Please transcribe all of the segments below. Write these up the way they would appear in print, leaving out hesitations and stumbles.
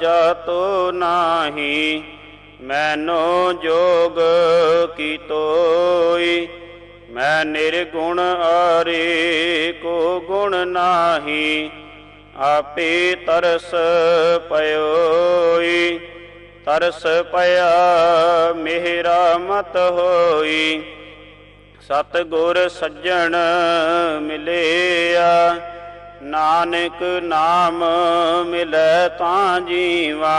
जातो नाही, मैनो जोग की तोई। मैं निर्गुण आरे को गुण नाही, आपे तरस पयोई। तरस पया मेरा मत होई, सतगुर सज्जन मिलिया। नानक नाम मिलै तां जीवा,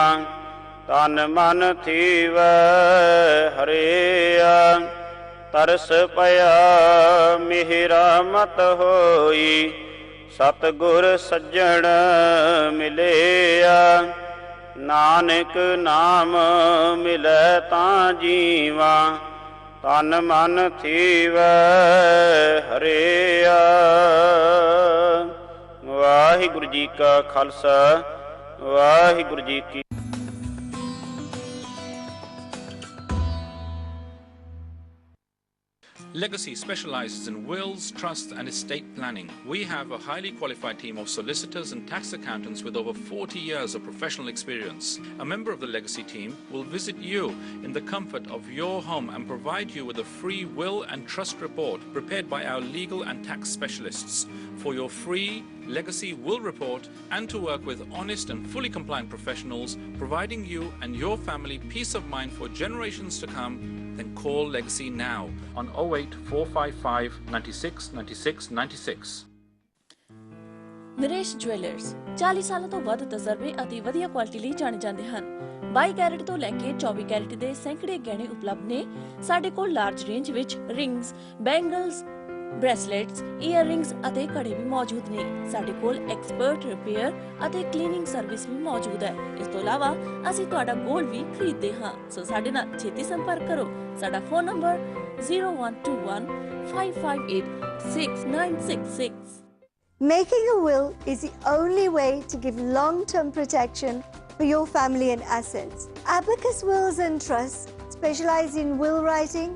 तन मन थीवै हरिया। तरस पया मेरा मत होई, सतगुर सज्जन मिलिया। नानक नाम मिलै तां जीवा, तन मन थीवै हरिया। वाहिगुरु जी का खालसा, वाहिगुरु जी की। Legacy specializes in wills, trusts and estate planning. We have a highly qualified team of solicitors and tax accountants with over 40 years of professional experience. A member of the Legacy team will visit you in the comfort of your home and provide you with a free will and trust report prepared by our legal and tax specialists. For your free Legacy will report and to work with honest and fully compliant professionals, providing you and your family peace of mind for generations to come, then call Legacy now on 08 455 96 96 96. Naresh jewellers 40 ਸਾਲਾਂ ਤੋਂ ਵੱਧ ਤਜਰਬੇ ਅਤੇ ਵਧੀਆ quality ਲਈ ਜਾਣੇ ਜਾਂਦੇ ਹਨ। 22 ਕੈਰਟ ਤੋਂ ਲੈ ਕੇ 24 ਕੈਰਟ ਦੇ ਸੈਂਕੜੇ ਗਹਿਣੇ ਉਪਲਬਧ ਨੇ। ਸਾਡੇ ਕੋਲ ਲਾਰਜ ਰੇਂਜ ਵਿੱਚ ਰਿੰਗਸ, ਬੈਂਗਲਸ, ਬ੍ਰੈਸਲੇਟਸ, ਈਅਰਿੰਗਸ ਅਤੇ ਘੜੇ ਵੀ ਮੌਜੂਦ ਨੇ। ਸਾਡੇ ਕੋਲ ਐਕਸਪਰਟ ਰਿਪੇਅਰ ਅਤੇ ਕਲੀਨਿੰਗ ਸਰਵਿਸ ਵੀ ਮੌਜੂਦ ਹੈ। ਇਸ ਤੋਂ ਇਲਾਵਾ ਅਸੀਂ ਤੁਹਾਡਾ ਗੋਲਡ ਵੀ ਖਰੀਦਦੇ ਹਾਂ। ਸੋ ਸਾਡੇ ਨਾਲ ਛੇਤੀ ਸੰਪਰਕ ਕਰੋ। ਸਾਡਾ phone number 0121 558 6966। Making a will is the only way to give long-term protection for your family and assets. Abacus Wills and Trusts specialize in will writing,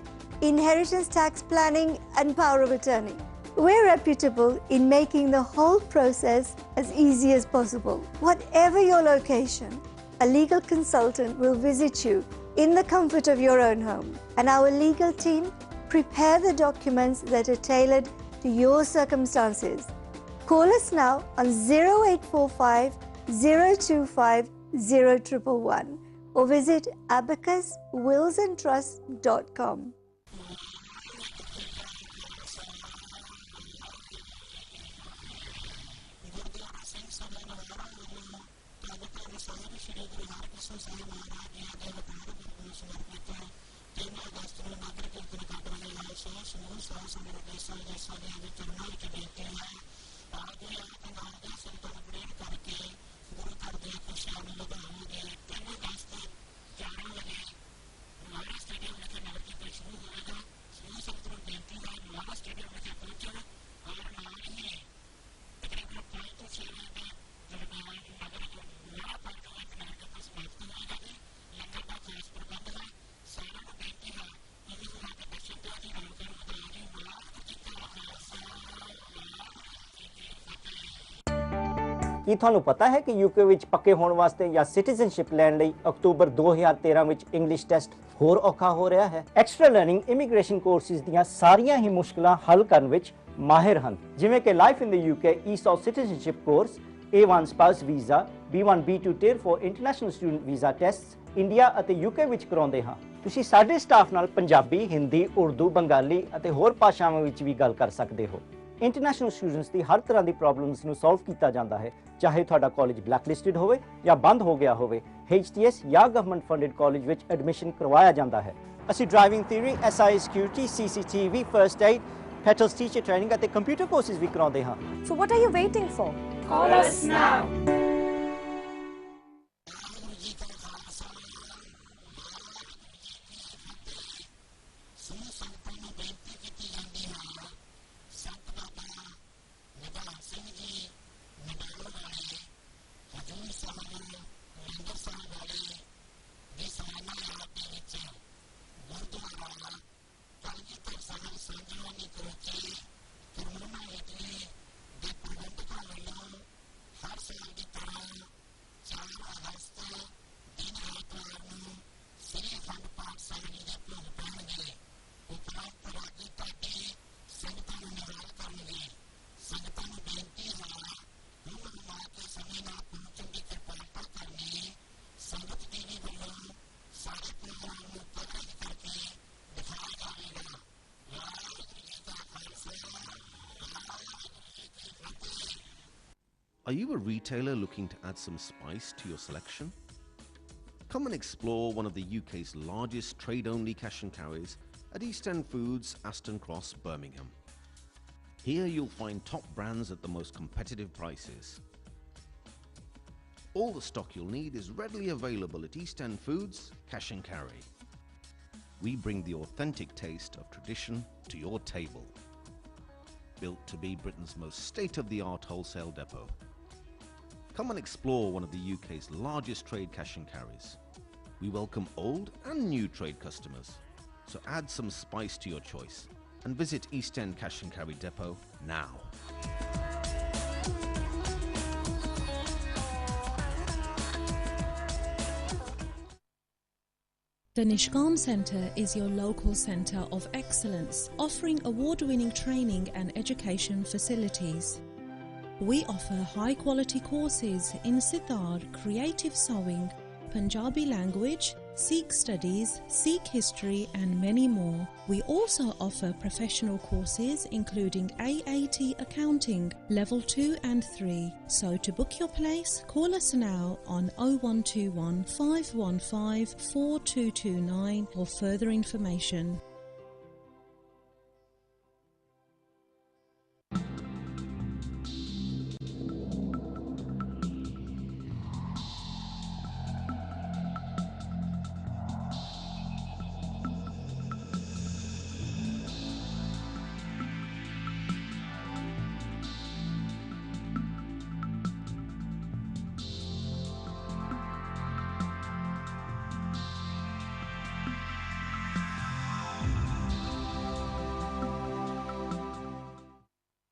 inheritance tax planning and power of attorney. We're reputable in making the whole process as easy as possible. Whatever your location, a legal consultant will visit you in the comfort of your own home, and our legal team prepare the documents that are tailored to your circumstances. Call us now on 0845 025 0111 or visit abacuswillsandtrusts.com. ਕੀ ਤੁਹਾਨੂੰ ਪਤਾ ਹੈ ਕਿ UK ਵਿੱਚ ਪੱਕੇ ਹੋਣ ਵਾਸਤੇ ਜਾਂ citizenship ਲੈਣ ਲਈ ਅਕਤੂਬਰ 2013 ਵਿੱਚ ਇੰਗਲਿਸ਼ ਟੈਸਟ ਹੋਰ ਔਖਾ ਹੋ ਰਿਹਾ ਹੈ। ਐਕਸਟਰਾ ਲਰਨਿੰਗ ਇਮੀਗ੍ਰੇਸ਼ਨ ਕੋਰਸਿਸ ਦੀਆਂ ਸਾਰੀਆਂ ਹੀ ਮੁਸ਼ਕਲਾਂ ਹੱਲ ਕਰਨ ਵਿੱਚ ਮਾਹਿਰ ਹਨ, ਜਿਵੇਂ ਕਿ life in the UK ESOL citizenship course, A1 spouse visa, B1 B2 tier 4 international student visa test India ਅਤੇ ਯੂਕੇ ਵਿੱਚ ਕਰਾਉਂਦੇ ਹਾਂ। ਤੁਸੀਂ ਸਾਡੇ ਸਟਾਫ ਨਾਲ ਪੰਜਾਬੀ, ਹਿੰਦੀ, ਉਰਦੂ, ਬੰਗਾਲੀ ਅਤੇ ਹੋਰ ਭਾਸ਼ਾਵਾਂ ਵਿੱਚ ਵੀ ਗੱਲ ਕਰ ਸਕਦੇ ਹੋ। ਇੰਟਰਨੈਸ਼ਨਲ ਸਟੂਡੈਂਟਸ ਦੀ ਹਰ ਤਰ੍ਹਾਂ ਦੀ ਪ੍ਰੋਬਲਮਸ ਨੂੰ ਸੋਲਵ ਕੀਤਾ ਜਾਂਦਾ ਹੈ, ਚਾਹੇ ਤੁਹਾਡਾ ਕਾਲਜ ਬਲੈਕਲਿਸਟਡ ਹੋਵੇ ਜਾਂ ਬੰਦ ਹੋ ਗਿਆ ਹੋਵੇ। HTS ਜਾਂ ਗਵਰਨਮੈਂਟ ਫੰਡਡ ਕਾਲਜ ਵਿੱਚ ਐਡਮਿਸ਼ਨ ਕਰਵਾਇਆ ਜਾਂਦਾ ਹੈ। ਅਸੀਂ driving theory, SI security, CCTV, first aid, PTLLS teacher training ਅਤੇ ਕੰਪਿਊਟਰ ਕੋਰਸਿਸ ਵੀ ਕਰਾਉਂਦੇ ਹਾਂ। So what are you waiting for? Call us now. Are you a retailer looking to add some spice to your selection? Come and explore one of the UK's largest trade-only cash and carries at East End Foods, Aston Cross, Birmingham. Here you'll find top brands at the most competitive prices. All the stock you'll need is readily available at East End Foods, Cash and Carry. We bring the authentic taste of tradition to your table. Built to be Britain's most state-of-the-art wholesale depot. Come and explore one of the UK's largest trade cash and carries. We welcome old and new trade customers, so add some spice to your choice and visit East End Cash and Carry Depot now. The Nishkam Centre is your local centre of excellence, offering award-winning training and education facilities. We offer high-quality courses in sitar, creative sewing, Punjabi language, Sikh studies, Sikh history and many more. We also offer professional courses including AAT accounting, level 2 and 3. So to book your place, call us now on 0121 515 4229 for further information.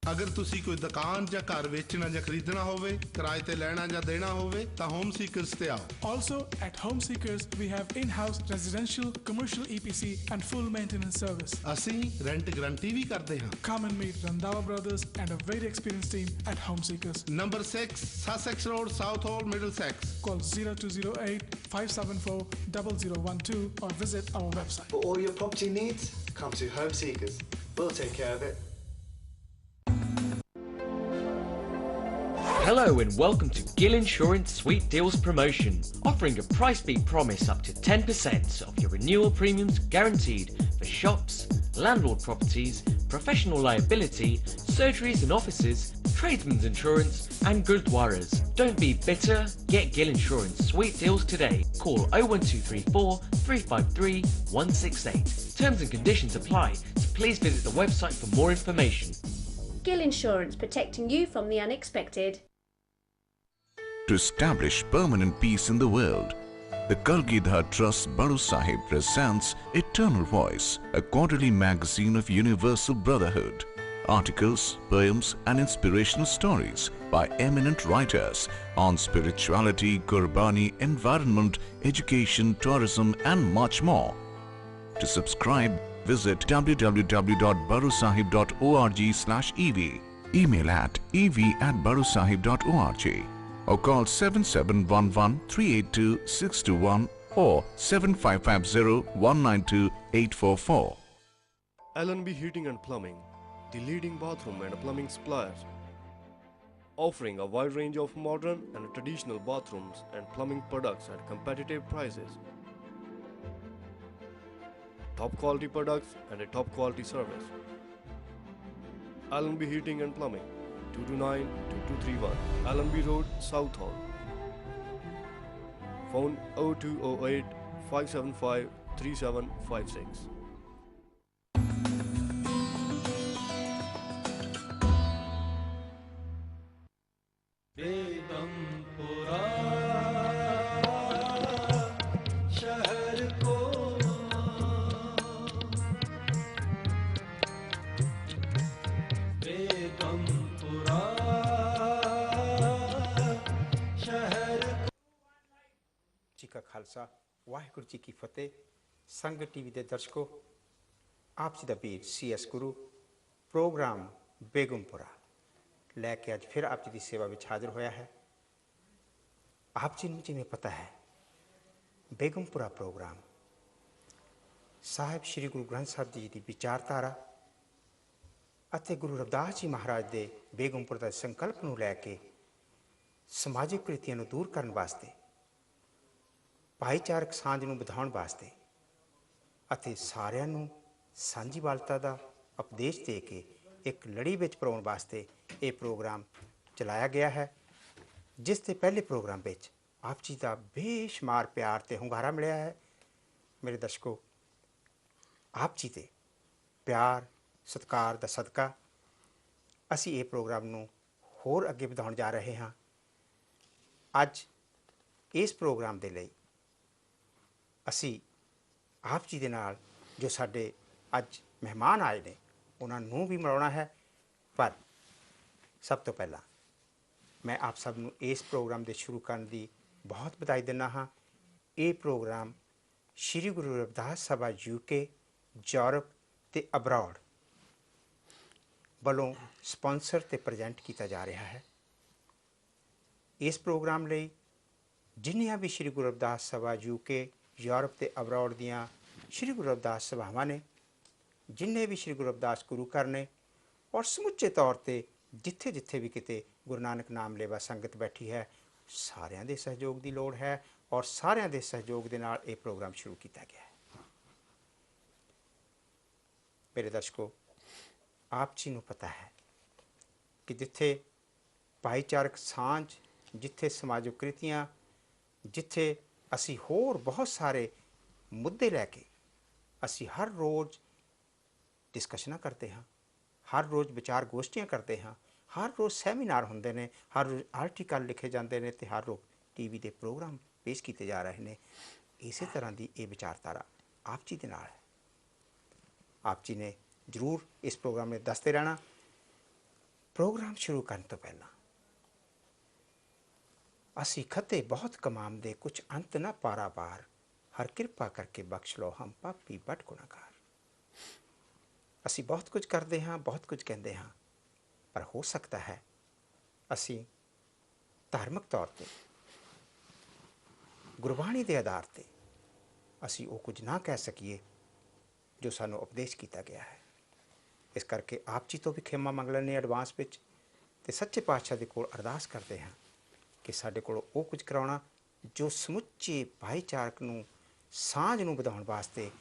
अगर तुसी कोई दुकान या घर बेचना या खरीदना होवे, किराए ते लेना या देना होवे, ता होम सीकर्स ते आओ. Also at Home Seekers we have in-house residential, commercial EPC and full maintenance service. ਅਸੀਂ rent guarantee भी करते हैं. Come and meet Randhawa Brothers and a very experienced team at Home Seekers. Number 6, Sussex Road, Southall, Middlesex. Call 0208 574 0012 or visit our website. For all your property needs, come to Home Seekers. We'll take care of it. Hello and welcome to Gill Insurance Sweet Deals promotion, offering a price beat promise up to 10% of your renewal premiums guaranteed for shops, landlord properties, professional liability, surgeries and offices, tradesmen's insurance and gurdwaras. Don't be bitter, get Gill Insurance Sweet Deals today. Call 01234 353 168. Terms and conditions apply, so please visit the website for more information. Gill Insurance, protecting you from the unexpected. To establish permanent peace in the world, the Kalgidhar Trust Baru Sahib presents Eternal Voice, a quarterly magazine of universal brotherhood. Articles, poems and inspirational stories by eminent writers on spirituality, Gurbani, environment, education, tourism and much more. To subscribe, visit www.barusahib.org/ev, email at ev@barusahib.org or call 7711 382 621 or 7550 192 844. L&B Heating and Plumbing, the leading bathroom and plumbing supplier, offering a wide range of modern and traditional bathrooms and plumbing products at competitive prices. Top quality products and a top quality service. L&B Heating and Plumbing, 229-2231, Allenby Road, Southall. Phone 0208 575 3756. Khalsa Waheguru ji की फतेह। संग TV के दर्शकों, आप जी दा वीर CS गुरु programme Begumpura लैके अज फिर आप जी की सेवा में हाजिर होया है। आप जी नूं जिवें पता है, बेगमपुरा प्रोग्राम साहिब श्री गुरु ग्रंथ साहिब जी की विचारधारा अते गुरु रविदास जी महाराज के बेगमपुर का संकल्प नूं लैके ਸਮਾਜਿਕ ਕੁਰੀਤੀਆਂ ਨੂੰ ਦੂਰ ਕਰਨ ਵਾਸਤੇ, ਭਾਈਚਾਰਕ ਸਾਂਝ ਨੂੰ ਵਧਾਉਣ ਵਾਸਤੇ ਅਤੇ ਸਾਰਿਆਂ ਨੂੰ ਸਾਂਝੀਵਾਲਤਾ ਦਾ ਉਪਦੇਸ਼ ਦੇ ਕੇ ਇੱਕ ਲੜੀ ਵਿੱਚ ਪਰੋਣ ਵਾਸਤੇ ਇਹ ਪ੍ਰੋਗਰਾਮ ਚਲਾਇਆ ਗਿਆ ਹੈ, ਜਿਸ ਦੇ ਪਹਿਲੇ ਪ੍ਰੋਗਰਾਮ ਵਿੱਚ ਆਪ ਜੀ ਦਾ ਬੇਸ਼ੁਮਾਰ ਪਿਆਰ ਤੇ ਹੁੰਗਾਰਾ ਮਿਲਿਆ ਹੈ। ਮੇਰੇ ਦਰਸ਼ਕੋ, ਆਪ ਜੀ ਦੇ ਪਿਆਰ ਸਤਿਕਾਰ ਦਾ ਸਦਕਾ ਅਸੀਂ ਇਹ ਪ੍ਰੋਗਰਾਮ ਨੂੰ ਹੋਰ ਅੱਗੇ ਵਧਾਉਣ ਜਾ ਰਹੇ ਹਾਂ। ਅੱਜ ਇਸ ਪ੍ਰੋਗਰਾਮ ਦੇ ਲਈ ਅਸੀਂ ਆਪ ਜੀ ਦੇ ਨਾਲ ਜੋ ਸਾਡੇ ਅੱਜ ਮਹਿਮਾਨ ਆਏ ਨੇ ਉਹਨਾਂ ਨੂੰ ਵੀ ਮਿਲਾਉਣਾ ਹੈ, ਪਰ ਸਭ ਤੋਂ ਪਹਿਲਾਂ ਮੈਂ ਆਪ ਸਭ ਨੂੰ ਇਸ ਪ੍ਰੋਗਰਾਮ ਦੇ ਸ਼ੁਰੂ ਕਰਨ ਦੀ ਬਹੁਤ ਵਧਾਈ ਦਿੰਦਾ ਹਾਂ। ਇਹ ਪ੍ਰੋਗਰਾਮ ਸ਼੍ਰੀ ਗੁਰੂ ਰਵਿਦਾਸ ਸਭਾ UK, ਯੂਰਪ ਤੇ ਅਬਰੋਡ ਵੱਲੋਂ ਸਪਾਂਸਰ ਤੇ ਪ੍ਰੈਜ਼ੈਂਟ ਕੀਤਾ ਜਾ ਰਿਹਾ ਹੈ। ਇਸ ਪ੍ਰੋਗਰਾਮ ਲਈ ਜਿੰਨੀਆਂ ਵੀ ਸ਼੍ਰੀ ਗੁਰੂ ਰਵਿਦਾਸ ਸਭਾ UK, ਯੂਰਪ ਤੇ ਅਬਰੋਡ ਦੀਆਂ ਸ਼੍ਰੀ ਗੁਰੂ ਰਵਿਦਾਸ ਸਭਾਵਾਂ ਨੇ, ਜਿੰਨੇ ਵੀ ਸ਼੍ਰੀ ਗੁਰੂ ਰਵਿਦਾਸ ਗੁਰੂ ਘਰ ਨੇ, ਔਰ ਸਮੁੱਚੇ ਤੌਰ ਤੇ ਜਿੱਥੇ ਜਿੱਥੇ ਵੀ ਕਿਤੇ ਗੁਰੂ ਨਾਨਕ ਨਾਮ ਲੇਵਾ ਸੰਗਤ ਬੈਠੀ ਹੈ, ਸਾਰਿਆਂ ਦੇ ਸਹਿਯੋਗ ਦੀ ਲੋੜ ਹੈ ਔਰ ਸਾਰਿਆਂ ਦੇ ਸਹਿਯੋਗ ਦੇ ਨਾਲ ਇਹ ਪ੍ਰੋਗਰਾਮ ਸ਼ੁਰੂ ਕੀਤਾ ਗਿਆ ਹੈ। ਮੇਰੇ ਦਰਸ਼ਕੋ, ਆਪ ਜੀ ਨੂੰ ਪਤਾ ਹੈ ਕਿ ਜਿੱਥੇ ਭਾਈਚਾਰਕ ਸਾਂਝ, ਜਿੱਥੇ ਸਮਾਜਿਕ ਕੁਰੀਤੀਆਂ, ਜਿੱਥੇ ਅਸੀਂ ਹੋਰ ਬਹੁਤ ਸਾਰੇ ਮੁੱਦੇ ਲੈ ਕੇ ਅਸੀਂ ਹਰ ਰੋਜ਼ ਡਿਸਕਸ਼ਨਾਂ ਕਰਦੇ ਹਾਂ, ਹਰ ਰੋਜ਼ ਵਿਚਾਰ ਗੋਸ਼ਟੀਆਂ ਕਰਦੇ ਹਾਂ, ਹਰ ਰੋਜ਼ ਸੈਮੀਨਾਰ ਹੁੰਦੇ ਨੇ, ਹਰ ਰੋਜ਼ ਆਰਟੀਕਲ ਲਿਖੇ ਜਾਂਦੇ ਨੇ ਤੇ ਹਰ ਰੋਜ਼ TV ਦੇ ਪ੍ਰੋਗਰਾਮ ਪੇਸ਼ ਕੀਤੇ ਜਾ ਰਹੇ ਨੇ। ਇਸੇ ਤਰ੍ਹਾਂ ਦੀ ਇਹ ਵਿਚਾਰਧਾਰਾ ਆਪ ਜੀ ਦੇ ਨਾਲ ਹੈ। ਆਪ ਜੀ ਨੇ ਜ਼ਰੂਰ ਇਸ ਪ੍ਰੋਗਰਾਮ ਨੇ ਦੱਸਦੇ ਰਹਿਣਾ। ਪ੍ਰੋਗਰਾਮ ਸ਼ੁਰੂ ਕਰਨ ਤੋਂ ਪਹਿਲਾਂ ਅਸੀਂ ਖਤੇ ਬਹੁਤ ਕਮਾਮ ਦੇ ਕੁਛ ਅੰਤ ਨਾ ਪਾਰਾਵਾਰ, ਹਰ ਕਿਰਪਾ ਕਰਕੇ ਬਖਸ਼ ਲੋ ਹਮ ਪਾਪੀ ਬਟ ਗੁਨਾਹਗਾਰ। ਅਸੀਂ ਬਹੁਤ ਕੁਝ ਕਰਦੇ ਹਾਂ, ਬਹੁਤ ਕੁਝ ਕਹਿੰਦੇ ਹਾਂ, ਪਰ ਹੋ ਸਕਦਾ ਹੈ ਅਸੀਂ ਧਾਰਮਿਕ ਤੌਰ ਤੇ, ਗੁਰਬਾਣੀ ਦੇ ਆਧਾਰ ਤੇ ਅਸੀਂ ਉਹ ਕੁਝ ਨਾ ਕਹਿ ਸਕੀਏ ਜੋ ਸਾਨੂੰ ਉਪਦੇਸ਼ ਕੀਤਾ ਗਿਆ ਹੈ। ਇਸ ਕਰਕੇ ਆਪ ਜੀ ਤੋਂ ਵੀ ਖਿਮਾ ਮੰਗ ਲੈਂਦੇ ਹਾਂ ਐਡਵਾਂਸ ਵਿੱਚ, ਤੇ ਸੱਚੇ ਪਾਤਸ਼ਾਹ ਦੇ ਕੋਲ ਅਰਦਾਸ ਕਰਦੇ ਹਾਂ ਕਿ ਸਾਡੇ ਕੋਲ ਉਹ ਕੁਝ ਕਰਾਉਣਾ ਜੋ ਸਮੁੱਚੇ ਭਾਈਚਾਰਕ ਨੂੰ, ਸਾਂਝ ਨੂੰ ਵਧਾਉਣ ਵਾਸਤੇ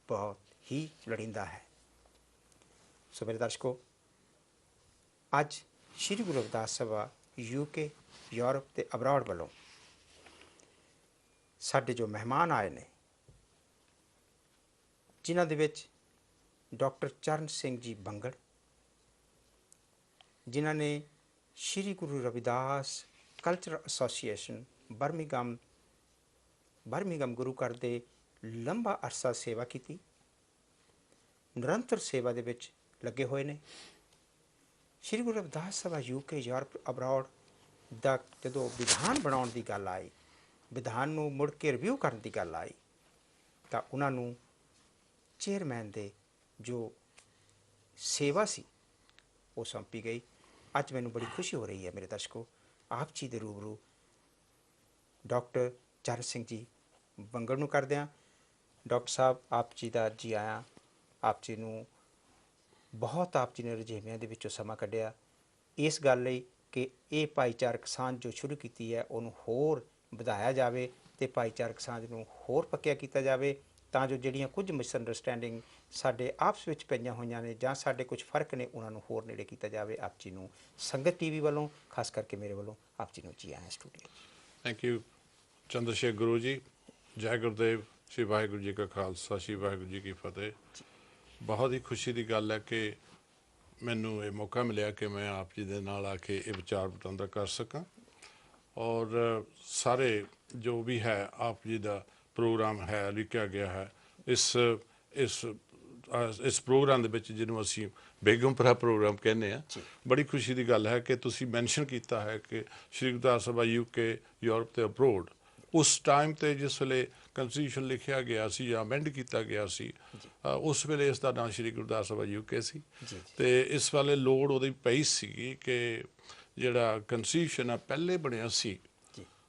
ਬਹੁਤ ਹੀ ਲੋੜੀਂਦਾ ਹੈ। ਸੋ ਮੇਰੇ ਦਰਸ਼ਕੋ, ਅੱਜ ਸ਼੍ਰੀ ਗੁਰੂ ਰਵਿਦਾਸ ਸਭਾ UK, ਯੂਰਪ ਤੇ ਅਬਰੋਡ ਵੱਲੋਂ ਸਾਡੇ ਜੋ ਮਹਿਮਾਨ ਆਏ ਨੇ, ਜਿਨ੍ਹਾਂ ਦੇ ਵਿੱਚ ਡਾਕਟਰ ਚਰਨ ਸਿੰਘ ਜੀ ਬੰਗੜ, ਜਿਨ੍ਹਾਂ ਨੇ Shri Guru Ravidas cultural association Birmingham ਗੁਰੂ ਘਰ ਦੇ ਲੰਬਾ ਅਰਸਾ ਸੇਵਾ ਕੀਤੀ, ਨਿਰੰਤਰ ਸੇਵਾ ਦੇ ਵਿੱਚ ਲੱਗੇ ਹੋਏ ਨੇ। ਸ਼੍ਰੀ ਗੁਰੂ ਰਵਿਦਾਸ ਸਭਾ UK, ਯੂਰਪ, ਅਬਰੋਡ ਦਾ ਜਦੋਂ ਵਿਧਾਨ ਬਣਾਉਣ ਦੀ ਗੱਲ ਆਈ, ਵਿਧਾਨ ਨੂੰ ਮੁੜ ਕੇ ਰਿਵਿਊ ਕਰਨ ਦੀ ਗੱਲ ਆਈ, ਤਾਂ ਉਹਨਾਂ ਨੂੰ ਚੇਅਰਮੈਨ ਦੇ ਜੋ ਸੇਵਾ ਸੀ ਉਹ ਸੌਂਪੀ ਗਈ। ਅੱਜ ਮੈਨੂੰ ਬੜੀ ਖੁਸ਼ੀ ਹੋ ਰਹੀ ਹੈ ਮੇਰੇ ਦਰਸ਼ਕੋ, ਆਪ ਜੀ ਦੇ ਰੂਬਰੂ ਡਾਕਟਰ ਚਰਨ ਸਿੰਘ ਜੀ ਬੰਗੜ ਨੂੰ ਕਰਦੇ ਹਾਂ। ਡਾਕਟਰ ਸਾਹਿਬ, ਆਪ ਜੀ ਦਾ ਜੀ ਆਇਆਂ। ਆਪ ਜੀ ਨੂੰ ਬਹੁਤ, ਆਪ ਜੀ ਨੇ ਰੁਝੇਵਿਆਂ ਦੇ ਵਿੱਚੋਂ ਸਮਾਂ ਕੱਢਿਆ ਇਸ ਗੱਲ ਲਈ ਕਿ ਇਹ ਭਾਈਚਾਰਕ ਸਾਂਝ ਜੋ ਸ਼ੁਰੂ ਕੀਤੀ ਹੈ ਉਹਨੂੰ ਹੋਰ ਵਧਾਇਆ ਜਾਵੇ ਤੇ ਭਾਈਚਾਰਕ ਸਾਂਝ ਨੂੰ ਹੋਰ ਪੱਕਿਆ ਕੀਤਾ ਜਾਵੇ, ਤਾਂ ਜੋ ਜਿਹੜੀਆਂ ਕੁਝ ਮਿਸਅੰਡਰਸਟੈਂਡਿੰਗ ਸਾਡੇ ਆਪਸ ਵਿੱਚ ਪਈਆਂ ਹੋਈਆਂ ਨੇ ਜਾਂ ਸਾਡੇ ਕੁਝ ਫਰਕ ਨੇ, ਉਹਨਾਂ ਨੂੰ ਹੋਰ ਨੇੜੇ ਕੀਤਾ ਜਾਵੇ। ਆਪ ਜੀ ਨੂੰ ਸੰਗਤ TV ਵੱਲੋਂ, ਖਾਸ ਕਰਕੇ ਮੇਰੇ ਵੱਲੋਂ ਆਪ ਜੀ ਨੂੰ ਜੀ ਆਇਆਂ studio. Thank you Chandra Shekhar Guru ji. ਜੈ ਗੁਰਦੇਵ। ਸ਼੍ਰੀ ਵਾਹਿਗੁਰੂ ਜੀ ਕਾ ਖਾਲਸਾ, ਸ਼੍ਰੀ ਵਾਹਿਗੁਰੂ ਜੀ ਕੀ ਫਤਿਹ। ਬਹੁਤ ਹੀ ਖੁਸ਼ੀ ਦੀ ਗੱਲ ਹੈ ਕਿ ਮੈਨੂੰ ਇਹ ਮੌਕਾ ਮਿਲਿਆ ਕਿ ਮੈਂ ਆਪ ਜੀ ਦੇ ਨਾਲ ਆ ਕੇ ਇਹ ਵਿਚਾਰ ਵਟਾਂਦਰਾ ਕਰ ਸਕਾਂ, ਔਰ ਸਾਰੇ ਜੋ ਵੀ ਹੈ ਆਪ ਜੀ ਦਾ ਪ੍ਰੋਗਰਾਮ ਹੈ ਲਿਖਿਆ ਗਿਆ ਹੈ ਇਸ ਪ੍ਰੋਗਰਾਮ ਦੇ ਵਿੱਚ, ਜਿਹਨੂੰ ਅਸੀਂ ਬੇਗਮਪੁਰਾ ਪ੍ਰੋਗਰਾਮ ਕਹਿੰਦੇ ਹਾਂ। ਬੜੀ ਖੁਸ਼ੀ ਦੀ ਗੱਲ ਹੈ ਕਿ ਤੁਸੀਂ ਮੈਂਸ਼ਨ ਕੀਤਾ ਹੈ ਕਿ ਸ਼੍ਰੀ ਗੁਰਦਾਸ ਸਭਾ UK, ਯੂਰਪ ਤੇ ਅਬਰੋਡ ਉਸ ਟਾਈਮ ਤੇ ਜਿਸ ਵੇਲੇ ਕੰਸਟੀਟਿਊਸ਼ਨ ਲਿਖਿਆ ਗਿਆ ਸੀ ਜਾਂ ਅਮੈਂਡ ਕੀਤਾ ਗਿਆ ਸੀ, ਉਸ ਵੇਲੇ ਇਸ ਦਾ ਨਾਂ ਸ਼੍ਰੀ ਗੁਰਦਾਸ ਸਭਾ UK ਸੀ, ਤੇ ਇਸ ਵੇਲੇ ਲੋੜ ਉਹਦੀ ਪਈ ਸੀਗੀ ਕਿ ਜਿਹੜਾ ਕੰਸਟੀਟਿਊਸ਼ਨ ਆ ਪਹਿਲੇ ਬਣਿਆ ਸੀ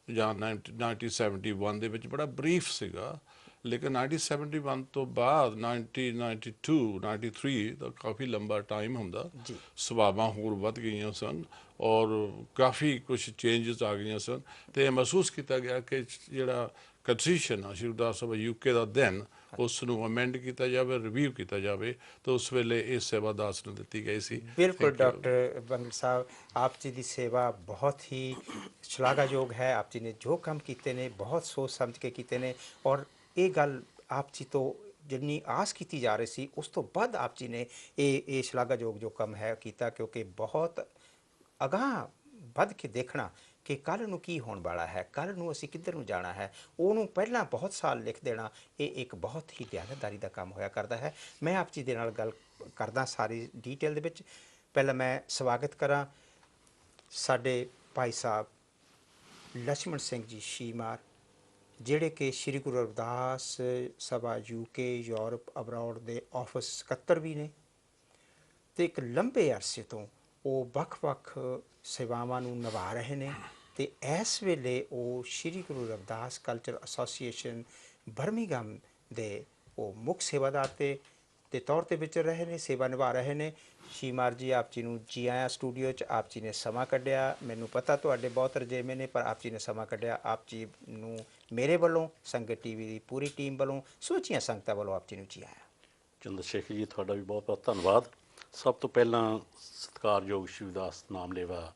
ਜਾਂ 1971 ਦੇ ਵਿੱਚ ਬੜਾ ਬਰੀਫ ਸੀਗਾ, ਲੇਕਿਨ 1971 ਤੋਂ ਬਾਅਦ 1992 93 ਦਾ ਕਾਫੀ ਲੰਬਾ ਟਾਈਮ ਹੁੰਦਾ, ਸਭਾਵਾਂ ਹੋਰ ਵੱਧ ਗਈਆਂ ਸਨ ਔਰ ਕਾਫੀ ਕੁਛ ਚੇਂਜਸ ਆ ਗਈਆਂ ਸਨ, ਅਤੇ ਮਹਿਸੂਸ ਕੀਤਾ ਗਿਆ ਕਿ ਜਿਹੜਾ ਕੰਸਟੀਟਿਊਸ਼ਨ ਆ ਸ਼੍ਰੀ ਗੁਰਦੁਆਰਾ ਸਭਾ UK ਦਾ ਦੈਨ, ਉਸ ਨੂੰ ਅਮੈਂਡ ਕੀਤਾ ਜਾਵੇ, ਰਿਵਿਊ ਕੀਤਾ ਜਾਵੇ, ਤਾਂ ਉਸ ਵੇਲੇ ਇਹ ਸੇਵਾ ਦਾਸ ਨੂੰ ਦਿੱਤੀ ਗਈ ਸੀ। ਬਿਲਕੁਲ ਡਾਕਟਰ ਬੰਗਲ ਸਾਹਿਬ, ਆਪ ਜੀ ਦੀ ਸੇਵਾ ਬਹੁਤ ਹੀ ਸ਼ਲਾਘਾਯੋਗ ਹੈ। ਆਪ ਜੀ ਨੇ ਜੋ ਕੰਮ ਕੀਤੇ ਨੇ ਬਹੁਤ ਸੋਚ ਸਮਝ ਕੇ ਕੀਤੇ ਨੇ, ਔਰ ਇਹ ਗੱਲ ਆਪ ਜੀ ਤੋਂ ਜਿੰਨੀ ਆਸ ਕੀਤੀ ਜਾ ਰਹੀ ਸੀ ਉਸ ਤੋਂ ਵੱਧ ਆਪ ਜੀ ਨੇ ਇਹ ਸ਼ਲਾਘਾਯੋਗ ਜੋ ਕੰਮ ਹੈ ਕੀਤਾ, ਕਿਉਂਕਿ ਬਹੁਤ ਅਗਾਂਹ ਵੱਧ ਕੇ ਦੇਖਣਾ ਕਿ ਕੱਲ੍ਹ ਨੂੰ ਕੀ ਹੋਣ ਵਾਲਾ ਹੈ, ਕੱਲ੍ਹ ਨੂੰ ਅਸੀਂ ਕਿੱਧਰ ਨੂੰ ਜਾਣਾ ਹੈ, ਉਹਨੂੰ ਪਹਿਲਾਂ ਬਹੁਤ ਸਾਲ ਲਿਖ ਦੇਣਾ, ਇਹ ਇੱਕ ਬਹੁਤ ਹੀ ਦਿਆਨਤਦਾਰੀ ਦਾ ਕੰਮ ਹੋਇਆ ਕਰਦਾ ਹੈ। ਮੈਂ ਆਪ ਜੀ ਦੇ ਨਾਲ ਗੱਲ ਕਰਦਾ ਸਾਰੀ ਡੀਟੇਲ ਦੇ ਵਿੱਚ। ਪਹਿਲਾਂ ਮੈਂ ਸਵਾਗਤ ਕਰਾਂ ਸਾਡੇ ਭਾਈ ਸਾਹਿਬ ਲਛਮਣ ਸਿੰਘ ਜੀ ਸ਼ੀਮਾਰ, ਜਿਹੜੇ ਕਿ ਸ਼੍ਰੀ ਗੁਰੂ ਰਵਿਦਾਸ ਸਭਾ UK ਯੂਰਪ ਅਬਰੋਡ ਦੇ ਆਫਿਸ ਸਕੱਤਰ ਵੀ ਨੇ, ਅਤੇ ਇੱਕ ਲੰਬੇ ਅਰਸੇ ਤੋਂ ਉਹ ਵੱਖ-ਵੱਖ ਸੇਵਾਵਾਂ ਨੂੰ ਨਿਭਾ ਰਹੇ ਨੇ, ਅਤੇ ਇਸ ਵੇਲੇ ਉਹ Shri Guru Ravidas culture association Birmingham ਦੇ ਉਹ ਮੁੱਖ ਸੇਵਾਦਾਰ ਦੇ ਤੌਰ 'ਤੇ ਵਿਚਰ ਰਹੇ ਨੇ, ਸੇਵਾ ਨਿਭਾ ਰਹੇ ਨੇ। ਸ਼ੀਮਾਰ ਜੀ, ਆਪ ਜੀ ਨੂੰ ਜੀ ਆਇਆਂ ਸਟੂਡੀਓ 'ਚ। ਆਪ ਜੀ ਨੇ ਸਮਾਂ ਕੱਢਿਆ, ਮੈਨੂੰ ਪਤਾ ਤੁਹਾਡੇ ਬਹੁਤ ਰਜੇਵੇਂ ਨੇ, ਪਰ ਆਪ ਜੀ ਨੇ ਸਮਾਂ ਕੱਢਿਆ। ਆਪ ਜੀ ਨੂੰ ਮੇਰੇ ਵੱਲੋਂ, ਸੰਗਤ TV ਦੀ ਪੂਰੀ ਟੀਮ ਵੱਲੋਂ, ਸੋਚੀਆਂ ਸੰਗਤਾਂ ਵੱਲੋਂ ਆਪ ਜੀ ਨੂੰ ਜੀ ਆਇਆਂ। ਚੰਦਰ ਸ਼ੇਖਰ ਜੀ, ਤੁਹਾਡਾ ਵੀ ਬਹੁਤ ਬਹੁਤ ਧੰਨਵਾਦ। ਸਭ ਤੋਂ ਪਹਿਲਾਂ ਸਤਿਕਾਰਯੋਗ ਸ਼੍ਰੀ ਦਾਸ ਨਾਮਲੇਵਾ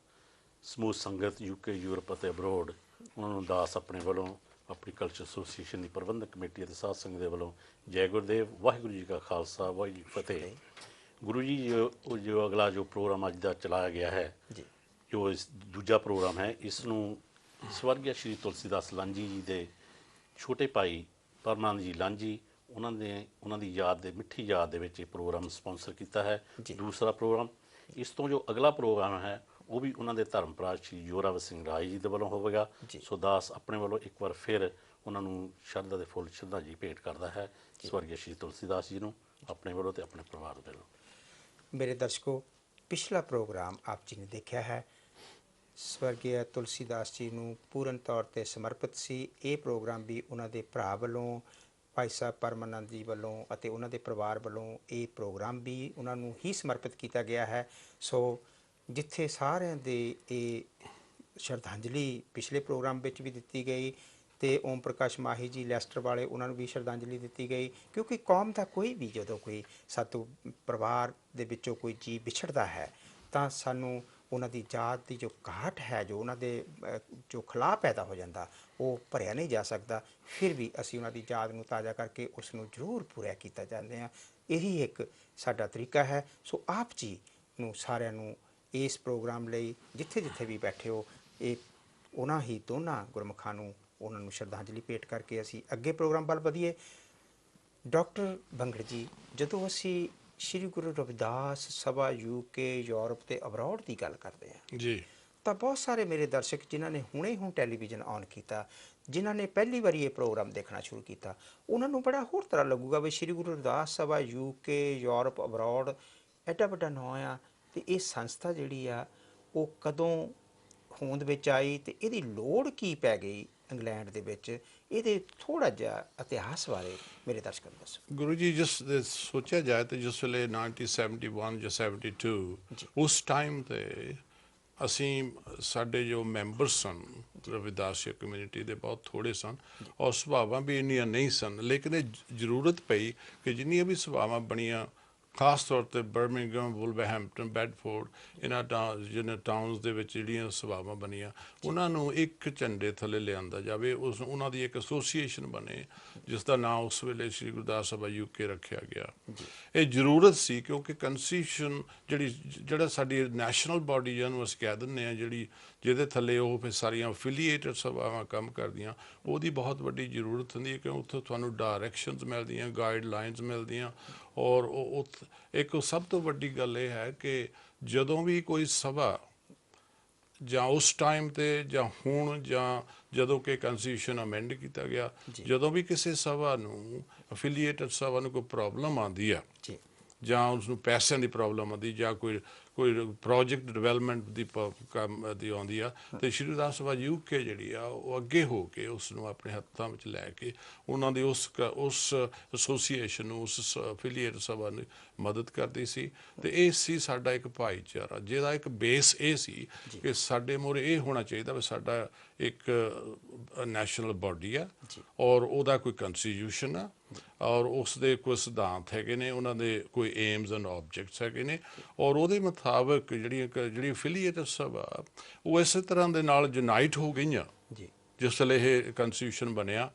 ਸਮੂਹ ਸੰਗਤ UK ਯੂਰਪ ਅਤੇ ਅਬਰੋਡ, ਉਹਨਾਂ ਨੂੰ ਦਾਸ ਆਪਣੇ ਵੱਲੋਂ, ਆਪਣੀ ਕਲਚਰ ਐਸੋਸੀਏਸ਼ਨ ਦੀ ਪ੍ਰਬੰਧਕ ਕਮੇਟੀ ਅਤੇ ਸਾਧ ਸੰਗਤ ਦੇ ਵੱਲੋਂ ਜੈ ਗੁਰਦੇਵ, ਵਾਹਿਗੁਰੂ ਜੀ ਕਾ ਖਾਲਸਾ, ਵਾਹਿਗੁਰੂ ਜੀ ਕੀ ਫਤਿਹ। ਗੁਰੂ ਜੀ, ਜੋ ਅਗਲਾ ਜੋ ਪ੍ਰੋਗਰਾਮ ਅੱਜ ਦਾ ਚਲਾਇਆ ਗਿਆ ਹੈ, ਜੋ ਇਸ ਦੂਜਾ ਪ੍ਰੋਗਰਾਮ ਹੈ, ਇਸ ਨੂੰ ਸਵਰਗੀ ਸ਼੍ਰੀ ਤੁਲਸੀਦਾਸ ਲਾਂਝੀ ਜੀ ਦੇ ਛੋਟੇ ਭਾਈ ਪਰਮਾਨੰਦ ਜੀ ਲਾਂਝੀ, ਉਹਨਾਂ ਦੀ ਯਾਦ ਦੇ, ਮਿੱਠੀ ਯਾਦ ਦੇ ਵਿੱਚ ਇਹ ਪ੍ਰੋਗਰਾਮ ਸਪਾਂਸਰ ਕੀਤਾ ਹੈ। ਦੂਸਰਾ ਪ੍ਰੋਗਰਾਮ, ਇਸ ਤੋਂ ਜੋ ਅਗਲਾ ਪ੍ਰੋਗਰਾਮ ਹੈ, ਉਹ ਵੀ ਉਹਨਾਂ ਦੇ ਧਰਮਪ੍ਰਾਜ ਸ਼੍ਰੀ ਜੋਰਾਵਰ ਸਿੰਘ ਰਾਏ ਜੀ ਦੇ ਵੱਲੋਂ ਹੋਵੇਗਾ। ਸੋ ਦਾਸ ਆਪਣੇ ਵੱਲੋਂ ਇੱਕ ਵਾਰ ਫਿਰ ਉਹਨਾਂ ਨੂੰ ਸ਼ਰਧਾ ਦੇ ਫੁੱਲ ਸ਼ਰਧਾਂਜਲੀ ਭੇਟ ਕਰਦਾ ਹੈ ਸਵਰਗੀ ਸ਼੍ਰੀ ਤੁਲਸੀਦਾਸ ਜੀ ਨੂੰ, ਆਪਣੇ ਵੱਲੋਂ ਅਤੇ ਆਪਣੇ ਪਰਿਵਾਰ ਵੱਲੋਂ। ਮੇਰੇ ਦਰਸ਼ਕੋ, ਪਿਛਲਾ ਪ੍ਰੋਗਰਾਮ ਆਪ ਜੀ ਨੇ ਦੇਖਿਆ ਹੈ, ਸਵਰਗੀ ਤੁਲਸੀਦਾਸ ਜੀ ਨੂੰ ਪੂਰਨ ਤੌਰ 'ਤੇ ਸਮਰਪਿਤ ਸੀ। ਇਹ ਪ੍ਰੋਗਰਾਮ ਵੀ ਉਹਨਾਂ ਦੇ ਭਰਾ ਵੱਲੋਂ, ਭਾਈ ਸਾਹਿਬ ਪਰਮਾਨੰਦ ਜੀ ਵੱਲੋਂ ਅਤੇ ਉਹਨਾਂ ਦੇ ਪਰਿਵਾਰ ਵੱਲੋਂ ਇਹ ਪ੍ਰੋਗਰਾਮ ਵੀ ਉਹਨਾਂ ਨੂੰ ਹੀ ਸਮਰਪਿਤ ਕੀਤਾ ਗਿਆ ਹੈ। ਸੋ ਜਿੱਥੇ ਸਾਰਿਆਂ ਦੇ ਇਹ ਸ਼ਰਧਾਂਜਲੀ ਪਿਛਲੇ ਪ੍ਰੋਗਰਾਮ ਵਿੱਚ ਵੀ ਦਿੱਤੀ ਗਈ, ਅਤੇ ਓਮ ਪ੍ਰਕਾਸ਼ ਮਾਹੀ ਜੀ ਲੈਸਟਰ ਵਾਲੇ, ਉਹਨਾਂ ਨੂੰ ਵੀ ਸ਼ਰਧਾਂਜਲੀ ਦਿੱਤੀ ਗਈ, ਕਿਉਂਕਿ ਕੌਮ ਦਾ ਕੋਈ ਵੀ ਜਦੋਂ ਕੋਈ ਸਾਤੋਂ ਪਰਿਵਾਰ ਦੇ ਵਿੱਚੋਂ ਕੋਈ ਜੀਅ ਵਿਛੜਦਾ ਹੈ, ਤਾਂ ਸਾਨੂੰ ਉਹਨਾਂ ਦੀ ਯਾਦ ਦੀ ਜੋ ਘਾਟ ਹੈ, ਜੋ ਉਹਨਾਂ ਦੇ ਜੋ ਖਲਾਅ ਪੈਦਾ ਹੋ ਜਾਂਦਾ, ਉਹ ਭਰਿਆ ਨਹੀਂ ਜਾ ਸਕਦਾ। ਫਿਰ ਵੀ ਅਸੀਂ ਉਹਨਾਂ ਦੀ ਯਾਦ ਨੂੰ ਤਾਜ਼ਾ ਕਰਕੇ ਉਸ ਨੂੰ ਜ਼ਰੂਰ ਪੂਰਾ ਕੀਤਾ ਜਾਂਦੇ ਹਾਂ। ਇਹੀ ਇੱਕ ਸਾਡਾ ਤਰੀਕਾ ਹੈ। ਸੋ ਆਪ ਜੀ ਨੂੰ ਸਾਰਿਆਂ ਨੂੰ ਇਸ ਪ੍ਰੋਗਰਾਮ ਲਈ ਜਿੱਥੇ ਜਿੱਥੇ ਵੀ ਬੈਠੇ ਹੋ, ਇਹ ਉਹਨਾਂ ਹੀ ਦੋਨਾਂ ਗੁਰਮੁਖਾਂ ਨੂੰ, ਉਹਨਾਂ ਨੂੰ ਸ਼ਰਧਾਂਜਲੀ ਭੇਟ ਕਰਕੇ ਅਸੀਂ ਅੱਗੇ ਪ੍ਰੋਗਰਾਮ ਵੱਲ ਵਧੀਏ। ਡਾਕਟਰ ਬੰਗੜ ਜੀ, ਜਦੋਂ ਅਸੀਂ ਸ਼੍ਰੀ ਗੁਰੂ ਰਵਿਦਾਸ ਸਭਾ UK ਯੂਰਪ ਤੇ ਅਬਰੋਡ ਦੀ ਗੱਲ ਕਰਦੇ ਹਾਂ ਜੀ, ਤਾਂ ਬਹੁਤ ਸਾਰੇ ਮੇਰੇ ਦਰਸ਼ਕ ਜਿਨ੍ਹਾਂ ਨੇ ਹੁਣੇ ਹੁਣ ਟੈਲੀਵਿਜ਼ਨ ਔਨ ਕੀਤਾ, ਜਿਨ੍ਹਾਂ ਨੇ ਪਹਿਲੀ ਵਾਰੀ ਇਹ ਪ੍ਰੋਗਰਾਮ ਦੇਖਣਾ ਸ਼ੁਰੂ ਕੀਤਾ, ਉਹਨਾਂ ਨੂੰ ਬੜਾ ਹੋਰ ਤਰ੍ਹਾਂ ਲੱਗੂਗਾ ਵੀ ਸ਼੍ਰੀ ਗੁਰੂ ਰਵਿਦਾਸ ਸਭਾ UK ਯੂਰਪ ਅਬਰੋਡ ਐਡਾ ਵੱਡਾ ਨਾਂ ਆ, ਅਤੇ ਇਹ ਸੰਸਥਾ ਜਿਹੜੀ ਆ ਉਹ ਕਦੋਂ ਹੋਂਦ ਵਿੱਚ ਆਈ, ਅਤੇ ਇਹਦੀ ਲੋੜ ਕੀ ਪੈ ਗਈ ਇੰਗਲੈਂਡ ਦੇ ਵਿੱਚ, ਇਹਦੇ ਥੋੜ੍ਹਾ ਜਿਹਾ ਇਤਿਹਾਸ ਬਾਰੇ ਮੇਰੇ ਦਰਸ਼ਕਾਂ ਨੂੰ ਦੱਸੋ। ਗੁਰੂ ਜੀ, ਜਿਸ ਸੋਚਿਆ ਜਾਏ ਤਾਂ ਜਿਸ ਵੇਲੇ 1971 ਜਾਂ 72 ਉਸ ਟਾਈਮ 'ਤੇ ਅਸੀਂ, ਸਾਡੇ ਜੋ ਮੈਂਬਰ ਸਨ ਰਵਿਦਾਸੀਆ ਕਮਿਊਨਿਟੀ ਦੇ ਬਹੁਤ ਥੋੜ੍ਹੇ ਸਨ, ਔਰ ਸਭਾਵਾਂ ਵੀ ਇੰਨੀਆਂ ਨਹੀਂ ਸਨ, ਲੇਕਿਨ ਇਹ ਜ਼ਰੂਰਤ ਪਈ ਕਿ ਜਿੰਨੀਆਂ ਵੀ ਸਭਾਵਾਂ ਬਣੀਆਂ, ਖਾਸ ਤੌਰ 'ਤੇ ਬਰਮਿੰਘਮ, ਵੁਲਵਰਹੈਂਪਟਨ, ਬੈਡਫੋਰਡ, ਇਹਨਾਂ ਜਿਹਨਾਂ ਟਾਊਨਸ ਦੇ ਵਿੱਚ ਜਿਹੜੀਆਂ ਸਭਾਵਾਂ ਬਣੀਆਂ, ਉਹਨਾਂ ਨੂੰ ਇੱਕ ਝੰਡੇ ਥੱਲੇ ਲਿਆਂਦਾ ਜਾਵੇ, ਉਹਨਾਂ ਦੀ ਇੱਕ ਐਸੋਸੀਏਸ਼ਨ ਬਣੇ, ਜਿਸ ਦਾ ਨਾਂ ਉਸ ਵੇਲੇ ਸ਼੍ਰੀ ਗੁਰਦਾਸ ਸਭਾ UK ਰੱਖਿਆ ਗਿਆ। ਇਹ ਜ਼ਰੂਰਤ ਸੀ, ਕਿਉਂਕਿ ਕੰਸਟੀਟਿਊਸ਼ਨ ਜਿਹੜਾ ਸਾਡੀ ਨੈਸ਼ਨਲ ਬਾਡੀ ਜਿਹਨੂੰ ਅਸੀਂ ਕਹਿ ਦਿੰਦੇ ਹਾਂ, ਜਿਹਦੇ ਥੱਲੇ ਉਹ ਫਿਰ ਸਾਰੀਆਂ ਅਫੀਲੀਏਟਡ ਸਭਾਵਾਂ ਕੰਮ ਕਰਦੀਆਂ, ਉਹਦੀ ਬਹੁਤ ਵੱਡੀ ਜ਼ਰੂਰਤ ਹੁੰਦੀ ਹੈ, ਕਿਉਂ ਉੱਥੋਂ ਤੁਹਾਨੂੰ ਡਾਇਰੈਕਸ਼ਨਸ ਮਿਲਦੀਆਂ, ਗਾਈਡਲਾਈਨਸ ਮਿਲਦੀਆਂ, ਔਰ ਇੱਕ ਸਭ ਤੋਂ ਵੱਡੀ ਗੱਲ ਇਹ ਹੈ ਕਿ ਜਦੋਂ ਵੀ ਕੋਈ ਸਭਾ, ਜਾਂ ਉਸ ਟਾਈਮ 'ਤੇ ਜਾਂ ਹੁਣ, ਜਾਂ ਜਦੋਂ ਕਿ ਕੰਸਟੀਟਿਊਸ਼ਨ ਅਮੈਂਡ ਕੀਤਾ ਗਿਆ, ਜਦੋਂ ਵੀ ਕਿਸੇ ਸਭਾ ਨੂੰ, ਅਫੀਲੀਏਟਡ ਸਭਾ ਨੂੰ ਕੋਈ ਪ੍ਰੋਬਲਮ ਆਉਂਦੀ ਆ, ਜਾਂ ਉਸਨੂੰ ਪੈਸਿਆਂ ਦੀ ਪ੍ਰੋਬਲਮ ਆਉਂਦੀ, ਜਾਂ ਕੋਈ ਕੋਈ ਪ੍ਰੋਜੈਕਟ ਡਿਵੈਲਪਮੈਂਟ ਦੀ ਕੰਮ ਦੀ ਆਉਂਦੀ ਆ, ਤੇ ਸ਼੍ਰੀ ਗੁਰਦੁਆਰਾ ਸਭਾ UK ਜਿਹੜੀ ਆ ਉਹ ਅੱਗੇ ਹੋ ਕੇ ਉਸ ਨੂੰ ਆਪਣੇ ਹੱਥਾਂ ਵਿੱਚ ਲੈ ਕੇ ਉਹਨਾਂ ਦੀ ਉਸ ਐਸੋਸੀਏਸ਼ਨ ਨੂੰ, ਉਸ ਐਫੀਲੀਏਟ ਸਭਾ ਨੂੰ ਮਦਦ ਕਰਦੀ ਸੀ। ਤੇ ਇਹ ਸੀ ਸਾਡਾ ਇੱਕ ਭਾਈਚਾਰਾ, ਜਿਹਦਾ ਇੱਕ ਬੇਸ ਇਹ ਸੀ ਕਿ ਸਾਡੇ ਮੂਹਰੇ ਇਹ ਹੋਣਾ ਚਾਹੀਦਾ ਵੀ ਸਾਡਾ ਇੱਕ ਨੈਸ਼ਨਲ ਬਾਡੀ ਆ ਔਰ ਉਹਦਾ ਕੋਈ ਕੰਸਟੀਟਿਊਸ਼ਨ ਆ ਔਰ ਉਸ ਦੇ ਕੋਈ ਸਿਧਾਂਤ ਹੈਗੇ ਨੇ, ਉਹਨਾਂ ਦੇ ਕੋਈ ਏਮਸ ਐਂਡ ਆਬਜੈਕਟਸ ਹੈਗੇ ਨੇ, ਔਰ ਉਹਦੇ ਮੁਤਾਬਕ ਜਿਹੜੀ ਐਫੀਲੀਏਟਡ ਸਭਾ ਉਹ ਇਸੇ ਤਰ੍ਹਾਂ ਦੇ ਨਾਲ ਯੂਨਾਈਟ ਹੋ ਗਈਆਂ। ਜਿਸ ਵੇਲੇ ਇਹ ਕੰਸਟੀਟਿਊਸ਼ਨ ਬਣਿਆ,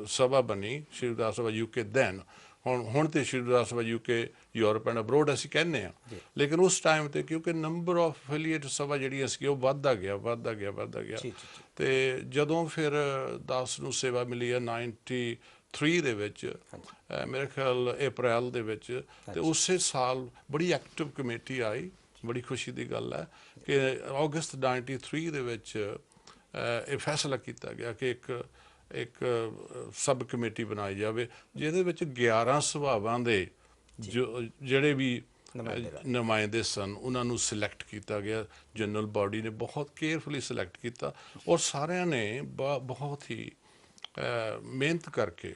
ਸਭਾ ਬਣੀ ਸ਼੍ਰੀ ਗੁਰਦੁਆਰਾ ਸਭਾ UK ਦੈਨ, ਹੁਣ ਤੇ ਸ਼੍ਰੀ ਗੁਰਦੁਆਰਾ ਸਭਾ UK ਯੂਰਪ ਐਂਡ ਅਬਰੋਡ ਅਸੀਂ ਕਹਿੰਦੇ ਹਾਂ, ਲੇਕਿਨ ਉਸ ਟਾਈਮ ਤੇ ਕਿਉਂਕਿ ਨੰਬਰ ਆਫ ਐਫੀਲੀਏਟ ਸਭਾ ਜਿਹੜੀਆਂ ਸੀ ਉਹ ਵੱਧਦਾ ਗਿਆ। ਤੇ ਜਦੋਂ ਫਿਰ ਦਾਸ ਨੂੰ ਸੇਵਾ ਮਿਲੀ ਹੈ 93 ਦੇ ਵਿੱਚ, ਮੇਰੇ ਖਿਆਲ ਅਪ੍ਰੈਲ ਦੇ ਵਿੱਚ, ਤੇ ਉਸੇ ਸਾਲ ਬੜੀ ਐਕਟਿਵ ਕਮੇਟੀ ਆਈ। ਬੜੀ ਖੁਸ਼ੀ ਦੀ ਗੱਲ ਹੈ ਕਿ ਅਗਸਤ 93 ਦੇ ਵਿੱਚ ਇਹ ਫੈਸਲਾ ਕੀਤਾ ਗਿਆ ਕਿ ਇੱਕ ਸਬ ਕਮੇਟੀ ਬਣਾਈ ਜਾਵੇ, ਜਿਹਦੇ ਵਿੱਚ 11 ਸਭਾਵਾਂ ਦੇ ਜਿਹੜੇ ਵੀ ਨੁਮਾਇੰਦੇ ਸਨ ਉਹਨਾਂ ਨੂੰ ਸਿਲੈਕਟ ਕੀਤਾ ਗਿਆ। ਜਨਰਲ ਬਾਡੀ ਨੇ ਬਹੁਤ ਕੇਅਰਫੁਲੀ ਸਿਲੈਕਟ ਕੀਤਾ ਔਰ ਸਾਰਿਆਂ ਨੇ ਬਹੁਤ ਹੀ ਮਿਹਨਤ ਕਰਕੇ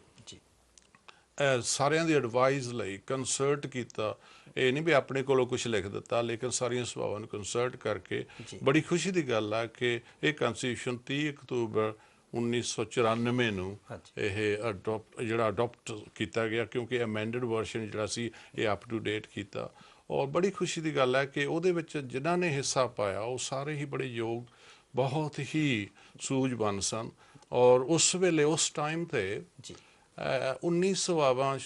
ਸਾਰਿਆਂ ਦੀ ਐਡਵਾਈਸ ਲਈ ਕੰਸਲਟ ਕੀਤਾ। ਇਹ ਨਹੀਂ ਵੀ ਆਪਣੇ ਕੋਲੋਂ ਕੁਝ ਲਿਖ ਦਿੱਤਾ, ਲੇਕਿਨ ਸਾਰੀਆਂ ਸਭਾਵਾਂ ਨੂੰ ਕੰਸਲਟ ਕਰਕੇ ਬੜੀ ਖੁਸ਼ੀ ਦੀ ਗੱਲ ਆ ਕਿ ਇਹ ਕੰਸਟੀਟਿਊਸ਼ਨ 30 ਅਕਤੂਬਰ 1994 ਨੂੰ ਇਹ ਅਡੋਪਟ ਕੀਤਾ ਗਿਆ, ਕਿਉਂਕਿ ਅਮੈਂਡਡ ਵਰਸ਼ਨ ਜਿਹੜਾ ਸੀ ਇਹ ਅਪ ਟੂ ਡੇਟ ਕੀਤਾ। ਔਰ ਬੜੀ ਖੁਸ਼ੀ ਦੀ ਗੱਲ ਹੈ ਕਿ ਉਹਦੇ ਵਿੱਚ ਜਿਨ੍ਹਾਂ ਨੇ ਹਿੱਸਾ ਪਾਇਆ ਉਹ ਸਾਰੇ ਹੀ ਬੜੇ ਯੋਗ, ਬਹੁਤ ਹੀ ਸੂਝਵਾਨ ਸਨ। ਔਰ ਉਸ ਵੇਲੇ ਉਸ ਟਾਈਮ ਤੇ 19 ਸਭਾਵਾਂ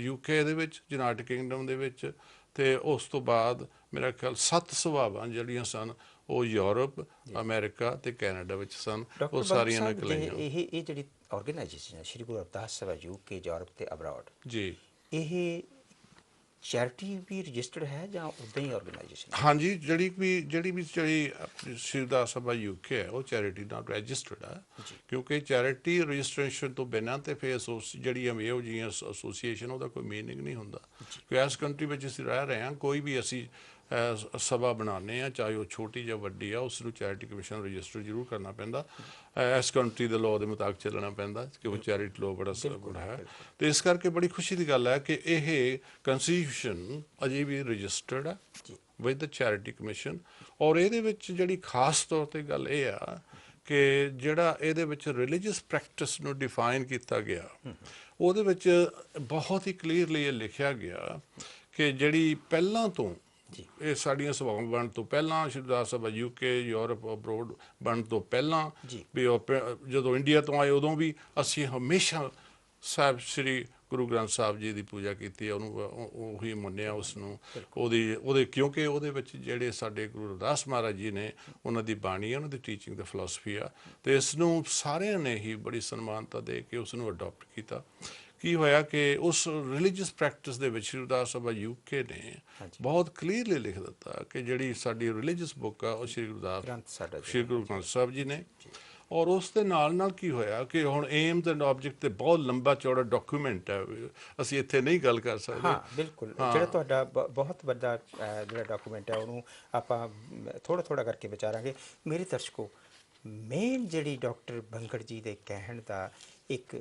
UK ਦੇ ਵਿੱਚ, ਯੂਨਾਈਟਿਡ ਕਿੰਗਡਮ ਦੇ ਵਿੱਚ, ਤੇ ਉਸ ਤੋਂ ਬਾਅਦ ਮੇਰਾ ਖਿਆਲ 7 ਸਭਾਵਾਂ ਜਿਹੜੀਆਂ ਸਨ ਉਹ ਯੂਰਪ, ਅਮਰੀਕਾ ਤੇ ਕੈਨੇਡਾ ਵਿੱਚ ਸਨ। ਉਹ ਸਾਰੀਆਂ ਨੇ ਕਲਾਈਆਂ। ਇਹ ਜਿਹੜੀ ਆਰਗੇਨਾਈਜੇਸ਼ਨ ਹੈ ਸ਼੍ਰੀ ਗੁਰੂ ਰਵਿਦਾਸ ਸਭਾ UK ਯੂਰਪ ਤੇ ਅਬਰਾਡ ਜੀ, ਇਹ ਚੈਰਿਟੀ ਵੀ ਰਜਿਸਟਰਡ ਹੈ ਜਾਂ ਉਦਾਂ ਹੀ ਆਰਗੇਨਾਈਜੇਸ਼ਨ? ਹਾਂਜੀ, ਜਿਹੜੀ ਸ਼੍ਰੀ ਗੁਰਦੁਆਰਾ ਸਭਾ UK ਹੈ ਉਹ ਚੈਰਿਟੀ ਨਾਲ ਰਜਿਸਟਰਡ ਹੈ, ਕਿਉਂਕਿ ਚੈਰਿਟੀ ਰਜਿਸਟ੍ਰੇਸ਼ਨ ਤੋਂ ਬਿਨਾਂ ਤੇ ਫਿਰ ਜਿਹੜੀ ਇਹੋ ਜਿਹੀਆਂ ਐਸੋਸੀਏਸ਼ਨ ਉਹਦਾ ਕੋਈ ਮੀਨਿੰਗ ਨਹੀਂ ਹੁੰਦਾ। ਕਿਉਂਕਿ ਇਸ ਕੰਟਰੀ ਵਿੱਚ ਅਸੀਂ ਰਹਿ ਰਹੇ ਹਾਂ, ਕੋਈ ਵੀ ਅਸੀਂ ਸਭਾ ਬਣਾਉਂਦੇ ਹਾਂ, ਚਾਹੇ ਉਹ ਛੋਟੀ ਜਾਂ ਵੱਡੀ ਆ, ਉਸ ਨੂੰ ਚੈਰਿਟੀ ਕਮਿਸ਼ਨ ਰਜਿਸਟਰ ਜ਼ਰੂਰ ਕਰਨਾ ਪੈਂਦਾ। ਇਸ ਕੰਟਰੀ ਦੇ ਲਾਅ ਦੇ ਮੁਤਾਬਕ ਚੱਲਣਾ ਪੈਂਦਾ ਕਿ ਉਹ ਚੈਰਿਟੀ ਲਾਅ ਬੜਾ ਗੁੱਡ ਹੈ। ਤੇ ਇਸ ਕਰਕੇ ਬੜੀ ਖੁਸ਼ੀ ਦੀ ਗੱਲ ਹੈ ਕਿ ਇਹ ਕੰਸਟੀਟਿਊਸ਼ਨ ਅਜੇ ਵੀ ਰਜਿਸਟਰਡ ਹੈ ਵਿਦ ਦ ਚੈਰਿਟੀ ਕਮਿਸ਼ਨ। ਔਰ ਇਹਦੇ ਵਿੱਚ ਜਿਹੜੀ ਖਾਸ ਤੌਰ ਤੇ ਗੱਲ ਇਹ ਆ ਕਿ ਜਿਹੜਾ ਇਹਦੇ ਵਿੱਚ ਰਿਲੀਜੀਅਸ ਪ੍ਰੈਕਟਿਸ ਨੂੰ ਡਿਫਾਈਨ ਕੀਤਾ ਗਿਆ, ਉਹਦੇ ਵਿੱਚ ਬਹੁਤ ਹੀ ਕਲੀਅਰਲੀ ਇਹ ਲਿਖਿਆ ਗਿਆ ਕਿ ਜਿਹੜੀ ਪਹਿਲਾਂ ਤੋਂ ਇਹ ਸਾਡੀਆਂ ਸਭਾਵਾਂ ਬਣਨ ਤੋਂ ਪਹਿਲਾਂ, ਸ਼੍ਰੀ ਗੁਰਦੁਆਰਾ ਸਭਾ UK ਯੂਰਪ ਅਬਰੋਡ ਬਣਨ ਤੋਂ ਪਹਿਲਾਂ ਵੀ, ਜਦੋਂ ਇੰਡੀਆ ਤੋਂ ਆਏ ਉਦੋਂ ਵੀ ਅਸੀਂ ਹਮੇਸ਼ਾ ਸ਼੍ਰੀ ਗੁਰੂ ਗ੍ਰੰਥ ਸਾਹਿਬ ਜੀ ਦੀ ਪੂਜਾ ਕੀਤੀ ਹੈ, ਉਹਨੂੰ ਉਹੀ ਮੰਨਿਆ ਉਸ ਨੂੰ, ਉਹਦੇ ਕਿਉਂਕਿ ਉਹਦੇ ਵਿੱਚ ਜਿਹੜੇ ਸਾਡੇ ਗੁਰੂ ਰਵਿਦਾਸ ਮਹਾਰਾਜ ਜੀ ਨੇ, ਉਹਨਾਂ ਦੀ ਬਾਣੀ ਹੈ, ਉਹਨਾਂ ਦੀ ਟੀਚਿੰਗ ਤੇ ਫਿਲਾਸਫੀ ਆ, ਤੇ ਇਸ ਨੂੰ ਸਾਰਿਆਂ ਨੇ ਹੀ ਬੜੀ ਸਨਮਾਨਤਾ ਦੇ ਕੇ ਉਸ ਨੂੰ ਅਡੋਪਟ ਕੀਤਾ। ਕੀ ਹੋਇਆ ਕਿ ਉਸ ਰਿਲੀਜੀਅਸ ਪ੍ਰੈਕਟਿਸ ਦੇ ਵਿੱਚ ਸ਼੍ਰੀ ਗੁਰਦੁਆਰਾ ਸਭਾ UK ਨੇ ਬਹੁਤ ਕਲੀਅਰਲੀ ਲਿਖ ਦਿੱਤਾ ਕਿ ਜਿਹੜੀ ਸਾਡੀ ਰਿਲੀਜੀਅਸ ਬੁੱਕ ਆ ਉਹ ਸ਼੍ਰੀ ਗੁਰੂ ਗ੍ਰੰਥ ਸਾਹਿਬ ਜੀ ਨੇ। ਔਰ ਉਸ ਦੇ ਨਾਲ ਕੀ ਹੋਇਆ ਕਿ ਹੁਣ ਏਮਸ ਐਂਡ ਆਬਜੈਕਟ ਤੇ ਬਹੁਤ ਲੰਬਾ ਚੌੜਾ ਡਾਕੂਮੈਂਟ ਹੈ, ਅਸੀਂ ਇੱਥੇ ਨਹੀਂ ਗੱਲ ਕਰ ਸਕਦੇ। ਹਾਂ ਬਿਲਕੁਲ, ਜਿਹੜਾ ਤੁਹਾਡਾ ਬਹੁਤ ਵੱਡਾ ਜਿਹੜਾ ਡਾਕੂਮੈਂਟ ਹੈ ਉਹਨੂੰ ਆਪਾਂ ਥੋੜਾ ਕਰਕੇ ਵਿਚਾਰਾਂਗੇ। ਮੇਰੇ ਦਰਸ਼ਕੋ, ਮੇਨ ਜਿਹੜੀ ਡਾਕਟਰ ਬੰਗੜ ਜੀ ਦੇ ਕਹਿਣ ਦਾ ਇੱਕ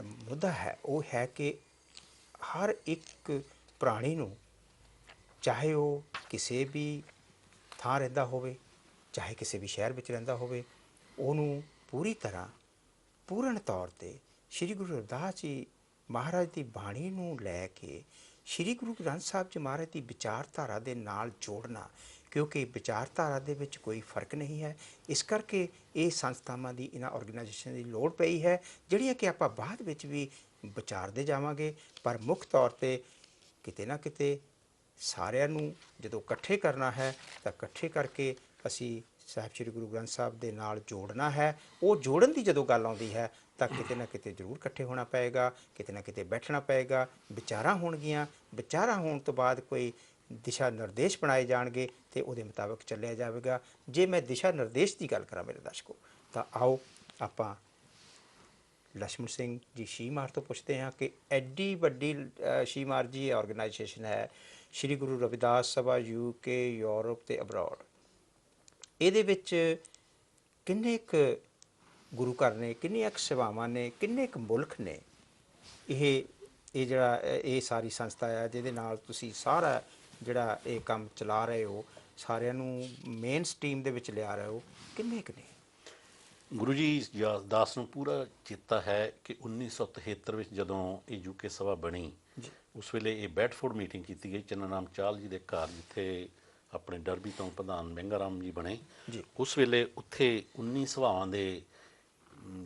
ਮੁੱਦਾ ਹੈ ਉਹ ਹੈ ਕਿ ਹਰ ਇੱਕ ਪ੍ਰਾਣੀ ਨੂੰ, ਚਾਹੇ ਉਹ ਕਿਸੇ ਵੀ ਥਾਂ ਰਹਿੰਦਾ ਹੋਵੇ, ਚਾਹੇ ਕਿਸੇ ਵੀ ਸ਼ਹਿਰ ਵਿੱਚ ਰਹਿੰਦਾ ਹੋਵੇ, ਉਹਨੂੰ ਪੂਰੀ ਤਰ੍ਹਾਂ ਪੂਰਨ ਤੌਰ ਤੇ ਸ਼੍ਰੀ ਗੁਰੂ ਰਵਿਦਾਸ ਜੀ ਮਹਾਰਾਜ ਦੀ ਬਾਣੀ ਨੂੰ ਲੈ ਕੇ ਸ਼੍ਰੀ ਗੁਰੂ ਗ੍ਰੰਥ ਸਾਹਿਬ ਜੀ ਮਹਾਰਾਜ ਦੀ ਵਿਚਾਰਧਾਰਾ ਦੇ ਨਾਲ ਜੋੜਨਾ, ਕਿਉਂਕਿ ਵਿਚਾਰਧਾਰਾ ਦੇ ਵਿੱਚ ਕੋਈ ਫਰਕ ਨਹੀਂ ਹੈ। ਇਸ ਕਰਕੇ ਇਹ ਸੰਸਥਾਵਾਂ ਦੀ, ਇਹਨਾਂ ਆਰਗੇਨਾਈਜੇਸ਼ਨ ਦੀ ਲੋੜ ਪਈ ਹੈ, ਜਿਹੜੀਆਂ ਕਿ ਆਪਾਂ ਬਾਅਦ ਵਿੱਚ ਵੀ ਵਿਚਾਰਦੇ ਜਾਵਾਂਗੇ। ਪਰ ਮੁੱਖ ਤੌਰ ਤੇ ਕਿਤੇ ਨਾ ਕਿਤੇ ਸਾਰਿਆਂ ਨੂੰ ਜਦੋਂ ਇਕੱਠੇ ਕਰਨਾ ਹੈ ਤਾਂ ਇਕੱਠੇ ਕਰਕੇ ਅਸੀਂ ਸਾਹਿਬ ਸ਼੍ਰੀ ਗੁਰੂ ਗ੍ਰੰਥ ਸਾਹਿਬ ਦੇ ਨਾਲ ਜੋੜਨਾ ਹੈ। ਉਹ ਜੋੜਨ ਦੀ ਜਦੋਂ ਗੱਲ ਆਉਂਦੀ ਹੈ ਤਾਂ ਕਿਤੇ ਨਾ ਕਿਤੇ ਜ਼ਰੂਰ ਇਕੱਠੇ ਹੋਣਾ ਪਏਗਾ, ਕਿਤੇ ਨਾ ਕਿਤੇ ਬੈਠਣਾ ਪਏਗਾ, ਵਿਚਾਰਾਂ ਹੋਣਗੀਆਂ। ਵਿਚਾਰਾਂ ਹੋਣ ਤੋਂ ਬਾਅਦ ਕੋਈ ਦਿਸ਼ਾ ਨਿਰਦੇਸ਼ ਬਣਾਏ ਜਾਣਗੇ ਤੇ ਉਹਦੇ ਮੁਤਾਬਕ ਚੱਲਿਆ ਜਾਵੇਗਾ। ਜੇ ਮੈਂ ਦਿਸ਼ਾ ਨਿਰਦੇਸ਼ ਦੀ ਗੱਲ ਕਰਾਂ ਮੇਰੇ ਦਰਸ਼ਕੋ, ਤਾਂ ਆਓ ਆਪਾਂ ਲਛਮਣ ਸਿੰਘ ਜੀ ਸ਼ੀਮਾਰ ਤੋਂ ਪੁੱਛਦੇ ਹਾਂ ਕਿ ਐਡੀ ਵੱਡੀ ਸ਼ੀਮਾਰ ਜੀ ਆਰਗੇਨਾਈਜੇਸ਼ਨ ਹੈ ਸ਼੍ਰੀ ਗੁਰੂ ਰਵਿਦਾਸ ਸਭਾ UK ਯੂਰਪ ਤੇ ਅਬਰੋਡ, ਇਹਦੇ ਵਿੱਚ ਕਿੰਨੇ ਕੁ ਗੁਰੂ ਘਰ ਨੇ, ਕਿੰਨੀਆਂ ਕੁ ਸੇਵਾਵਾਂ ਨੇ, ਕਿੰਨੇ ਕੁ ਮੁਲਕ ਨੇ। ਇਹ ਜਿਹੜਾ ਇਹ ਸਾਰੀ ਸੰਸਥਾ ਆ ਜਿਹਦੇ ਨਾਲ ਤੁਸੀਂ ਸਾਰਾ ਜਿਹੜਾ ਇਹ ਕੰਮ ਚਲਾ ਰਹੇ ਹੋ, ਸਾਰਿਆਂ ਨੂੰ ਮੇਨ ਸਟ੍ਰੀਮ ਦੇ ਵਿੱਚ ਲਿਆ ਰਹੇ ਹੋ, ਕਿੰਨੇ ਕੁ ਨੇ? ਗੁਰੂ ਜੀ ਦਾਸ ਨੂੰ ਪੂਰਾ ਚੇਤਾ ਹੈ ਕਿ 1973 ਵਿੱਚ ਜਦੋਂ ਇਹ UK ਸਭਾ ਬਣੀ, ਉਸ ਵੇਲੇ ਇਹ ਬੈਡਫੋਰਡ ਮੀਟਿੰਗ ਕੀਤੀ ਗਈ ਚੰਨਾ ਰਾਮ ਚਾਲ ਜੀ ਦੇ ਘਰ, ਜਿੱਥੇ ਆਪਣੇ ਡਰਬੀ ਤੋਂ ਪ੍ਰਧਾਨ ਮਹਿੰਗਾ ਰਾਮ ਜੀ ਬਣੇ। ਉਸ ਵੇਲੇ ਉੱਥੇ 19 ਸਭਾਵਾਂ ਦੇ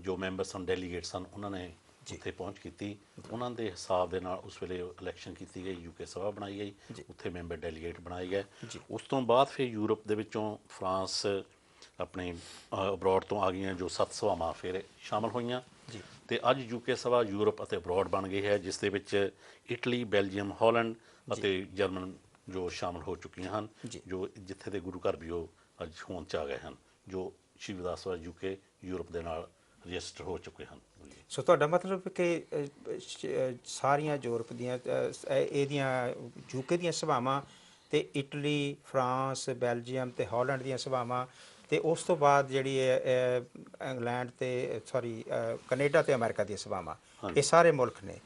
ਜੋ ਮੈਂਬਰ ਸਨ, ਡੈਲੀਗੇਟ ਸਨ, ਉਹਨਾਂ ਨੇ ਉੱਥੇ ਪਹੁੰਚ ਕੀਤੀ। ਉਹਨਾਂ ਦੇ ਹਿਸਾਬ ਦੇ ਨਾਲ ਉਸ ਵੇਲੇ ਇਲੈਕਸ਼ਨ ਕੀਤੀ ਗਈ, UK ਸਭਾ ਬਣਾਈ ਗਈ, ਉੱਥੇ ਮੈਂਬਰ ਡੈਲੀਗੇਟ ਬਣਾਏ ਗਏ। ਉਸ ਤੋਂ ਬਾਅਦ ਫਿਰ ਯੂਰਪ ਦੇ ਵਿੱਚੋਂ ਫਰਾਂਸ, ਆਪਣੇ ਅਬਰੋਡ ਤੋਂ ਆ ਗਈਆਂ ਜੋ 7 ਸਭਾਵਾਂ ਫਿਰ ਸ਼ਾਮਲ ਹੋਈਆਂ ਤੇ ਅੱਜ UK ਸਭਾ ਯੂਰਪ ਅਤੇ ਅਬਰੋਡ ਬਣ ਗਈ ਹੈ, ਜਿਸ ਦੇ ਵਿੱਚ ਇਟਲੀ, ਬੈਲਜੀਅਮ, ਹਾਲੈਂਡ ਅਤੇ ਜਰਮਨ ਜੋ ਸ਼ਾਮਲ ਹੋ ਚੁੱਕੀਆਂ ਹਨ, ਜੋ ਜਿੱਥੇ ਦੇ ਗੁਰੂ ਘਰ ਵੀ ਉਹ ਅੱਜ ਹੋਂਦ 'ਚ ਆ ਗਏ ਹਨ, ਜੋ ਸ਼੍ਰੀ ਰਵਿਦਾਸ ਸਭਾ UK ਯੂਰਪ ਦੇ ਨਾਲ ਰਜਿਸਟਰ ਹੋ ਚੁੱਕੇ ਹਨ। ਸੋ ਤੁਹਾਡਾ ਮਤਲਬ ਕਿ ਸਾਰੀਆਂ ਯੂਰਪ ਦੀਆਂ ਇਹਦੀਆਂ UK ਦੀਆਂ ਸਭਾਵਾਂ ਤੇ ਇਟਲੀ, ਫਰਾਂਸ, ਬੈਲਜੀਅਮ ਤੇ ਹਾਲੈਂਡ ਦੀਆਂ ਸਭਾਵਾਂ ਤੇ ਉਸ ਤੋਂ ਬਾਅਦ ਜਿਹੜੀ ਇੰਗਲੈਂਡ ਤੇ ਕੈਨੇਡਾ ਤੇ ਅਮਰੀਕਾ ਦੀਆਂ ਸਭਾਵਾਂ, ਇਹ ਸਾਰੇ ਮੁਲਕ ਨੇ।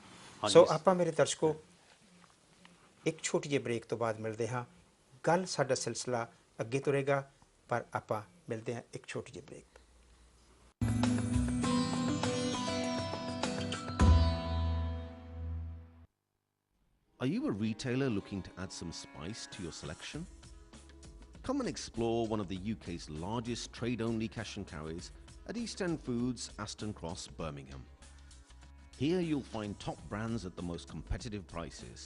ਸੋ ਆਪਾਂ ਮੇਰੇ ਦਰਸ਼ਕੋ ਇੱਕ ਛੋਟੀ ਜਿਹੀ ਬ੍ਰੇਕ ਤੋਂ ਬਾਅਦ ਮਿਲਦੇ ਹਾਂ। ਗੱਲ ਸਾਡਾ ਸਿਲਸਿਲਾ ਅੱਗੇ ਤੁਰੇਗਾ, ਪਰ ਆਪਾਂ ਮਿਲਦੇ ਹਾਂ ਇੱਕ ਛੋਟੀ ਜਿਹੀ break. Are you a retailer looking to add some spice to your selection? Come and explore one of the UK's largest trade-only cash and carries at East End Foods, Aston Cross, Birmingham. Here you'll find top brands at the most competitive prices.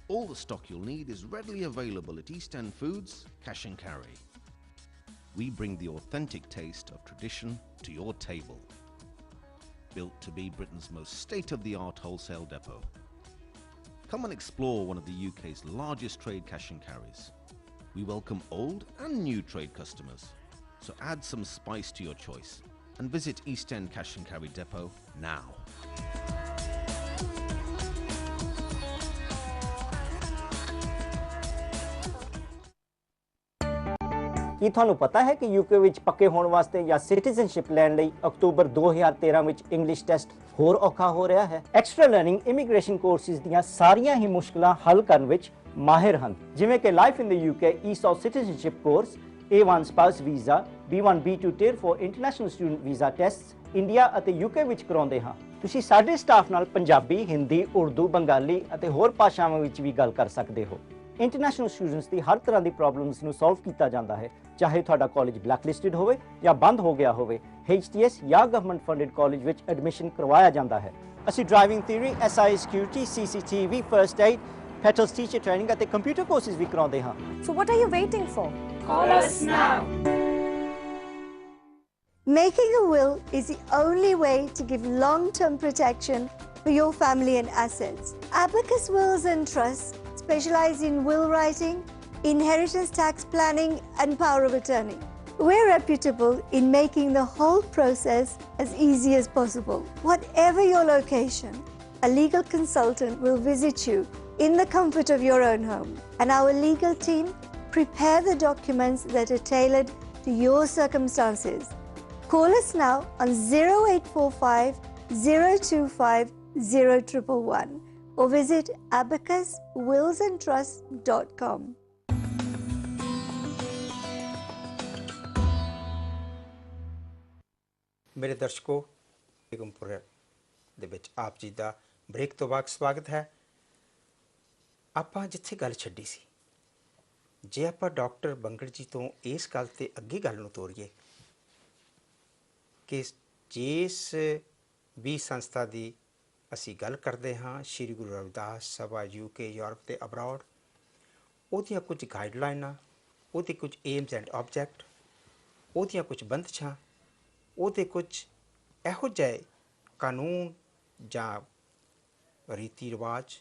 All the stock you'll need is readily available at East End Foods, Cash and Carry. We bring the authentic taste of tradition to your table. Built to be Britain's most state-of-the-art wholesale depot. Come and explore one of the UK's largest trade cash and carries. We welcome old and new trade customers, so add some spice to your choice and visit East End Cash and Carry Depot now. ਕੀ ਤੁਹਾਨੂੰ ਪਤਾ ਹੈ ਕਿ UK ਵਿੱਚ ਪੱਕੇ ਹੋਣ ਵਾਸਤੇ ਜਾਂ citizenship ਲੈਣ ਲਈ ਅਕਤੂਬਰ 2013 ਵਿੱਚ ਇੰਗਲਿਸ਼ ਟੈਸਟ ਹੋਰ ਔਖਾ ਹੋ ਰਿਹਾ ਹੈ? ਐਕਸਟਰਾ ਲਰਨਿੰਗ ਇਮੀਗ੍ਰੇਸ਼ਨ ਕੋਰਸਿਸ ਦੀਆਂ ਸਾਰੀਆਂ ਹੀ ਮੁਸ਼ਕਲਾਂ ਹੱਲ ਕਰਨ ਵਿੱਚ ਮਾਹਿਰ ਹਨ, ਜਿਵੇਂ ਕਿ life in the UK ESOL citizenship course, A1 spouse visa, B1 B2 tier 4 international student visa tests India ਅਤੇ UK ਵਿੱਚ ਕਰਾਉਂਦੇ ਹਾਂ। ਤੁਸੀਂ ਸਾਡੇ ਸਟਾਫ ਨਾਲ ਪੰਜਾਬੀ, ਹਿੰਦੀ, ਉਰਦੂ, ਬੰਗਾਲੀ ਅਤੇ ਹੋਰ ਭਾਸ਼ਾਵਾਂ ਵਿੱਚ ਵੀ ਗੱਲ ਕਰ ਸਕਦੇ ਹੋ। ਇੰਟਰਨੈਸ਼ਨਲ ਸਟੂਡੈਂਟਸ ਦੀ ਹਰ ਤਰ੍ਹਾਂ ਦੀ ਪ੍ਰੋਬਲਮਸ ਨੂੰ ਸੋਲਵ ਕੀਤਾ ਜਾਂਦਾ ਹੈ, ਚਾਹੇ ਤੁਹਾਡਾ ਕਾਲਜ ਬਲੈਕਲਿਸਟਡ ਹੋਵੇ ਜਾਂ ਬੰਦ ਹੋ ਗਿਆ ਹੋਵੇ। HTS ਜਾਂ ਗਵਰਨਮੈਂਟ ਫੰਡਡ ਕਾਲਜ ਵਿੱਚ ਐਡਮਿਸ਼ਨ ਕਰਵਾਇਆ ਜਾਂਦਾ ਹੈ। ਅਸੀਂ driving theory, SI security, CCTV, first aid, PTLLS teacher training ਅਤੇ ਕੰਪਿਊਟਰ ਕੋਰਸਿਸ ਵੀ ਕਰਾਉਂਦੇ ਹਾਂ। So what are you waiting for? Call us now. Making a will is the only way to give long-term protection for your family and assets. Abacus Wills and Trusts specialize in will writing, inheritance tax planning and power of attorney. We're reputable in making the whole process as easy as possible. Whatever your location, a legal consultant will visit you in the comfort of your own home, and our legal team prepare the documents that are tailored to your circumstances. Call us now on 0845 025 0111 or visit abacuswillsandtrusts.com. ਮੇਰੇ ਦਰਸ਼ਕੋ, ਬੇਗਮਪੁਰ ਦੇ ਵਿੱਚ ਆਪ ਜੀ ਦਾ break ਤੋਂ ਬਾਅਦ ਸਵਾਗਤ ਹੈ। ਆਪਾਂ ਜਿੱਥੇ ਗੱਲ ਛੱਡੀ ਸੀ, ਜੇ ਆਪਾਂ ਡਾਕਟਰ ਬੰਗੜ ਜੀ ਤੋਂ ਇਸ ਗੱਲ ਤੇ ਅੱਗੇ ਗੱਲ ਨੂੰ ਤੋਰੀਏ ਕਿ ਜਿਸ ਵੀ ਸੰਸਥਾ ਦੀ ਅਸੀਂ ਗੱਲ ਕਰਦੇ ਹਾਂ, ਸ਼੍ਰੀ ਗੁਰੂ ਰਵਿਦਾਸ ਸਭਾ UK ਯੂਰਪ ਤੇ ਅਬਰੋਡ, ਉਹਦੀਆਂ ਕੁਝ ਗਾਈਡਲਾਈਨਾਂ, ਉਹਦੇ ਕੁਝ ਏਮਸ ਐਂਡ ਆਬਜੈਕਟ, ਉਹਦੀਆਂ ਕੁਝ ਬੰਦਸ਼ਾਂ, ਉਹਦੇ ਕੁਝ ਇਹੋ ਜਿਹੇ ਕਾਨੂੰਨ ਜਾਂ ਰੀਤੀ ਰਿਵਾਜ,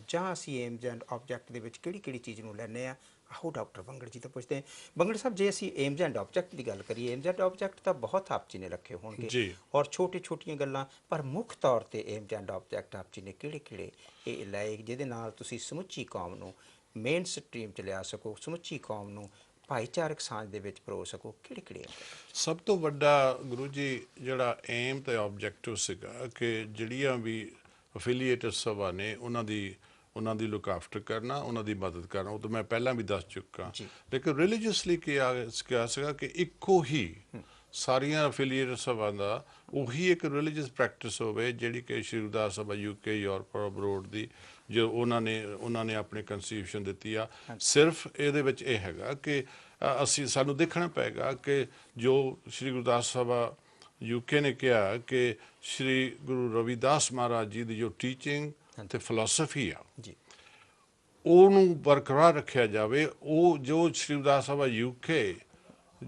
ਜਾਂ ਅਸੀਂ ਏਮਸ ਐਂਡ ਆਬਜੈਕਟ ਦੇ ਵਿੱਚ ਕਿਹੜੀ ਕਿਹੜੀ ਚੀਜ਼ ਨੂੰ ਲੈਂਦੇ ਹਾਂ ਆਓ ਡਾਕਟਰ ਬੰਗੜ ਜੀ ਤੋਂ ਪੁੱਛਦੇ ਹਾਂ। ਬੰਗੜ ਸਾਹਿਬ, ਜੇ ਅਸੀਂ ਏਮਜ਼ ਐਂਡ ਆਬਜੈਕਟ ਦੀ ਗੱਲ ਕਰੀਏ, ਏਮਜ਼ ਐਂਡ ਆਬਜੈਕਟ ਤਾਂ ਬਹੁਤ ਆਪ ਜੀ ਨੇ ਰੱਖੇ ਹੋਣਗੇ ਔਰ ਛੋਟੀ ਛੋਟੀਆਂ ਗੱਲਾਂ, ਪਰ ਮੁੱਖ ਤੌਰ ਤੇ ਏਮਜ਼ ਐਂਡ ਆਬਜੈਕਟ ਆਪ ਜੀ ਨੇ ਕਿਹੜੇ ਕਿਹੜੇ ਇਹ ਲਾਏ ਜਿਹਦੇ ਨਾਲ ਤੁਸੀਂ ਸਮੁੱਚੀ ਕੌਮ ਨੂੰ ਮੇਨ ਸਟਰੀਮ 'ਚ ਲਿਆ ਸਕੋ, ਸਮੁੱਚੀ ਕੌਮ ਨੂੰ ਭਾਈਚਾਰਕ ਸਾਂਝ ਦੇ ਵਿੱਚ ਪਰੋ ਸਕੋ? ਕਿਹੜੇ ਕਿਹੜੇ? ਸਭ ਤੋਂ ਵੱਡਾ ਗੁਰੂ ਜੀ ਜਿਹੜਾ ਏਮ ਤੇ ਆਬਜੈਕਟਿਵ ਸੀਗਾ ਕਿ ਜਿਹੜੀਆਂ ਵੀ ਅਫੀਲੀਏਟਡ ਸਭਾ ਨੇ ਉਹਨਾਂ ਦੀ ਲੁੱਕ ਆਫਟਰ ਕਰਨਾ, ਉਹਨਾਂ ਦੀ ਮਦਦ ਕਰਨਾ, ਉਹ ਤਾਂ ਮੈਂ ਪਹਿਲਾਂ ਵੀ ਦੱਸ ਚੁੱਕਾ। ਲੇਕਿਨ ਰਿਲੀਜੀਅਸਲੀ ਕਿਹਾ ਸੀਗਾ ਕਿ ਇੱਕੋ ਹੀ ਸਾਰੀਆਂ ਅਫੀਲੀਏਟਡ ਸਭਾ ਦਾ ਉਹੀ ਇੱਕ ਰਿਲੀਜੀਅਸ ਪ੍ਰੈਕਟਿਸ ਹੋਵੇ ਜਿਹੜੀ ਕਿ ਸ਼੍ਰੀ ਗੁਰਦਾਸ ਸਭਾ UK, ਯੂਰਪ ਔਰ ਅਬਰੋਡ ਦੀ ਜੋ ਉਹਨਾਂ ਨੇ ਆਪਣੀ ਕਨਸਟੀਟਿਊਸ਼ਨ ਦਿੱਤੀ ਆ। ਸਿਰਫ ਇਹਦੇ ਵਿੱਚ ਇਹ ਹੈਗਾ ਕਿ ਸਾਨੂੰ ਦੇਖਣਾ ਪਏਗਾ ਕਿ ਜੋ ਸ਼੍ਰੀ ਗੁਰਦਾਸ ਸਭਾ UK ਨੇ ਕਿਹਾ ਕਿ ਸ਼੍ਰੀ ਗੁਰੂ ਰਵਿਦਾਸ ਮਹਾਰਾਜ ਜੀ ਦੀ ਜੋ ਟੀਚਿੰਗ ਤੇ ਫਿਲਾਸਫੀ ਆ ਉਹਨੂੰ ਬਰਕਰਾਰ ਰੱਖਿਆ ਜਾਵੇ। ਉਹ ਜੋ ਸ਼੍ਰੀ ਗੁਰਦਾਸ ਸਭਾ UK,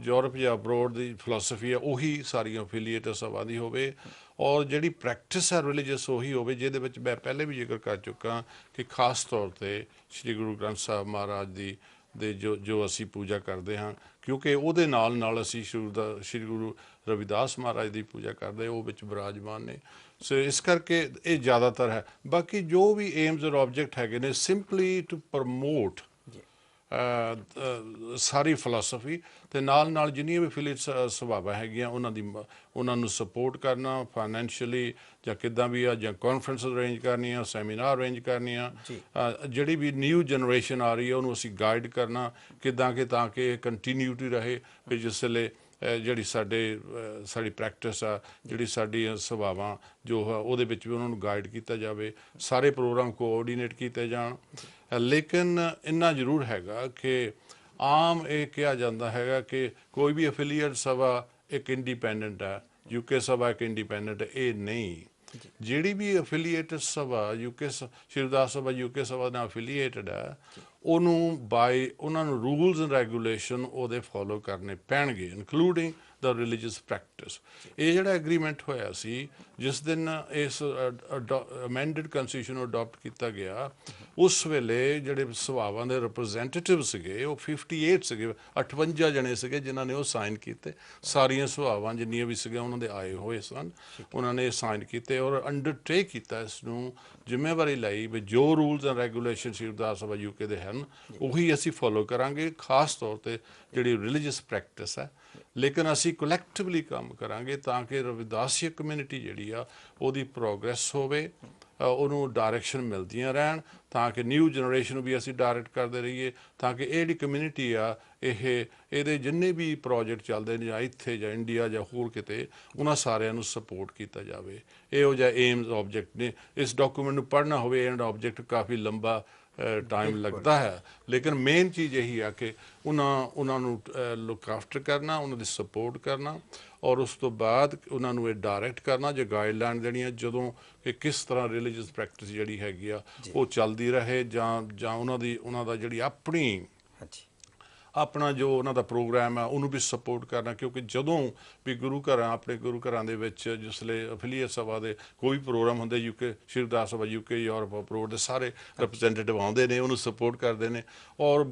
ਯੂਰਪ ਜਾਂ ਅਬਰੋਡ ਦੀ ਫਿਲਾਸਫੀ ਆ ਉਹੀ ਸਾਰੀਆਂ ਅਫੀਲੀਏਟਡ ਸਭਾ ਦੀ ਹੋਵੇ ਔਰ ਜਿਹੜੀ ਪ੍ਰੈਕਟਿਸ ਹੈ ਰਿਲੀਜੀਅਸ ਉਹੀ ਹੋਵੇ, ਜਿਹਦੇ ਵਿੱਚ ਮੈਂ ਪਹਿਲੇ ਵੀ ਜ਼ਿਕਰ ਕਰ ਚੁੱਕਾ ਕਿ ਖਾਸ ਤੌਰ ਤੇ ਸ਼੍ਰੀ ਗੁਰੂ ਗ੍ਰੰਥ ਸਾਹਿਬ ਮਹਾਰਾਜ ਦੇ ਜੋ ਅਸੀਂ ਪੂਜਾ ਕਰਦੇ ਹਾਂ, ਕਿਉਂਕਿ ਉਹਦੇ ਨਾਲ ਅਸੀਂ ਸ਼੍ਰੀ ਗੁਰੂ ਰਵਿਦਾਸ ਮਹਾਰਾਜ ਦੀ ਪੂਜਾ ਕਰਦੇ, ਉਹ ਵਿੱਚ ਬਿਰਾਜਮਾਨ ਨੇ। ਸੋ ਇਸ ਕਰਕੇ ਇਹ ਜ਼ਿਆਦਾਤਰ ਹੈ। ਬਾਕੀ ਜੋ ਵੀ ਏਮਜ਼ ਔਰ ਆਬਜੈਕਟ ਹੈਗੇ ਨੇ ਸਿੰਪਲੀ ਟੂ ਪ੍ਰਮੋਟ ਸਾਰੀ ਫਿਲਾਸਫੀ ਤੇ ਨਾਲ ਜਿੰਨੀਆਂ ਵੀ ਫਿਲੀਟ ਸਭਾਵਾਂ ਹੈਗੀਆਂ ਉਹਨਾਂ ਨੂੰ ਸਪੋਰਟ ਕਰਨਾ ਫਾਈਨੈਂਸ਼ੀਅਲੀ ਜਾਂ ਕਿੱਦਾਂ ਵੀ ਆ, ਜਾਂ ਕਾਨਫਰੰਸ ਅਰੇਂਜ ਕਰਨੀਆਂ, ਸੈਮੀਨਾਰ ਅਰੇਂਜ ਕਰਨੀਆਂ, ਜਿਹੜੀ ਵੀ ਨਿਊ ਜਨਰੇਸ਼ਨ ਆ ਰਹੀ ਹੈ ਉਹਨੂੰ ਅਸੀਂ ਗਾਈਡ ਕਰਨਾ ਕਿੱਦਾਂ ਕਿ ਤਾਂ ਕਿ ਕੰਟੀਨਿਊਟੀ ਰਹੇ ਕਿ ਜਿਸ ਵੇਲੇ ਜਿਹੜੀ ਸਾਡੀ ਪ੍ਰੈਕਟਿਸ ਆ, ਜਿਹੜੀ ਸਾਡੀਆਂ ਸਭਾਵਾਂ ਜੋ ਹੈ ਉਹਦੇ ਵਿੱਚ ਵੀ ਉਹਨਾਂ ਨੂੰ ਗਾਈਡ ਕੀਤਾ ਜਾਵੇ, ਸਾਰੇ ਪ੍ਰੋਗਰਾਮ ਕੋਆਰਡੀਨੇਟ ਕੀਤੇ ਜਾਣ। ਲੇਕਿਨ ਇੰਨਾ ਜ਼ਰੂਰ ਹੈਗਾ ਕਿ ਆਮ ਇਹ ਕਿਹਾ ਜਾਂਦਾ ਹੈਗਾ ਕਿ ਕੋਈ ਵੀ ਅਫੀਲੀਏਟ ਸਭਾ ਇੱਕ ਇੰਡੀਪੈਂਡੈਂਟ ਹੈ, UK ਸਭਾ ਇੱਕ ਇੰਡੀਪੈਂਡੈਂਟ, ਇਹ ਨਹੀਂ। ਜਿਹੜੀ ਵੀ ਅਫੀਲੀਏਟਡ ਸਭਾ ਸ਼੍ਰੀ ਗੁਰਦਾਸ ਸਭਾ UK ਸਭਾ ਨਾਲ ਅਫੀਲੀਏਟਡ ਹੈ ਉਹਨਾਂ ਨੂੰ ਰੂਲਸ ਐਂਡ ਰੈਗੂਲੇਸ਼ਨ ਉਹਦੇ ਫੋਲੋ ਕਰਨੇ ਪੈਣਗੇ, ਇਨਕਲੂਡਿੰਗ ਦਾ ਰਿਲੀਜੀਅਸ ਪ੍ਰੈਕਟਿਸ। ਇਹ ਜਿਹੜਾ ਐਗਰੀਮੈਂਟ ਹੋਇਆ ਸੀ ਜਿਸ ਦਿਨ ਇਸ ਅਮੈਂਡਡ ਕਨਸਟੀਟਿਊਸ਼ਨ ਨੂੰ ਅਡਾਪਟ ਕੀਤਾ ਗਿਆ, ਉਸ ਵੇਲੇ ਜਿਹੜੇ ਸਭਾਵਾਂ ਦੇ ਰਿਪਰੈਜ਼ੈਂਟੇਟਿਵ ਸੀਗੇ ਉਹ 58 ਸੀਗੇ, 58 ਜਣੇ ਸੀਗੇ ਜਿਨ੍ਹਾਂ ਨੇ ਉਹ ਸਾਈਨ ਕੀਤੇ। ਸਾਰੀਆਂ ਸਭਾਵਾਂ ਜਿੰਨੀਆਂ ਵੀ ਸੀਗੀਆਂ ਉਹਨਾਂ ਦੇ ਆਏ ਹੋਏ ਸਨ, ਉਹਨਾਂ ਨੇ ਸਾਈਨ ਕੀਤੇ ਔਰ ਅੰਡਰਟੇਕ ਕੀਤਾ, ਇਸ ਨੂੰ ਜ਼ਿੰਮੇਵਾਰੀ ਲਈ ਵੀ ਜੋ rules and regulation Shri Gurdas Sabha UK ਦੇ ਹਨ ਉਹੀ ਅਸੀਂ ਫੋਲੋ ਕਰਾਂਗੇ, ਖਾਸ ਤੌਰ ਤੇ ਜਿਹੜੀ ਰਿਲੀਜੀਅਸ ਪ੍ਰੈਕਟਿਸ ਹੈ। ਲੇਕਿਨ ਅਸੀਂ ਕਲੈਕਟਿਵਲੀ ਕੰਮ ਕਰਾਂਗੇ ਤਾਂ ਕਿ ਰਵਿਦਾਸੀਆ ਕਮਿਊਨਿਟੀ ਜਿਹੜੀ ਆ ਉਹਦੀ ਪ੍ਰੋਗਰੈਸ ਹੋਵੇ, ਉਹਨੂੰ ਡਾਇਰੈਕਸ਼ਨ ਮਿਲਦੀਆਂ ਰਹਿਣ, ਤਾਂ ਕਿ ਨਿਊ ਜਨਰੇਸ਼ਨ ਨੂੰ ਵੀ ਅਸੀਂ ਡਾਇਰੈਕਟ ਕਰਦੇ ਰਹੀਏ, ਤਾਂ ਕਿ ਇਹ ਜਿਹੜੀ ਕਮਿਊਨਿਟੀ ਆ ਇਹਦੇ ਜਿੰਨੇ ਵੀ ਪ੍ਰੋਜੈਕਟ ਚੱਲਦੇ ਨੇ ਜਾਂ ਇੱਥੇ ਜਾਂ ਇੰਡੀਆ ਜਾਂ ਹੋਰ ਕਿਤੇ, ਉਹਨਾਂ ਸਾਰਿਆਂ ਨੂੰ ਸਪੋਰਟ ਕੀਤਾ ਜਾਵੇ। ਇਹੋ ਜਿਹਾ ਏਮਜ਼ ਆਬਜੈਕਟ ਨੇ। ਇਸ ਡਾਕੂਮੈਂਟ ਨੂੰ ਪੜ੍ਹਨਾ ਹੋਵੇ ਐਂਡ ਆਬਜੈਕਟ ਕਾਫੀ ਲੰਬਾ ਟਾਈਮ ਲੱਗਦਾ ਹੈ, ਲੇਕਿਨ ਮੇਨ ਚੀਜ਼ ਇਹੀ ਆ ਕਿ ਉਹਨਾਂ ਨੂੰ ਲੁੱਕ ਆਫਟਰ ਕਰਨਾ, ਉਹਨਾਂ ਦੀ ਸਪੋਰਟ ਕਰਨਾ ਔਰ ਉਸ ਤੋਂ ਬਾਅਦ ਉਹਨਾਂ ਨੂੰ ਇਹ ਡਾਇਰੈਕਟ ਕਰਨਾ ਜੇ ਗਾਈਡਲਾਈਨ ਦੇਣੀਆਂ ਜਦੋਂ ਕਿ ਕਿਸ ਤਰ੍ਹਾਂ ਰਿਲੀਜੀਅਸ ਪ੍ਰੈਕਟਿਸ ਜਿਹੜੀ ਹੈਗੀ ਆ ਉਹ ਚੱਲਦੀ ਰਹੇ, ਜਾਂ ਉਹਨਾਂ ਦਾ ਜਿਹੜੀ ਆਪਣਾ ਜੋ ਉਹਨਾਂ ਦਾ ਪ੍ਰੋਗਰਾਮ ਹੈ ਉਹਨੂੰ ਵੀ ਸਪੋਰਟ ਕਰਨਾ। ਕਿਉਂਕਿ ਜਦੋਂ ਵੀ ਆਪਣੇ ਗੁਰੂ ਘਰਾਂ ਦੇ ਵਿੱਚ ਜਿਸਲੇ ਅਫੀਲੀਏਟ ਸਭਾ ਦੇ ਕੋਈ ਪ੍ਰੋਗਰਾਮ ਹੁੰਦੇ, ਸ਼੍ਰੀ Gurdas Sabha UK, Europe abroad ਦੇ ਸਾਰੇ ਰਿਪਰੈਜ਼ੈਂਟੇਟਿਵ ਆਉਂਦੇ ਨੇ, ਉਹਨੂੰ ਸਪੋਰਟ ਕਰਦੇ ਨੇ। ਔਰ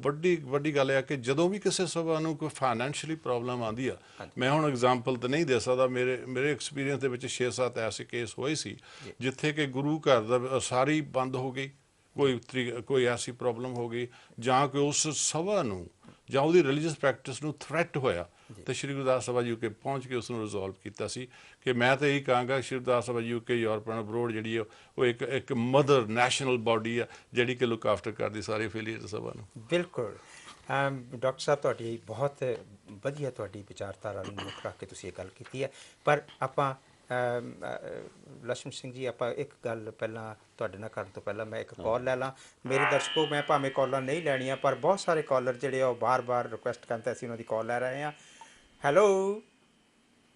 ਵੱਡੀ ਗੱਲ ਇਹ ਆ ਕਿ ਜਦੋਂ ਵੀ ਕਿਸੇ ਸਭਾ ਨੂੰ ਕੋਈ ਫਾਈਨੈਂਸ਼ੀਅਲੀ ਪ੍ਰੋਬਲਮ ਆਉਂਦੀ ਆ, ਮੈਂ ਹੁਣ ਐਗਜ਼ਾਮਪਲ ਤਾਂ ਨਹੀਂ ਦੇ ਸਕਦਾ, ਮੇਰੇ ਐਕਸਪੀਰੀਅੰਸ ਦੇ ਵਿੱਚ 6-7 ਐਸੇ ਕੇਸ ਹੋਏ ਸੀ ਜਿੱਥੇ ਕਿ ਗੁਰੂ ਘਰ ਦਾ ਸਾਰੀ ਬੰਦ ਹੋ ਗਈ, ਕੋਈ ਐਸੀ ਪ੍ਰੋਬਲਮ ਹੋ ਗਈ ਜਾਂ ਕਿ ਉਸ ਸਭਾ ਨੂੰ ਜਾਂ ਉਹਦੀ ਰਿਲੀਜੀਅਸ ਪ੍ਰੈਕਟਿਸ ਨੂੰ ਥ੍ਰੈਟ ਹੋਇਆ ਤੇ ਸ਼੍ਰੀ ਗੁਰਦਾਸ ਸਭਾ UK ਪਹੁੰਚ ਕੇ ਉਸ ਨੂੰ ਰਿਜ਼ੋਲਵ ਕੀਤਾ ਸੀ। ਕਿ ਮੈਂ ਤਾਂ ਇਹੀ ਕਹਾਂਗਾ ਸ਼੍ਰੀ Gurdas Sabha UK, Europe and abroad ਜਿਹੜੀ ਆ ਉਹ ਇੱਕ ਮਦਰ ਨੈਸ਼ਨਲ ਬਾਡੀ ਆ ਜਿਹੜੀ ਕਿ ਲੁੱਕ ਆਫਟਰ ਕਰਦੀ ਸਾਰੀ ਅਫੀਲੀਏਟ ਸਭਾ ਨੂੰ। ਬਿਲਕੁਲ ਡਾਕਟਰ ਸਾਹਿਬ, ਤੁਹਾਡੀ ਬਹੁਤ ਵਧੀਆ ਤੁਹਾਡੀ ਵਿਚਾਰਧਾਰਾ ਨੂੰ ਮੁੱਖ ਰੱਖ ਕੇ ਤੁਸੀਂ ਇਹ ਗੱਲ ਕੀਤੀ ਹੈ। ਪਰ ਆਪਾਂ ਲక్ష్మణ ਸਿੰਘ ਜੀ, ਆਪਾਂ ਇੱਕ ਗੱਲ ਪਹਿਲਾਂ ਤੁਹਾਡੇ ਨਾਲ ਕਰਨ ਤੋਂ ਪਹਿਲਾਂ ਮੈਂ ਇੱਕ ਕਾਲ ਲੈ ਲਾਂ। ਮੇਰੇ ਦਰਸ਼ਕੋ, ਮੈਂ ਭਾਵੇਂ ਕਾਲਾਂ ਨਹੀਂ ਲੈਣੀਆਂ ਪਰ ਬਹੁਤ ਸਾਰੇ ਕਾਲਰ ਜਿਹੜੇ ਆ ਉਹ ਬਾਰ-ਬਾਰ ਰਿਕੁਐਸਟ ਕਰਦੇ, ਅਸੀਂ ਉਹਨਾਂ ਦੀ ਕਾਲ ਲੈ ਰਹੇ ਹਾਂ। ਹੈਲੋ,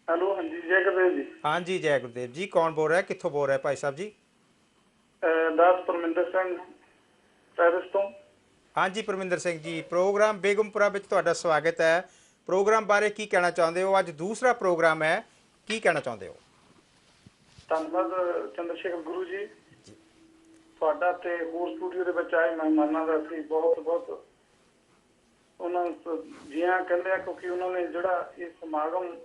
ਹਾਂਜੀ, ਜੈ ਗੁਰਦੇਵ ਜੀ। ਹਾਂਜੀ, ਜੈ ਗੁਰਦੇਵ ਜੀ। ਕੌਣ ਬੋਲ ਰਿਹਾ, ਕਿੱਥੋਂ ਬੋਲ ਰਿਹਾ ਭਾਈ ਸਾਹਿਬ ਜੀ? ਦਾਸ ਪਰਮਿੰਦਰ ਸਿੰਘ ਪੈਰਿਸ ਤੋਂ। ਹਾਂਜੀ ਪਰਮਿੰਦਰ ਸਿੰਘ ਜੀ, ਪ੍ਰੋਗਰਾਮ ਬੇਗਮਪੁਰਾ ਵਿੱਚ ਤੁਹਾਡਾ ਸਵਾਗਤ ਹੈ। ਪ੍ਰੋਗਰਾਮ ਬਾਰੇ ਕੀ ਕਹਿਣਾ ਚਾਹੁੰਦੇ ਹੋ? ਅੱਜ ਦੂਸਰਾ ਪ੍ਰੋਗਰਾਮ ਹੈ, ਕੀ ਕਹਿਣਾ ਚਾਹੁੰਦੇ ਹੋ? ਧੰਨਵਾਦ ਚੰਦਰਸ਼ੇਖਰ ਗੁਰੂ ਜੀ, ਤੁਹਾਡਾ ਤੇ ਹੋਰ ਸਟੂਡੀਓ ਦੇ ਵਿੱਚ ਆਏ ਮਹਿਮਾਨਾਂ ਦਾ ਅਸੀਂ ਬਹੁਤ ਉਹਨਾਂ ਨੂੰ ਜੀਆਂ ਕਹਿੰਦੇ ਆ, ਕਿਉਂਕਿ ਉਹਨਾਂ ਨੇ ਜਿਹੜਾ ਇਹ ਸਮਾਗਮ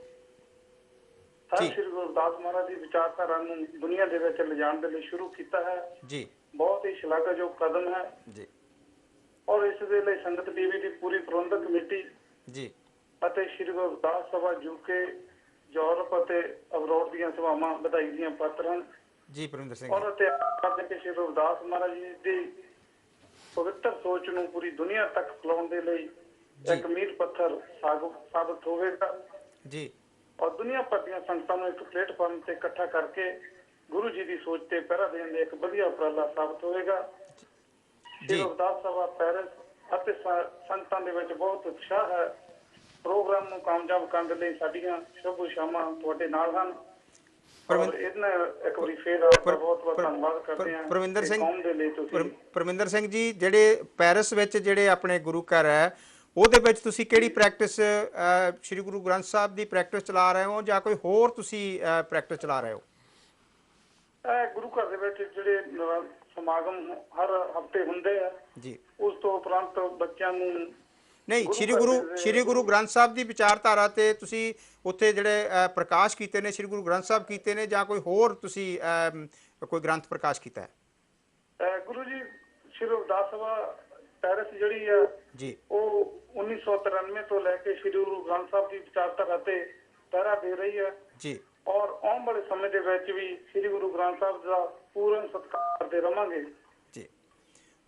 ਸਾਹਿਬ ਸ੍ਰੀ ਗੁਰੂ ਰਵਿਦਾਸ ਮਹਾਰਾਜ ਦੀ ਵਿਚਾਰਧਾਰਾ ਨੂੰ ਦੁਨੀਆ ਦੇ ਵਿੱਚ ਲਿਜਾਣ ਦੇ ਲਈ ਸ਼ੁਰੂ ਕੀਤਾ ਹੈ ਜੀ, ਬਹੁਤ ਹੀ ਸ਼ਲਾਘਾਯੋਗ ਕਦਮ ਹੈ ਜੀ। ਔਰ ਇਸ ਦੇ ਲਈ ਸੰਗਤ ਟੀਵੀ ਦੀ ਪੂਰੀ ਪ੍ਰਬੰਧਕ ਕਮੇਟੀ ਜੀ ਅਤੇ ਸ੍ਰੀ ਗੁਰੂ ਰਵਿਦਾਸ ਸਭਾ UK ਯੂਰਪ ਅਤੇ ਅਬਰੋਡ ਦੀਆਂ ਸਭਾਵਾਂ ਵਧਾਈ ਦੀਆਂ ਪਾਤਰ ਹਨ ਜੀ ਪਰਮਿੰਦਰ ਸਿੰਘ। ਔਰ ਅਤੇ ਕਰਦੇ ਕਿ ਸ੍ਰੀ ਰਵਿਦਾਸ ਮਹਾਰਾਜ ਜੀ ਦੀ ਪਵਿੱਤਰ ਸੋਚ ਨੂੰ ਪੂਰੀ ਦੁਨੀਆ ਤੱਕ ਫੈਲਾਉਣ ਦੇ ਲਈ ਇੱਕ ਮੀਲ ਪੱਥਰ ਸਾਬਤ ਹੋਵੇਗਾ ਜੀ। ਔਰ ਦੁਨੀਆ ਭਰ ਦੀਆਂ ਸੰਗਤਾਂ ਨੂੰ ਇੱਕ ਪਲੇਟਫਾਰਮ ਤੇ ਇਕੱਠਾ ਕਰਕੇ ਗੁਰੂ ਜੀ ਦੀ ਸੋਚ ਤੇ ਪਹਿਰਾ ਦੇਣ ਦੇ ਇੱਕ ਵਧੀਆ ਉਪਰਾਲਾ ਸਾਬਤ ਹੋਵੇਗਾ। ਸ੍ਰੀ ਰਵਿਦਾਸ ਸਭਾ ਪੈਰਿਸ ਅਤੇ ਸੰਗਤਾਂ ਦੇ ਵਿੱਚ ਬਹੁਤ ਉਤਸ਼ਾਹ ਹੈ। ਪ੍ਰੋਗਰਾਮ ਨੂੰ ਕਾਮਯਾਬ ਕਰਨ ਦੇ ਲਈ ਸਾਡੀਆਂ ਸ਼ੁਭ ਸ਼ਾਮਾਂ ਤੁਹਾਡੇ ਨਾਲ ਹਨ। ਇਹਨਾਂ ਇੱਕ ਵਾਰੀ ਫੇਰ ਬਹੁਤ ਬਹੁਤ ਧੰਨਵਾਦ ਕਰਦੇ ਹਾਂ ਪਰਮਿੰਦਰ ਸਿੰਘ। ਕੌਮ ਦੇ ਲਈ ਤੁਸੀਂ ਪਰਮਿੰਦਰ ਸਿੰਘ ਜੀ, ਜਿਹੜੇ ਪੈਰਿਸ ਵਿੱਚ ਜਿਹੜੇ ਆਪਣੇ ਗੁਰੂ ਘਰ ਹੈ, ਉਹਦੇ ਵਿੱਚ ਤੁਸੀਂ ਕਿਹੜੀ ਪ੍ਰੈਕਟਿਸ ਸ੍ਰੀ ਗੁਰੂ ਗ੍ਰੰਥ ਸਾਹਿਬ ਦੀ ਪ੍ਰੈਕਟਿਸ ਚਲਾ ਰਹੇ ਹੋ ਜਾਂ ਕੋਈ ਹੋਰ ਤੁਸੀਂ ਪ੍ਰੈਕਟਿਸ ਚਲਾ ਰਹੇ ਹੋ? ਗੁਰੂ ਘਰ ਦੇ ਵਿੱਚ ਜਿਹੜੇ ਸਮਾਗਮ ਹਰ ਹਫਤੇ ਹੁੰਦੇ ਆ ਜੀ, ਉਸ ਤੋਂ ਉਪਰੰਤ ਬੱਚਿਆਂ ਨੂੰ ਨਹੀਂ, ਸ੍ਰੀ ਗੁਰੂ ਗ੍ਰੰਥ ਸਾਹਿਬ ਦੀ ਵਿਚਾਰਧਾਰਾ ਤੇ ਤੁਸੀਂ ਉੱਥੇ ਜਿਹੜੇ ਪ੍ਰਕਾਸ਼ ਕੀਤੇ ਨੇ, ਸ੍ਰੀ ਗੁਰੂ ਗ੍ਰੰਥ ਸਾਹਿਬ ਕੀਤੇ ਨੇ ਜਾਂ ਕੋਈ ਹੋਰ ਤੁਸੀਂ ਕੋਈ ਗ੍ਰੰਥ ਪ੍ਰਕਾਸ਼ ਕੀਤਾ ਹੈ? ਗੁਰੂ ਜੀ ਸ੍ਰੀ ਰਵਿਦਾਸ ਸਭਾ ਪੈਰਿਸ ਜਿਹੜੀ ਆ ਜੀ, ਉਹ 1993 ਤੋਂ ਲੈ ਕੇ ਸ੍ਰੀ ਗੁਰੂ ਗ੍ਰੰਥ ਸਾਹਿਬ ਦੀ ਵਿਚਾਰਧਾਰਾ ਤੇ ਪਹਿਰਾ ਦੇ ਰਹੀ ਹੈ ਜੀ। ਔਰ ਆਉਣ ਵਾਲੇ ਸਮੇਂ ਦੇ ਵਿੱਚ ਵੀ ਸ੍ਰੀ ਗੁਰੂ ਗ੍ਰੰਥ ਸਾਹਿਬ ਦਾ ਪੂਰਨ ਸਤਿਕਾਰ ਕਰਦੇ ਰਵਾਂਗੇ ਜੀ।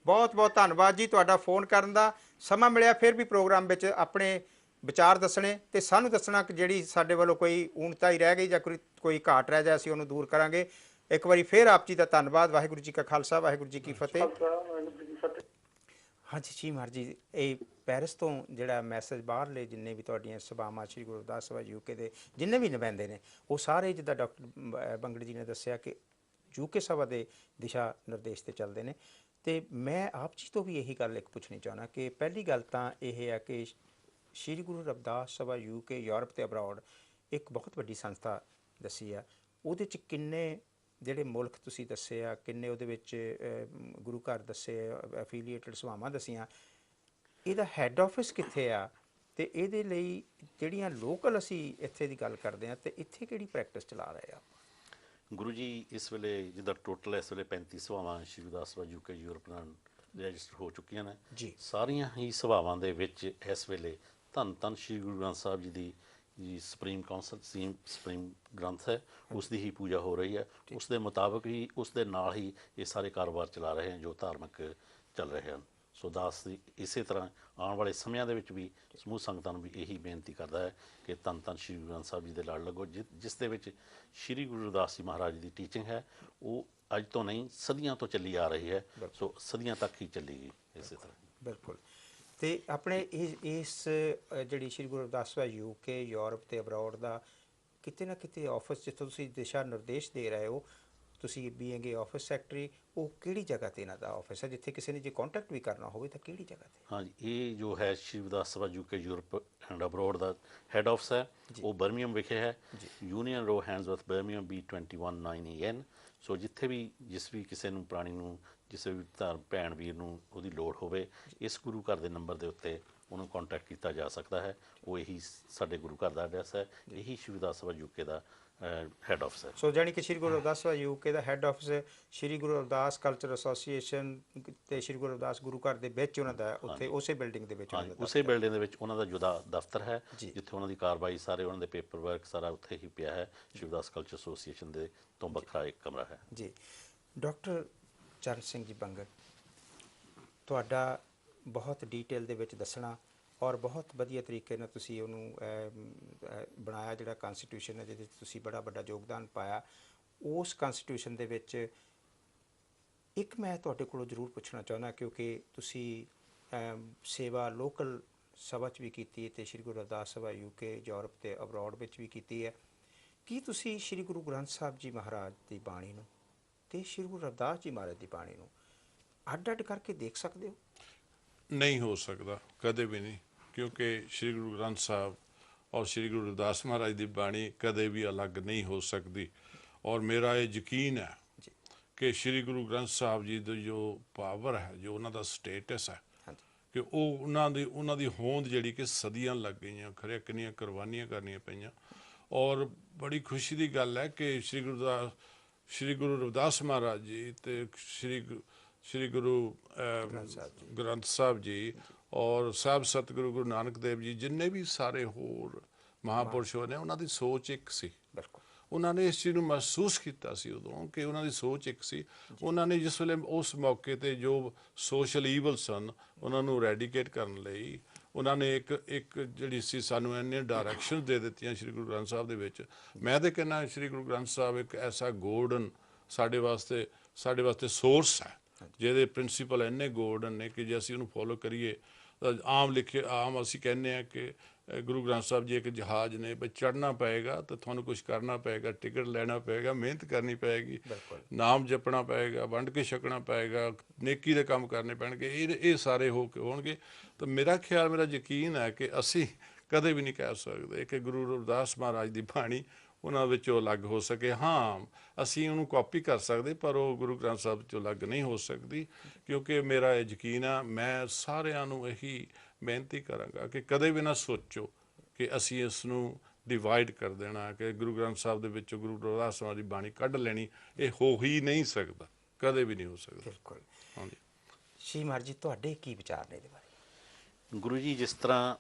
ਬਹੁਤ ਬਹੁਤ ਧੰਨਵਾਦ ਜੀ ਤੁਹਾਡਾ ਫੋਨ ਕਰਨ ਦਾ। ਸਮਾਂ ਮਿਲਿਆ ਫਿਰ ਵੀ ਪ੍ਰੋਗਰਾਮ ਵਿੱਚ ਆਪਣੇ ਵਿਚਾਰ ਦੱਸਣੇ ਤੇ ਸਾਨੂੰ ਦੱਸਣਾ ਕਿ ਜਿਹੜੀ ਸਾਡੇ ਵੱਲੋਂ ਕੋਈ ਊਣਤਾ ਹੀ ਰਹਿ ਗਈ ਜਾਂ ਕੋਈ ਘਾਟ ਰਹਿ ਜਾਏ ਅਸੀਂ ਉਹਨੂੰ ਦੂਰ ਕਰਾਂਗੇ। ਇੱਕ ਵਾਰੀ ਫਿਰ ਆਪ ਜੀ ਦਾ ਧੰਨਵਾਦ। ਵਾਹਿਗੁਰੂ ਜੀ ਕਾ ਖਾਲਸਾ, ਵਾਹਿਗੁਰੂ ਜੀ ਕੀ ਫਤਿਹ। ਹਾਂਜੀ ਜੀ ਮਹਾਰਾਜ ਜੀ, ਇਹ ਪੈਰਿਸ ਤੋਂ ਜਿਹੜਾ ਮੈਸੇਜ ਬਾਹਰਲੇ ਜਿੰਨੇ ਵੀ ਤੁਹਾਡੀਆਂ ਸਭਾਵਾਂ ਸ੍ਰੀ ਗੁਰੂ ਰਵਿਦਾਸ ਸਭਾ UK ਦੇ ਜਿੰਨੇ ਵੀ ਨੁਮਾਇੰਦੇ ਨੇ, ਉਹ ਸਾਰੇ ਜਿੱਦਾਂ ਡਾਕਟਰ ਬੰਗੜ ਜੀ ਨੇ ਦੱਸਿਆ ਕਿ UK ਸਭਾ ਦੇ ਦਿਸ਼ਾ ਨਿਰਦੇਸ਼ ਤੇ ਚੱਲਦੇ ਨੇ। ਤੇ ਮੈਂ ਆਪ ਜੀ ਤੋਂ ਵੀ ਇਹੀ ਗੱਲ ਇੱਕ ਪੁੱਛਣੀ ਚਾਹੁੰਦਾ ਕਿ ਪਹਿਲੀ ਗੱਲ ਤਾਂ ਇਹ ਹੈ ਕਿ ਸ੍ਰੀ ਗੁਰੂ ਰਵਿਦਾਸ ਸਭਾ UK ਯੂਰਪ ਤੇ ਅਬਰੋਡ ਇੱਕ ਬਹੁਤ ਵੱਡੀ ਸੰਸਥਾ ਦੱਸੀ ਆ। ਉਹਦੇ 'ਚ ਕਿੰਨੇ ਜਿਹੜੇ ਮੁਲਕ ਤੁਸੀਂ ਦੱਸੇ ਆ, ਕਿੰਨੇ ਉਹਦੇ ਵਿੱਚ ਗੁਰੂ ਘਰ ਦੱਸੇ, ਐਫੀਲੀਏਟਡ ਸਭਾਵਾਂ ਦੱਸੀਆਂ, ਇਹਦਾ ਹੈੱਡ ਆਫਿਸ ਕਿੱਥੇ ਆ ਤੇ ਇਹਦੇ ਲਈ ਜਿਹੜੀਆਂ ਲੋਕਲ ਅਸੀਂ ਇੱਥੇ ਦੀ ਗੱਲ ਕਰਦੇ ਹਾਂ ਤੇ ਇੱਥੇ ਕਿਹੜੀ ਪ੍ਰੈਕਟਿਸ ਚਲਾ ਰਹੇ ਆ? ਗੁਰੂ ਜੀ ਇਸ ਵੇਲੇ ਜਿੱਦਾਂ ਟੋਟਲ ਇਸ ਵੇਲੇ 35 ਸਭਾਵਾਂ ਸ੍ਰੀ ਗੁਰਦਾਸ ਸਭਾ UK ਯੂਰਪ ਨਾਲ ਰਜਿਸਟਰ ਹੋ ਚੁੱਕੀਆਂ ਨੇ ਜੀ। ਸਾਰੀਆਂ ਹੀ ਸਭਾਵਾਂ ਦੇ ਵਿੱਚ ਇਸ ਵੇਲੇ ਧੰਨ ਧੰਨ ਸ੍ਰੀ ਗੁਰੂ ਗ੍ਰੰਥ ਸਾਹਿਬ ਜੀ ਦੀ ਸੁਪਰੀਮ ਕਾਉਂਸਲ ਸੁਪਰੀਮ ਗ੍ਰੰਥ ਹੈ, ਉਸ ਦੀ ਹੀ ਪੂਜਾ ਹੋ ਰਹੀ ਹੈ। ਉਸ ਦੇ ਮੁਤਾਬਕ ਹੀ ਉਸ ਦੇ ਨਾਲ ਹੀ ਇਹ ਸਾਰੇ ਕਾਰੋਬਾਰ ਚਲਾ ਰਹੇ ਹਨ ਜੋ ਧਾਰਮਿਕ ਚੱਲ ਰਹੇ ਹਨ। ਸੋ ਦਾਸ ਇਸੇ ਤਰ੍ਹਾਂ ਆਉਣ ਵਾਲੇ ਸਮਿਆਂ ਦੇ ਵਿੱਚ ਵੀ ਸਮੂਹ ਸੰਗਤਾਂ ਨੂੰ ਵੀ ਇਹੀ ਬੇਨਤੀ ਕਰਦਾ ਹੈ ਕਿ ਧੰਨ ਧੰਨ ਸ੍ਰੀ ਗੁਰੂ ਗ੍ਰੰਥ ਸਾਹਿਬ ਜੀ ਦੇ ਲੜ ਲੱਗੋ, ਜਿਸ ਦੇ ਵਿੱਚ ਸ੍ਰੀ ਗੁਰੂ ਰਵਿਦਾਸ ਜੀ ਮਹਾਰਾਜ ਦੀ ਟੀਚਿੰਗ ਹੈ ਉਹ ਅੱਜ ਤੋਂ ਨਹੀਂ ਸਦੀਆਂ ਤੋਂ ਚੱਲੀ ਆ ਰਹੀ ਹੈ। ਸੋ ਸਦੀਆਂ ਤੱਕ ਹੀ ਚੱਲੇਗੀ ਇਸੇ ਤਰ੍ਹਾਂ। ਬਿਲਕੁਲ। ਤੇ ਆਪਣੇ ਇਸ ਜਿਹੜੀ ਸ੍ਰੀ ਗੁਰੂ ਰਵਿਦਾਸ ਸਭਾ UK ਯੂਰਪ ਤੇ ਅਬਰੋਡ ਦਾ ਕਿਤੇ ਨਾ ਕਿਤੇ ਆਫਿਸ ਜਿੱਥੋਂ ਤੁਸੀਂ ਦਿਸ਼ਾ ਨਿਰਦੇਸ਼ ਦੇ ਰਹੇ ਹੋ, ਤੁਸੀਂ ਬੀਇੰਗ ਏ ਆਫਿਸ ਸੈਕਟਰੀ, ਉਹ ਕਿਹੜੀ ਜਗ੍ਹਾ ਤੇ ਇਹਨਾਂ ਦਾ ਆਫਿਸ ਹੈ ਜਿੱਥੇ ਕਿਸੇ ਨੇ ਜੇ ਕੰਟੈਕਟ ਵੀ ਕਰਨਾ ਹੋਵੇ ਤਾਂ ਕਿਹੜੀ ਜਗ੍ਹਾ ਤੇ? ਹਾਂਜੀ, ਇਹ ਜੋ ਹੈ ਸ੍ਰੀ Gurdas Sabha UK Europe and abroad the head office ਹੈ, ਉਹ ਬਰਮਿੰਘਮ ਵਿਖੇ ਹੈ, ਯੂਨੀਅਨ ਰੋ ਹੈਂਡਸਵਰਥ ਬਰਮਿੰਘਮ B21 9EN। ਸੋ ਜਿੱਥੇ ਵੀ ਜਿਸ ਵੀ ਕਿਸੇ ਨੂੰ ਪ੍ਰਾਣੀ ਨੂੰ ਕਿਸੇ ਵੀ ਭੈਣ ਵੀਰ ਨੂੰ ਉਹਦੀ ਲੋੜ ਹੋਵੇ, ਇਸ ਗੁਰੂ ਘਰ ਦੇ ਨੰਬਰ ਦੇ ਉੱਤੇ ਉਹਨੂੰ ਕੰਟੈਕਟ ਕੀਤਾ ਜਾ ਸਕਦਾ ਹੈ। ਉਹ ਇਹੀ ਸਾਡੇ ਗੁਰੂ ਘਰ ਦਾ ਐਡਰੈਸ ਹੈ, ਇਹੀ ਸ੍ਰੀ ਗੁਰਦਾਸ ਸਭਾ UK ਦਾ ਹੈੱਡ ਆਫਿਸ ਹੈ। ਸੋ ਜਾਣੀ ਕਿ ਸ੍ਰੀ ਗੁਰੂ ਰਵਿਦਾਸ ਸਭਾ UK ਦਾ ਹੈੱਡ ਆਫਿਸ ਸ੍ਰੀ ਗੁਰੂ ਰਵਿਦਾਸ ਕਲਚਰ ਐਸੋਸੀਏਸ਼ਨ ਤੇ ਸ੍ਰੀ ਗੁਰੂ ਰਵਿਦਾਸ ਗੁਰੂ ਘਰ ਦੇ ਵਿੱਚ ਉਹਨਾਂ ਦਾ ਉੱਥੇ ਉਸੇ ਬਿਲਡਿੰਗ ਦੇ ਵਿੱਚ ਉਸੇ ਬਿਲਡਿੰਗ ਦੇ ਵਿੱਚ ਉਹਨਾਂ ਦਾ ਜੁਦਾ ਦਫ਼ਤਰ ਹੈ ਜਿੱਥੇ ਉਹਨਾਂ ਦੀ ਕਾਰਵਾਈ ਸਾਰੇ ਉਹਨਾਂ ਦੇ ਪੇਪਰ ਵਰਕ ਸਾਰਾ ਉੱਥੇ ਹੀ ਪਿਆ ਹੈ। ਸ੍ਰੀ ਗੁਰਦਾਸ ਕਲਚਰ ਐਸੋਸੀਏਸ਼ਨ ਦੇ ਤੋਂ ਵੱਖਰਾ ਇੱਕ ਕਮਰਾ ਹੈ ਜੀ। ਡਾਕਟਰ ਚਰਨ ਸਿੰਘ ਜੀ ਬੰਗੜ, ਤੁਹਾਡਾ ਬਹੁਤ ਡੀਟੇਲ ਦੇ ਵਿੱਚ ਦੱਸਣਾ ਔਰ ਬਹੁਤ ਵਧੀਆ ਤਰੀਕੇ ਨਾਲ ਤੁਸੀਂ ਉਹਨੂੰ ਬਣਾਇਆ ਜਿਹੜਾ ਕਨਸਟੀਟਿਊਸ਼ਨ ਹੈ ਜਿਹਦੇ ਵਿੱਚ ਤੁਸੀਂ ਬੜਾ ਵੱਡਾ ਯੋਗਦਾਨ ਪਾਇਆ। ਉਸ ਕਨਸਟੀਟਿਊਸ਼ਨ ਦੇ ਵਿੱਚ ਇੱਕ ਮੈਂ ਤੁਹਾਡੇ ਕੋਲੋਂ ਜ਼ਰੂਰ ਪੁੱਛਣਾ ਚਾਹੁੰਦਾ ਕਿਉਂਕਿ ਤੁਸੀਂ ਸੇਵਾ ਲੋਕਲ ਸਭਾ 'ਚ ਵੀ ਕੀਤੀ ਹੈ ਅਤੇ ਸ੍ਰੀ ਗੁਰੂ ਰਵਿਦਾਸ ਸਭਾ UK ਯੂਰਪ ਅਤੇ ਅਬਰੋਡ ਵਿੱਚ ਵੀ ਕੀਤੀ ਹੈ। ਕੀ ਤੁਸੀਂ ਸ੍ਰੀ ਗੁਰੂ ਗ੍ਰੰਥ ਸਾਹਿਬ ਜੀ ਮਹਾਰਾਜ ਦੀ ਬਾਣੀ ਨੂੰ ਅਤੇ ਸ੍ਰੀ ਗੁਰੂ ਰਵਿਦਾਸ ਜੀ ਮਹਾਰਾਜ ਦੀ ਬਾਣੀ ਨੂੰ ਅੱਡ ਅੱਡ ਕਰਕੇ ਦੇਖ ਸਕਦੇ ਹੋ? ਨਹੀਂ ਹੋ ਸਕਦਾ, ਕਦੇ ਵੀ ਨਹੀਂ, ਕਿਉਂਕਿ ਸ੍ਰੀ ਗੁਰੂ ਗ੍ਰੰਥ ਸਾਹਿਬ ਔਰ ਸ੍ਰੀ ਗੁਰੂ ਰਵਿਦਾਸ ਮਹਾਰਾਜ ਦੀ ਬਾਣੀ ਕਦੇ ਵੀ ਅਲੱਗ ਨਹੀਂ ਹੋ ਸਕਦੀ। ਔਰ ਮੇਰਾ ਇਹ ਯਕੀਨ ਹੈ ਕਿ ਸ੍ਰੀ ਗੁਰੂ ਗ੍ਰੰਥ ਸਾਹਿਬ ਜੀ ਦੀ ਜੋ ਪਾਵਰ ਹੈ, ਜੋ ਉਹਨਾਂ ਦਾ ਸਟੇਟਸ ਹੈ, ਕਿ ਉਹ ਉਹਨਾਂ ਦੀ ਹੋਂਦ ਜਿਹੜੀ ਕਿ ਸਦੀਆਂ ਲੱਗ ਗਈਆਂ, ਖਰੇ ਕਿੰਨੀਆਂ ਕੁਰਬਾਨੀਆਂ ਕਰਨੀਆਂ ਪਈਆਂ। ਔਰ ਬੜੀ ਖੁਸ਼ੀ ਦੀ ਗੱਲ ਹੈ ਕਿ ਸ਼੍ਰੀ ਗੁਰੂ ਰਵਿਦਾਸ ਮਹਾਰਾਜ ਜੀ ਅਤੇ ਸ਼੍ਰੀ ਗੁਰੂ ਗ੍ਰੰਥ ਸਾਹਿਬ ਜੀ ਔਰ ਸਾਹਿਬ ਸਤਿਗੁਰੂ ਗੁਰੂ ਨਾਨਕ ਦੇਵ ਜੀ, ਜਿੰਨੇ ਵੀ ਸਾਰੇ ਹੋਰ ਮਹਾਂਪੁਰਸ਼ ਹੋਏ ਨੇ, ਉਹਨਾਂ ਦੀ ਸੋਚ ਇੱਕ ਸੀ। ਉਹਨਾਂ ਨੇ ਇਸ ਚੀਜ਼ ਨੂੰ ਮਹਿਸੂਸ ਕੀਤਾ ਸੀ ਉਦੋਂ ਕਿ ਉਹਨਾਂ ਦੀ ਸੋਚ ਇੱਕ ਸੀ। ਉਹਨਾਂ ਨੇ ਜਿਸ ਵੇਲੇ ਉਸ ਮੌਕੇ 'ਤੇ ਜੋ ਸੋਸ਼ਲ ਈਵਲ ਸਨ ਉਹਨਾਂ ਨੂੰ ਰੈਡੀਕੇਟ ਕਰਨ ਲਈ ਉਹਨਾਂ ਨੇ ਇੱਕ ਜਿਹੜੀ ਸੀ ਸਾਨੂੰ ਇੰਨੇ ਡਾਇਰੈਕਸ਼ਨ ਦੇ ਦਿੱਤੀਆਂ ਸ਼੍ਰੀ ਗੁਰੂ ਗ੍ਰੰਥ ਸਾਹਿਬ ਦੇ ਵਿੱਚ। ਮੈਂ ਤਾਂ ਕਹਿੰਦਾ ਸ਼੍ਰੀ ਗੁਰੂ ਗ੍ਰੰਥ ਸਾਹਿਬ ਇੱਕ ਐਸਾ ਗੋਲਡਨ ਸਾਡੇ ਵਾਸਤੇ ਸੋਰਸ ਹੈ, ਜਿਹਦੇ ਪ੍ਰਿੰਸੀਪਲ ਇੰਨੇ ਗੋਲਡਨ ਨੇ ਕਿ ਜੇ ਅਸੀਂ ਉਹਨੂੰ ਫੋਲੋ ਕਰੀਏ ਤਾਂ ਆਮ ਅਸੀਂ ਕਹਿੰਦੇ ਹਾਂ ਕਿ ਗੁਰੂ ਗ੍ਰੰਥ ਸਾਹਿਬ ਜੀ ਇੱਕ ਜਹਾਜ਼ ਨੇ, ਬਈ ਚੜ੍ਹਨਾ ਪਏਗਾ ਤਾਂ ਤੁਹਾਨੂੰ ਕੁਛ ਕਰਨਾ ਪਏਗਾ, ਟਿਕਟ ਲੈਣਾ ਪਏਗਾ, ਮਿਹਨਤ ਕਰਨੀ ਪਏਗੀ, ਨਾਮ ਜਪਣਾ ਪਏਗਾ, ਵੰਡ ਕੇ ਛਕਣਾ ਪਏਗਾ, ਨੇਕੀ ਦੇ ਕੰਮ ਕਰਨੇ ਪੈਣਗੇ, ਇਹ ਸਾਰੇ ਹੋਣਗੇ। ਤਾਂ ਮੇਰਾ ਯਕੀਨ ਹੈ ਕਿ ਅਸੀਂ ਕਦੇ ਵੀ ਨਹੀਂ ਕਹਿ ਸਕਦੇ ਕਿ ਗੁਰੂ ਰਵਿਦਾਸ ਮਹਾਰਾਜ ਦੀ ਬਾਣੀ ਉਹਨਾਂ ਵਿੱਚੋਂ ਅਲੱਗ ਹੋ ਸਕੇ। ਹਾਂ, ਅਸੀਂ ਉਹਨੂੰ ਕਾਪੀ ਕਰ ਸਕਦੇ, ਪਰ ਉਹ ਗੁਰੂ ਗ੍ਰੰਥ ਸਾਹਿਬ 'ਚੋਂ ਅਲੱਗ ਨਹੀਂ ਹੋ ਸਕਦੀ, ਕਿਉਂਕਿ ਮੇਰਾ ਇਹ ਯਕੀਨ ਆ। ਮੈਂ ਸਾਰਿਆਂ ਨੂੰ ਇਹੀ ਬੇਨਤੀ ਕਰਾਂਗਾ ਕਿ ਕਦੇ ਵੀ ਨਾ ਸੋਚੋ ਕਿ ਅਸੀਂ ਇਸ ਨੂੰ ਡਿਵਾਈਡ ਕਰ ਦੇਣਾ, ਕਿ ਗੁਰੂ ਗ੍ਰੰਥ ਸਾਹਿਬ ਦੇ ਵਿੱਚੋਂ ਗੁਰੂ ਰਵਿਦਾਸ ਮਹਾਰਾਜ ਦੀ ਬਾਣੀ ਕੱਢ ਲੈਣੀ। ਇਹ ਹੋ ਹੀ ਨਹੀਂ ਸਕਦਾ, ਕਦੇ ਵੀ ਨਹੀਂ ਹੋ ਸਕਦਾ। ਬਿਲਕੁਲ। ਹਾਂਜੀ ਸ਼੍ਰੀ ਮਹਾਰਾਜ ਜੀ, ਤੁਹਾਡੇ ਕੀ ਵਿਚਾਰ ਨੇ ਇਹਦੇ ਬਾਰੇ? ਗੁਰੂ ਜੀ, ਜਿਸ ਤਰ੍ਹਾਂ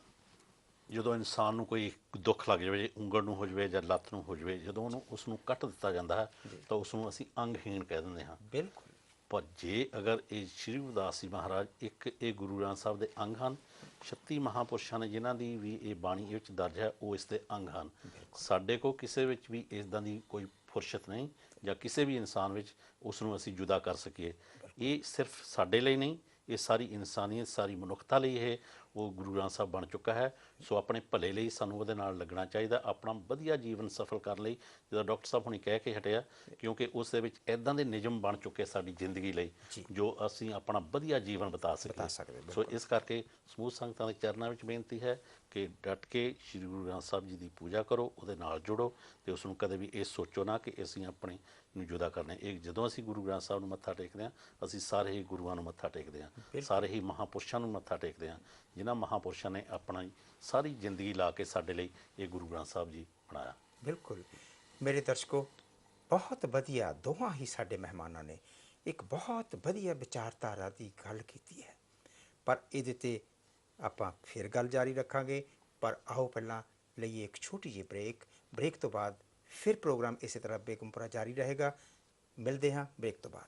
ਜਦੋਂ ਇਨਸਾਨ ਨੂੰ ਕੋਈ ਦੁੱਖ ਲੱਗ ਜਾਵੇ, ਉਂਗਲ ਨੂੰ ਹੋ ਜਾਵੇ ਜਾਂ ਲੱਤ ਨੂੰ ਹੋ ਜਾਵੇ, ਜਦੋਂ ਉਸ ਨੂੰ ਕੱਟ ਦਿੱਤਾ ਜਾਂਦਾ ਹੈ ਤਾਂ ਉਸ ਨੂੰ ਅਸੀਂ ਅੰਗਹੀਣ ਕਹਿ ਦਿੰਦੇ ਹਾਂ। ਬਿਲਕੁਲ। ਪਰ ਜੇ ਅਗਰ ਇਹ ਸ਼੍ਰੀ ਰਵਿਦਾਸ ਜੀ ਮਹਾਰਾਜ ਇਹ ਗੁਰੂ ਗ੍ਰੰਥ ਸਾਹਿਬ ਦੇ ਅੰਗ ਹਨ, 36 ਮਹਾਂਪੁਰਸ਼ਾਂ ਨੇ ਜਿਨ੍ਹਾਂ ਦੀ ਵੀ ਇਹ ਬਾਣੀ ਇਹ ਵਿੱਚ ਦਰਜ ਹੈ, ਉਹ ਇਸ ਦੇ ਅੰਗ ਹਨ। ਸਾਡੇ ਕੋਲ ਕਿਸੇ ਵਿੱਚ ਵੀ ਇੱਦਾਂ ਦੀ ਕੋਈ ਫੁਰਸਤ ਨਹੀਂ ਜਾਂ ਕਿਸੇ ਵੀ ਇਨਸਾਨ ਵਿੱਚ ਉਸ ਨੂੰ ਅਸੀਂ ਜੁਦਾ ਕਰ ਸਕੀਏ। ਇਹ ਸਿਰਫ ਸਾਡੇ ਲਈ ਨਹੀਂ, ਇਹ ਸਾਰੀ ਇਨਸਾਨੀਅਤ, ਸਾਰੀ ਮਨੁੱਖਤਾ ਲਈ ਇਹ ਉਹ ਗੁਰੂ ਗ੍ਰੰਥ ਸਾਹਿਬ ਬਣ ਚੁੱਕਾ ਹੈ। ਸੋ ਆਪਣੇ ਭਲੇ ਲਈ ਸਾਨੂੰ ਉਹਦੇ ਨਾਲ ਲੱਗਣਾ ਚਾਹੀਦਾ, ਆਪਣਾ ਵਧੀਆ ਜੀਵਨ ਸਫਲ ਕਰਨ ਲਈ, ਜਿੱਦਾਂ ਡਾਕਟਰ ਸਾਹਿਬ ਹੁਣੀ ਕਹਿ ਕੇ ਹਟਿਆ, ਕਿਉਂਕਿ ਉਸ ਦੇ ਵਿੱਚ ਇੱਦਾਂ ਦੇ ਨਿਯਮ ਬਣ ਚੁੱਕੇ ਸਾਡੀ ਜ਼ਿੰਦਗੀ ਲਈ ਜੋ ਅਸੀਂ ਆਪਣਾ ਵਧੀਆ ਜੀਵਨ ਬਿਤਾ ਸਕਦੇ। ਸੋ ਇਸ ਕਰਕੇ ਸਮੂਹ ਸੰਗਤਾਂ ਦੇ ਚਰਨਾਂ ਵਿੱਚ ਬੇਨਤੀ ਹੈ ਕਿ ਡਟ ਕੇ ਸ਼੍ਰੀ ਗੁਰੂ ਗ੍ਰੰਥ ਸਾਹਿਬ ਜੀ ਦੀ ਪੂਜਾ ਕਰੋ, ਉਹਦੇ ਨਾਲ ਜੁੜੋ ਅਤੇ ਉਸ ਨੂੰ ਕਦੇ ਵੀ ਇਹ ਸੋਚੋ ਨਾ ਕਿ ਅਸੀਂ ਆਪਣੇ ਨੂੰ ਜੁਦਾ ਕਰਨਾ। ਇਹ ਜਦੋਂ ਅਸੀਂ ਗੁਰੂ ਗ੍ਰੰਥ ਸਾਹਿਬ ਨੂੰ ਮੱਥਾ ਟੇਕਦੇ ਹਾਂ, ਅਸੀਂ ਸਾਰੇ ਹੀ ਗੁਰੂਆਂ ਨੂੰ ਮੱਥਾ ਟੇਕਦੇ ਹਾਂ, ਸਾਰੇ ਹੀ ਮਹਾਂਪੁਰਸ਼ਾਂ ਨੂੰ ਮੱਥਾ ਟੇਕਦੇ ਹਾਂ, ਜਿਨ੍ਹਾਂ ਮਹਾਂਪੁਰਸ਼ਾਂ ਨੇ ਆਪਣਾ ਸਾਰੀ ਜ਼ਿੰਦਗੀ ਲਾ ਕੇ ਸਾਡੇ ਲਈ ਇਹ ਗੁਰੂ ਗ੍ਰੰਥ ਸਾਹਿਬ ਜੀ ਬਣਾਇਆ। ਬਿਲਕੁਲ। ਮੇਰੇ ਦਰਸ਼ਕੋ, ਬਹੁਤ ਵਧੀਆ ਦੋਹਾਂ ਹੀ ਸਾਡੇ ਮਹਿਮਾਨਾਂ ਨੇ ਇੱਕ ਬਹੁਤ ਵਧੀਆ ਵਿਚਾਰਧਾਰਾ ਦੀ ਗੱਲ ਕੀਤੀ ਹੈ, ਪਰ ਇਹਦੇ 'ਤੇ ਆਪਾਂ ਫਿਰ ਗੱਲ ਜਾਰੀ ਰੱਖਾਂਗੇ। ਪਰ ਆਓ ਪਹਿਲਾਂ ਲਈਏ ਇੱਕ ਛੋਟੀ ਜਿਹੀ ਬ੍ਰੇਕ ਤੋਂ ਬਾਅਦ ਫਿਰ ਪ੍ਰੋਗਰਾਮ ਇਸੇ ਤਰ੍ਹਾਂ ਬੇਗਮਪੁਰਾ ਜਾਰੀ ਰਹੇਗਾ। ਮਿਲਦੇ ਹਾਂ ਬ੍ਰੇਕ ਤੋਂ ਬਾਅਦ।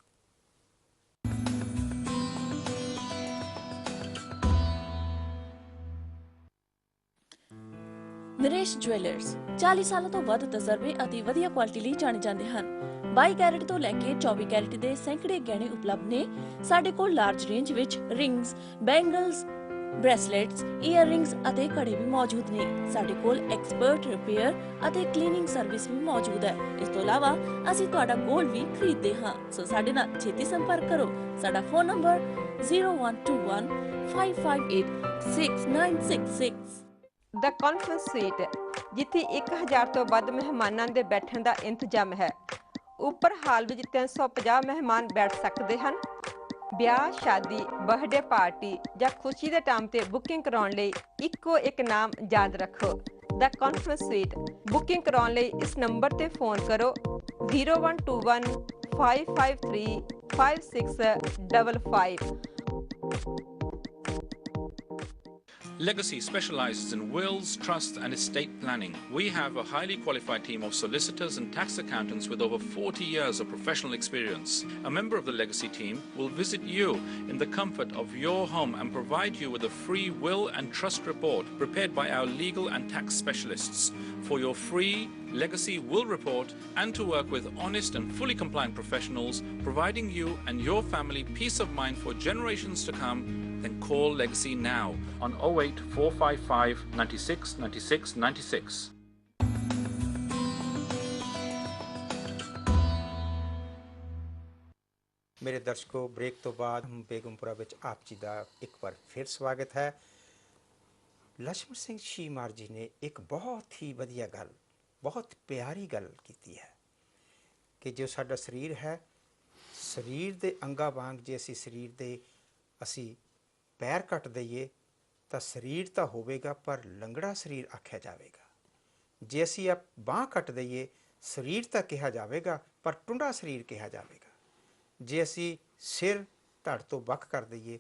ਨਰੇਸ਼ ਜੁਐਲਰਸ 40 ਸਾਲਾਂ ਤੋਂ ਵੱਧ ਤਜਰਬੇ ਅਤੇ ਵਧੀਆ ਕੁਆਲਿਟੀ ਲਈ ਜਾਣੇ ਜਾਂਦੇ ਹਨ। 22 ਕੈਰਟ ਤੋਂ ਲੈ ਕੇ 24 ਕੈਰਟ ਦੇ ਸੈਂਕੜੇ ਗਹਿਣੇ ਉਪਲਬਧ ਨੇ। ਸਾਡੇ ਕੋਲ ਲਾਰਜ ਰੇਂਜ ਵਿੱਚ ਰਿੰਗਸ, ਬੈਂਗਲਸ, ਬ੍ਰੈਸਲੇਟਸ, ਈਅਰਿੰਗਸ ਅਤੇ ਕੜੇ ਵੀ ਮੌਜੂਦ ਨੇ। ਸਾਡੇ ਕੋਲ ਐਕਸਪਰਟ ਰਿਪੇਅਰ ਅਤੇ ਕਲੀਨਿੰਗ ਸਰਵਿਸ ਵੀ ਮੌਜੂਦ ਹੈ। ਇਸ ਤੋਂ ਇਲਾਵਾ ਅਸੀਂ ਤੁਹਾਡਾ 골ਡ ਵੀ ਖਰੀਦਦੇ ਹਾਂ। ਸੋ ਸਾਡੇ ਨਾਲ ਛੇਤੀ ਸੰਪਰਕ ਕਰੋ। ਸਾਡਾ ਫੋਨ ਨੰਬਰ 0121558696 ਦ ਕਾਨਫਰੰਸ ਸੂਈਟ, ਜਿੱਥੇ 1000 ਤੋਂ ਵੱਧ ਮਹਿਮਾਨਾਂ ਦੇ ਬੈਠਣ ਦਾ ਇੰਤਜ਼ਾਮ ਹੈ। ਉੱਪਰ ਹਾਲ ਵਿੱਚ 350 ਮਹਿਮਾਨ ਬੈਠ ਸਕਦੇ ਹਨ। ਵਿਆਹ, ਸ਼ਾਦੀ, ਬਰਥਡੇ ਪਾਰਟੀ ਜਾਂ ਖੁਸ਼ੀ ਦੇ ਟਾਈਮ ਤੇ ਬੁਕਿੰਗ ਕਰਾਉਣ ਲਈ ਇੱਕੋ ਇੱਕ ਨਾਮ ਯਾਦ ਰੱਖੋ, ਦ ਕਾਨਫਰੰਸ ਸੂਈਟ। ਬੁਕਿੰਗ ਕਰਾਉਣ ਲਈ ਇਸ ਨੰਬਰ ਤੇ ਫੋਨ ਕਰੋ 0121553555। Legacy specializes in wills, trust and estate planning. We have a highly qualified team of solicitors and tax accountants with over 40 years of professional experience. A member of the Legacy team will visit you in the comfort of your home and provide you with a free will and trust report prepared by our legal and tax specialists. For your free Legacy will report and to work with honest and fully compliant professionals, providing you and your family peace of mind for generations to come, then call Legacy now on 08 455 96 96 96. ਮੇਰੇ ਦਰਸ਼ਕੋ, break ਤੋਂ ਬਾਅਦ ਬੇਗਮਪੁਰਾ ਵਿੱਚ ਆਪ ਜੀ ਦਾ ਇੱਕ ਵਾਰ ਫਿਰ ਸਵਾਗਤ ਹੈ। ਲਛਮਣ ਸਿੰਘ ਸ਼ੀਮਾਰ ਜੀ ਨੇ ਇੱਕ ਬਹੁਤ ਹੀ ਵਧੀਆ ਗੱਲ, ਬਹੁਤ ਪਿਆਰੀ ਗੱਲ ਕੀਤੀ ਹੈ ਕਿ ਜੋ ਸਾਡਾ ਸਰੀਰ ਹੈ, ਸਰੀਰ ਦੇ ਅੰਗਾਂ ਵਾਂਗ ਜੇ ਅਸੀਂ ਸਰੀਰ ਦੇ ਅਸੀਂ ਪੈਰ ਕੱਟ ਦਈਏ ਤਾਂ ਸਰੀਰ ਤਾਂ ਹੋਵੇਗਾ ਪਰ ਲੰਗੜਾ ਸਰੀਰ ਆਖਿਆ ਜਾਵੇਗਾ। ਜੇ ਅਸੀਂ ਆ ਬਾਂਹ ਕੱਟ ਦਈਏ ਸਰੀਰ ਤਾਂ ਕਿਹਾ ਜਾਵੇਗਾ ਪਰ ਟੁੰਡਾ ਸਰੀਰ ਕਿਹਾ ਜਾਵੇਗਾ। ਜੇ ਅਸੀਂ ਸਿਰ ਧੜ ਤੋਂ ਵੱਖ ਕਰ ਦਈਏ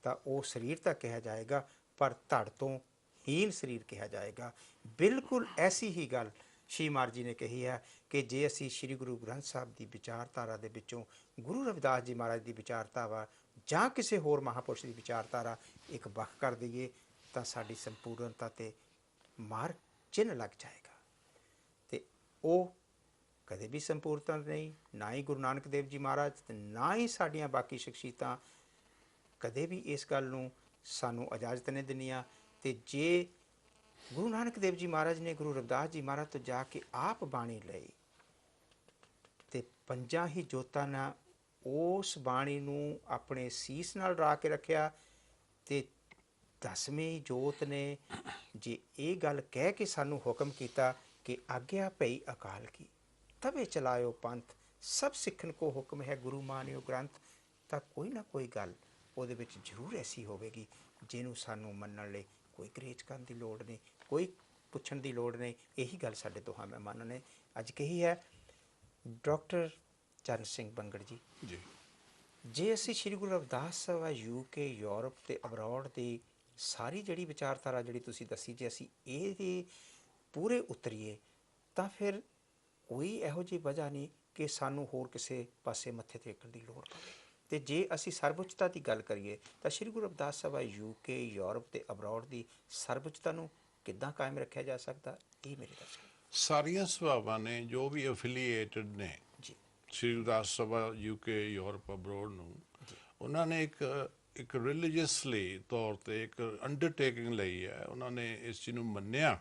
ਤਾਂ ਉਹ ਸਰੀਰ ਤਾਂ ਕਿਹਾ ਜਾਏਗਾ ਪਰ ਧੜ ਤੋਂ ਹੀਨ ਸਰੀਰ ਕਿਹਾ ਜਾਏਗਾ। ਬਿਲਕੁਲ ਐਸੀ ਹੀ ਗੱਲ ਸ਼੍ਰੀ ਮਹਾਰਾਜ ਜੀ ਨੇ ਕਹੀ ਹੈ ਕਿ ਜੇ ਅਸੀਂ ਸ਼੍ਰੀ ਗੁਰੂ ਗ੍ਰੰਥ ਸਾਹਿਬ ਦੀ ਵਿਚਾਰਧਾਰਾ ਦੇ ਵਿੱਚੋਂ ਗੁਰੂ ਰਵਿਦਾਸ ਜੀ ਮਹਾਰਾਜ ਦੀ ਵਿਚਾਰਧਾਰਾ ਜਾਂ ਕਿਸੇ ਹੋਰ ਮਹਾਂਪੁਰਸ਼ ਦੀ ਵਿਚਾਰਧਾਰਾ ਇੱਕ ਵੱਖ ਕਰ ਦਈਏ ਤਾਂ ਸਾਡੀ ਸੰਪੂਰਨਤਾ 'ਤੇ ਮਾਰਕ ਚਿੰਨ੍ਹ ਲੱਗ ਜਾਏਗਾ ਅਤੇ ਉਹ ਕਦੇ ਵੀ ਸੰਪੂਰਨਤਾ ਨਹੀਂ। ਨਾ ਹੀ ਗੁਰੂ ਨਾਨਕ ਦੇਵ ਜੀ ਮਹਾਰਾਜ ਅਤੇ ਨਾ ਹੀ ਸਾਡੀਆਂ ਬਾਕੀ ਸ਼ਖਸੀਅਤਾਂ ਕਦੇ ਵੀ ਇਸ ਗੱਲ ਨੂੰ ਸਾਨੂੰ ਇਜਾਜ਼ਤ ਨਹੀਂ ਦਿੰਦੀਆਂ। ਅਤੇ ਜੇ ਗੁਰੂ ਨਾਨਕ ਦੇਵ ਜੀ ਮਹਾਰਾਜ ਨੇ ਗੁਰੂ ਰਵਿਦਾਸ ਜੀ ਮਹਾਰਾਜ ਤੋਂ ਜਾ ਕੇ ਆਪ ਬਾਣੀ ਲਈ ਅਤੇ ਪੰਜਾਂ ਹੀ ਜੋਤਾਂ ਨਾਲ ਉਸ ਬਾਣੀ ਨੂੰ ਆਪਣੇ ਸੀਸ ਨਾਲ ਲਾ ਕੇ ਰੱਖਿਆ ਅਤੇ 10ਵੀਂ ਜੋਤ ਨੇ ਜੇ ਇਹ ਗੱਲ ਕਹਿ ਕੇ ਸਾਨੂੰ ਹੁਕਮ ਕੀਤਾ ਕਿ ਆਗਿਆ ਭਈ ਅਕਾਲ ਕੀ ਤਵੇ ਚਲਾਇਓ ਪੰਥ ਸਭ ਸਿੱਖਣ ਕੋ ਹੁਕਮ ਹੈ ਗੁਰੂ ਮਾਨਿਓ ਗ੍ਰੰਥ, ਤਾਂ ਕੋਈ ਨਾ ਕੋਈ ਗੱਲ ਉਹਦੇ ਵਿੱਚ ਜ਼ਰੂਰ ਐਸੀ ਹੋਵੇਗੀ ਜਿਹਨੂੰ ਸਾਨੂੰ ਮੰਨਣ ਲਈ ਕੋਈ ਗਰੇਜ ਕਰਨ ਦੀ ਲੋੜ ਨਹੀਂ, ਕੋਈ ਪੁੱਛਣ ਦੀ ਲੋੜ ਨਹੀਂ। ਇਹੀ ਗੱਲ ਸਾਡੇ ਦੋਹਾਂ ਮਹਿਮਾਨਾਂ ਨੇ ਅੱਜ ਕਹੀ ਹੈ। ਡਾਕਟਰ ਚਰਨ ਸਿੰਘ ਬੰਗੜ ਜੀ, ਜੇ ਅਸੀਂ ਸ਼੍ਰੀ ਗੁਰੂ ਰਵਿਦਾਸ ਸਾਹਿਬ UK ਯੂਰਪ ਅਤੇ ਅਬਰੋਡ ਦੀ ਸਾਰੀ ਜਿਹੜੀ ਵਿਚਾਰਧਾਰਾ ਜਿਹੜੀ ਤੁਸੀਂ ਦੱਸੀ, ਜੇ ਅਸੀਂ ਇਹਦੇ ਪੂਰੇ ਉਤਰੀਏ ਤਾਂ ਫਿਰ ਕੋਈ ਇਹੋ ਜਿਹੀ ਵਜ੍ਹਾ ਨਹੀਂ ਕਿ ਸਾਨੂੰ ਹੋਰ ਕਿਸੇ ਪਾਸੇ ਮੱਥੇ ਟੇਕਣ ਦੀ ਲੋੜ ਪਵੇ। ਅਤੇ ਜੇ ਅਸੀਂ ਸਰਵਉੱਚਤਾ ਦੀ ਗੱਲ ਕਰੀਏ ਤਾਂ ਸ਼੍ਰੀ ਗੁਰੂ ਰਵਿਦਾਸ ਸਾਹਿਬ UK ਯੂਰਪ ਅਤੇ ਅਬਰੋਡ ਦੀ ਸਰਵਉੱਚਤਾ ਨੂੰ ਕਿੱਦਾਂ ਕਾਇਮ ਰੱਖਿਆ ਜਾ ਸਕਦਾ, ਇਹ ਮੇਰੇ ਦਰਸ਼ਕ। ਸਾਰੀਆਂ ਸਭਾਵਾਂ ਨੇ ਜੋ ਵੀ ਐਫੀਲੀਏਟਡ ਨੇ ਸ਼੍ਰੀ ਰਵਿਦਾਸ ਸਭਾ UK ਯੂਰਪ ਅਬਰੋਡ ਨੂੰ, ਉਹਨਾਂ ਨੇ ਇੱਕ ਰਿਲੀਜੀਅਸਲੀ ਤੌਰ 'ਤੇ ਇੱਕ ਅੰਡਰਟੇਕਿੰਗ ਲਈ ਹੈ। ਉਹਨਾਂ ਨੇ ਇਸ ਚੀਜ਼ ਨੂੰ ਮੰਨਿਆ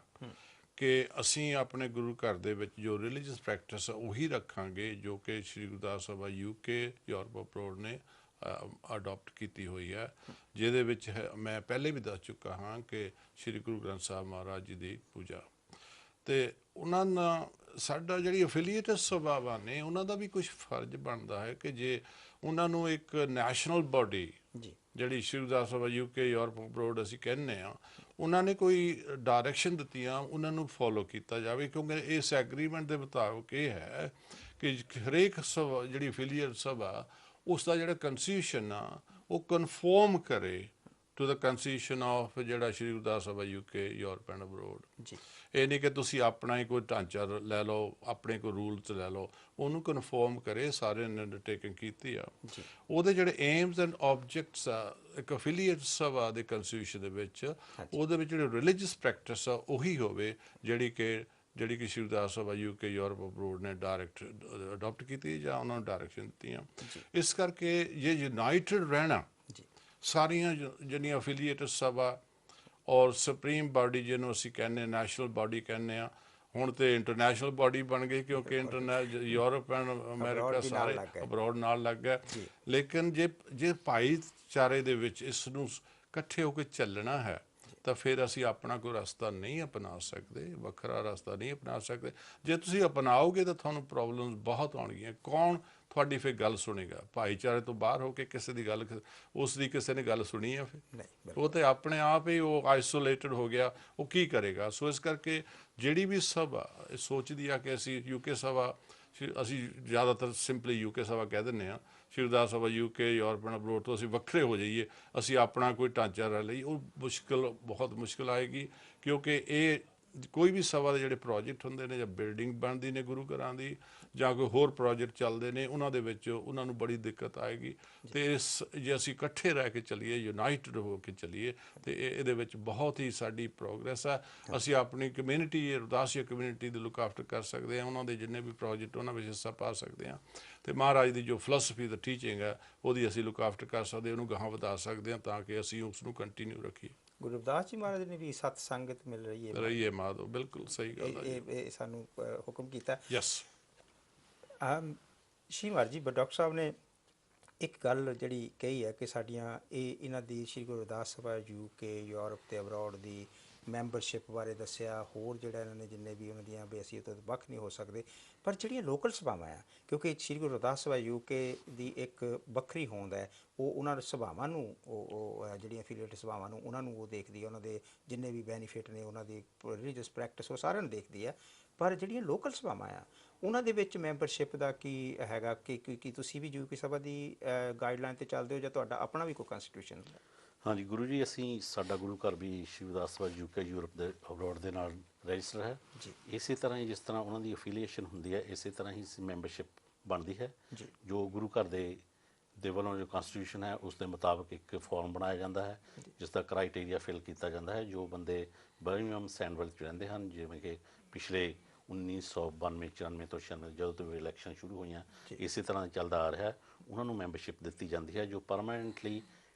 ਕਿ ਅਸੀਂ ਆਪਣੇ ਗੁਰੂ ਘਰ ਦੇ ਵਿੱਚ ਜੋ ਰਿਲੀਜੀਅਸ ਪ੍ਰੈਕਟਿਸ ਆ ਉਹੀ ਰੱਖਾਂਗੇ ਜੋ ਕਿ ਸ਼੍ਰੀ Gurdas Sabha UK Europe abroad ਨੇ ਅਡੋਪਟ ਕੀਤੀ ਹੋਈ ਹੈ, ਜਿਹਦੇ ਵਿੱਚ ਮੈਂ ਪਹਿਲੇ ਵੀ ਦੱਸ ਚੁੱਕਾ ਹਾਂ ਕਿ ਸ਼੍ਰੀ ਗੁਰੂ ਗ੍ਰੰਥ ਸਾਹਿਬ ਮਹਾਰਾਜ ਜੀ ਦੀ ਪੂਜਾ ਅਤੇ ਉਹਨਾਂ ਨਾਲ ਸਾਡਾ ਜਿਹੜੀ ਅਫੀਲੀਏਟਡ ਸਭਾਵਾਂ ਨੇ ਉਹਨਾਂ ਦਾ ਵੀ ਕੁਝ ਫਰਜ਼ ਬਣਦਾ ਹੈ ਕਿ ਜੇ ਉਹਨਾਂ ਨੂੰ ਇੱਕ ਨੈਸ਼ਨਲ ਬਾਡੀ ਜਿਹੜੀ ਸ਼੍ਰੀ Gurdas Sabha UK Europe abroad ਅਸੀਂ ਕਹਿੰਦੇ ਹਾਂ, ਉਹਨਾਂ ਨੇ ਕੋਈ ਡਾਇਰੈਕਸ਼ਨ ਦਿੱਤੀਆਂ, ਉਹਨਾਂ ਨੂੰ ਫੋਲੋ ਕੀਤਾ ਜਾਵੇ। ਕਿਉਂਕਿ ਇਸ ਐਗਰੀਮੈਂਟ ਦੇ ਮੁਤਾਬਕ ਇਹ ਹੈ ਕਿ ਹਰੇਕ ਸਭਾ ਜਿਹੜੀ ਅਫੀਲੀਏਟਡ ਸਭਾ ਉਸ ਦਾ ਜਿਹੜਾ ਕੰਸਟੀਟਿਊਸ਼ਨ ਆ ਉਹ ਕਨਫਰਮ ਕਰੇ ਟੂ ਦ ਕੰਸਟੀਟਿਊਸ਼ਨ ਆਫ ਜਿਹੜਾ ਸ਼੍ਰੀ Gurdas Sabha UK Europe and abroad. ਇਹ ਨਹੀਂ ਕਿ ਤੁਸੀਂ ਆਪਣਾ ਹੀ ਕੋਈ ਢਾਂਚਾ ਲੈ ਲਓ, ਆਪਣੇ ਕੋਈ ਰੂਲਸ ਲੈ ਲਓ, ਉਹਨੂੰ ਕਨਫਰਮ ਕਰੇ। ਸਾਰਿਆਂ ਨੇ ਅੰਡਰਟੇਕਿੰਗ ਕੀਤੀ ਆ। ਉਹਦੇ ਜਿਹੜੇ ਏਮਸ ਐਂਡ ਆਬਜੈਕਟਸ ਆ ਇੱਕ ਅਫੀਲੀਏਟ ਸਭਾ ਦੇ ਕੰਸਟੀਟਿਊਸ਼ਨ ਦੇ ਵਿੱਚ, ਉਹਦੇ ਵਿੱਚ ਜਿਹੜੇ ਰਿਲੀਜੀਅਸ ਪ੍ਰੈਕਟਿਸ ਆ ਉਹੀ ਹੋਵੇ ਜਿਹੜੀ ਕਿ ਸ਼੍ਰੀ Gurdas Sabha UK Europe abroad ਨੇ ਡਾਇਰੈਕਟ ਅਡੋਪਟ ਕੀਤੀ ਜਾਂ ਉਹਨਾਂ ਨੂੰ ਡਾਇਰੈਕਸ਼ਨ ਦਿੱਤੀਆਂ। ਇਸ ਕਰਕੇ ਜੇ ਯੂਨਾਈਟਡ ਰਹਿਣਾ ਸਾਰੀਆਂ ਜਿਹੜੀਆਂ ਅਫੀਲੀਏਟਡ ਸਭਾ ਔਰ ਸੁਪਰੀਮ ਬਾਡੀ ਜਿਹਨੂੰ ਅਸੀਂ ਕਹਿੰਦੇ ਨੈਸ਼ਨਲ ਬਾਡੀ ਕਹਿੰਦੇ ਹਾਂ, ਹੁਣ ਤਾਂ ਇੰਟਰਨੈਸ਼ਨਲ ਬਾਡੀ ਬਣ ਗਈ ਕਿਉਂਕਿ ਯੂਰਪ ਐਂਡ ਅਮਰੀਕਾ ਸਾਰੇ ਅਬਰੋਡ ਨਾਲ ਲੱਗ ਗਿਆ। ਲੇਕਿਨ ਜੇ ਭਾਈਚਾਰੇ ਦੇ ਵਿੱਚ ਇਸ ਨੂੰ ਇਕੱਠੇ ਹੋ ਕੇ ਚੱਲਣਾ ਹੈ ਤਾਂ ਫਿਰ ਅਸੀਂ ਆਪਣਾ ਕੋਈ ਰਸਤਾ ਨਹੀਂ ਅਪਣਾ ਸਕਦੇ, ਵੱਖਰਾ ਰਸਤਾ ਨਹੀਂ ਅਪਣਾ ਸਕਦੇ। ਜੇ ਤੁਸੀਂ ਅਪਣਾਓਗੇ ਤਾਂ ਤੁਹਾਨੂੰ ਪ੍ਰੋਬਲਮਸ ਬਹੁਤ ਆਉਣਗੀਆਂ। ਕੌਣ ਤੁਹਾਡੀ ਫਿਰ ਗੱਲ ਸੁਣੇਗਾ? ਭਾਈਚਾਰੇ ਤੋਂ ਬਾਹਰ ਹੋ ਕੇ ਕਿਸੇ ਦੀ ਗੱਲ ਉਸ ਦੀ ਕਿਸੇ ਨੇ ਗੱਲ ਸੁਣੀ ਹੈ ਫਿਰ ਉਹ ਤਾਂ ਆਪਣੇ ਆਪ ਹੀ ਉਹ ਆਈਸੋਲੇਟਡ ਹੋ ਗਿਆ, ਉਹ ਕੀ ਕਰੇਗਾ? ਸੋ ਇਸ ਕਰਕੇ ਜਿਹੜੀ ਵੀ ਸਭਾ ਸੋਚਦੀ ਆ ਕਿ ਅਸੀਂ UK ਸਭਾ, ਅਸੀਂ ਜ਼ਿਆਦਾਤਰ ਸਿੰਪਲੀ UK ਸਭਾ ਕਹਿ ਦਿੰਦੇ ਹਾਂ, ਸ਼੍ਰੀ Gurdas Sabha UK Europe and abroad ਤੋਂ ਅਸੀਂ ਵੱਖਰੇ ਹੋ ਜਾਈਏ, ਅਸੀਂ ਆਪਣਾ ਕੋਈ ਢਾਂਚਾ ਰਹਿ ਲਈ, ਉਹ ਬਹੁਤ ਮੁਸ਼ਕਿਲ ਆਏਗੀ। ਕਿਉਂਕਿ ਇਹ ਕੋਈ ਵੀ ਸਭਾ ਦੇ ਜਿਹੜੇ ਪ੍ਰੋਜੈਕਟ ਹੁੰਦੇ ਨੇ ਜਾਂ ਬਿਲਡਿੰਗ ਬਣਦੀ ਨੇ ਗੁਰੂ ਘਰਾਂ ਦੀ ਜਾਂ ਕੋਈ ਹੋਰ ਪ੍ਰੋਜੈਕਟ ਚੱਲਦੇ ਨੇ, ਉਹਨਾਂ ਦੇ ਵਿੱਚ ਉਹਨਾਂ ਨੂੰ ਬੜੀ ਦਿੱਕਤ ਆਏਗੀ। ਅਤੇ ਜੇ ਅਸੀਂ ਇਕੱਠੇ ਰਹਿ ਕੇ ਚੱਲੀਏ, ਯੂਨਾਈਟਡ ਹੋ ਕੇ ਚੱਲੀਏ, ਅਤੇ ਇਹਦੇ ਵਿੱਚ ਬਹੁਤ ਹੀ ਸਾਡੀ ਪ੍ਰੋਗਰੈਸ ਹੈ। ਅਸੀਂ ਆਪਣੀ ਕਮਿਊਨਿਟੀ ਰਵਿਦਾਸੀਆ ਕਮਿਊਨਿਟੀ ਦੀ ਲੁੱਕ ਆਫਟਰ ਕਰ ਸਕਦੇ ਹਾਂ, ਉਹਨਾਂ ਦੇ ਜਿੰਨੇ ਵੀ ਪ੍ਰੋਜੈਕਟ ਉਹਨਾਂ ਵਿੱਚ ਹਿੱਸਾ ਪਾ ਸਕਦੇ ਹਾਂ, ਅਤੇ ਮਹਾਰਾਜ ਦੀ ਜੋ ਫਿਲਾਸਫੀ ਦਾ ਟੀਚਿੰਗ ਹੈ ਉਹਦੀ ਅਸੀਂ ਲੁੱਕ ਆਫਟਰ ਕਰ ਸਕਦੇ, ਉਹਨੂੰ ਗਾਹਾਂ ਵਧਾ ਸਕਦੇ ਹਾਂ ਤਾਂ ਕਿ ਅਸੀਂ ਉਸ ਨੂੰ ਕੰਟੀਨਿਊ ਰੱਖੀਏ। ਗੁਰੂ ਰਵਿਦਾਸ ਜੀ ਮਹਾਰਾਜ ਨੇ ਵੀ ਸਤ ਸੰਗਤ ਮਿਲ ਰਹੀ ਹੈ ਮਾਧੋ, ਬਿਲਕੁਲ ਸਹੀ ਗੱਲ ਹੈ, ਇਹ ਸਾਨੂੰ ਹੁਕਮ ਕੀਤਾ। ਯੈਸ ਸ਼੍ਰੀ ਮਹਾਰਾਜ ਜੀ, ਡਾਕਟਰ ਸਾਹਿਬ ਨੇ ਇੱਕ ਗੱਲ ਜਿਹੜੀ ਕਹੀ ਹੈ ਕਿ ਸਾਡੀਆਂ ਇਹਨਾਂ ਦੀ ਸ਼੍ਰੀ ਗੁਰੂ ਰਵਿਦਾਸ ਸਭਾ UK ਯੂਰਪ ਅਤੇ ਅਬਰੋਡ ਦੀ ਮੈਂਬਰਸ਼ਿਪ ਬਾਰੇ ਦੱਸਿਆ, ਹੋਰ ਜਿਹੜਾ ਇਹਨਾਂ ਨੇ ਜਿੰਨੇ ਵੀ ਉਹਨਾਂ ਦੀਆਂ ਵੀ ਅਸੀਂ ਇਹ ਤੋਂ ਵੱਖ ਨਹੀਂ ਹੋ ਸਕਦੇ। ਪਰ ਜਿਹੜੀਆਂ ਲੋਕਲ ਸਭਾਵਾਂ ਆ, ਕਿਉਂਕਿ ਸ਼੍ਰੀ ਗੁਰੂ ਰਵਿਦਾਸ ਸਭਾ UK ਦੀ ਇੱਕ ਵੱਖਰੀ ਹੋਂਦ ਹੈ, ਉਹ ਉਹਨਾਂ ਸਭਾਵਾਂ ਨੂੰ ਉਹ ਜਿਹੜੀਆਂ ਐਫੀਲੀਏਟ ਸਭਾਵਾਂ ਨੂੰ ਉਹਨਾਂ ਨੂੰ ਉਹ ਦੇਖਦੀ ਹੈ, ਉਹਨਾਂ ਦੇ ਜਿੰਨੇ ਵੀ ਬੈਨੀਫਿਟ ਨੇ, ਉਹਨਾਂ ਦੀ ਰਿਲੀਜੀਅਸ ਪ੍ਰੈਕਟਿਸ ਉਹ ਸਾਰਿਆਂ ਨੂੰ ਦੇਖਦੀ ਹੈ। ਪਰ ਜਿਹੜੀਆਂ ਲੋਕਲ ਸਭਾਵਾਂ ਆ ਉਹਨਾਂ ਦੇ ਵਿੱਚ ਮੈਂਬਰਸ਼ਿਪ ਦਾ ਕੀ ਹੈਗਾ ਕਿ ਤੁਸੀਂ ਵੀ UK ਸਭਾ ਦੀ ਗਾਈਡਲਾਈਨ 'ਤੇ ਚੱਲਦੇ ਹੋ ਜਾਂ ਤੁਹਾਡਾ ਆਪਣਾ ਵੀ ਕੋਈ ਕਨਸਟੀਟਿਊਸ਼ਨ ਹੁੰਦਾ? ਹਾਂਜੀ ਗੁਰੂ ਜੀ, ਅਸੀਂ ਸਾਡਾ ਗੁਰੂ ਘਰ ਵੀ ਸ਼੍ਰੀ ਗੁਰਦਾਸ ਸਭਾ UK ਯੂਰਪ ਦੇ ਅਬਰੋਡ ਦੇ ਨਾਲ ਰਜਿਸਟਰ ਹੈ ਜੀ। ਇਸੇ ਤਰ੍ਹਾਂ ਹੀ ਜਿਸ ਤਰ੍ਹਾਂ ਉਹਨਾਂ ਦੀ ਅਫੀਲੀਏਸ਼ਨ ਹੁੰਦੀ ਹੈ, ਇਸੇ ਤਰ੍ਹਾਂ ਹੀ ਮੈਂਬਰਸ਼ਿਪ ਬਣਦੀ ਹੈ ਜੀ। ਜੋ ਗੁਰੂ ਘਰ ਦੇ ਵੱਲੋਂ ਜੋ ਕਨਸਟੀਟਿਊਸ਼ਨ ਹੈ ਉਸ ਦੇ ਮੁਤਾਬਕ ਇੱਕ ਫਾਰਮ ਬਣਾਇਆ ਜਾਂਦਾ ਹੈ, ਜਿਸ ਦਾ ਕ੍ਰਾਈਟੇਰੀਆ ਫਿਲ ਕੀਤਾ ਜਾਂਦਾ ਹੈ। ਜੋ ਬੰਦੇ ਬਰਮਿੰਘਮ ਸੈਂਡਵਿਲ 'ਚ ਰਹਿੰਦੇ ਹਨ, ਜਿਵੇਂ ਕਿ ਪਿਛਲੇ 1992-94 ਤੋਂ 96 ਜਦੋਂ ਤੋਂ ਇਲੈਕਸ਼ਨ ਸ਼ੁਰੂ ਹੋਈਆਂ, ਇਸੇ ਤਰ੍ਹਾਂ ਚੱਲਦਾ ਆ ਰਿਹਾ, ਉਹਨਾਂ ਨੂੰ ਮੈਂਬਰਸ਼ਿਪ ਦਿੱਤੀ ਜਾਂਦੀ ਹੈ। ਜੋ ਪਰਮਾਨੈਂਟਲੀ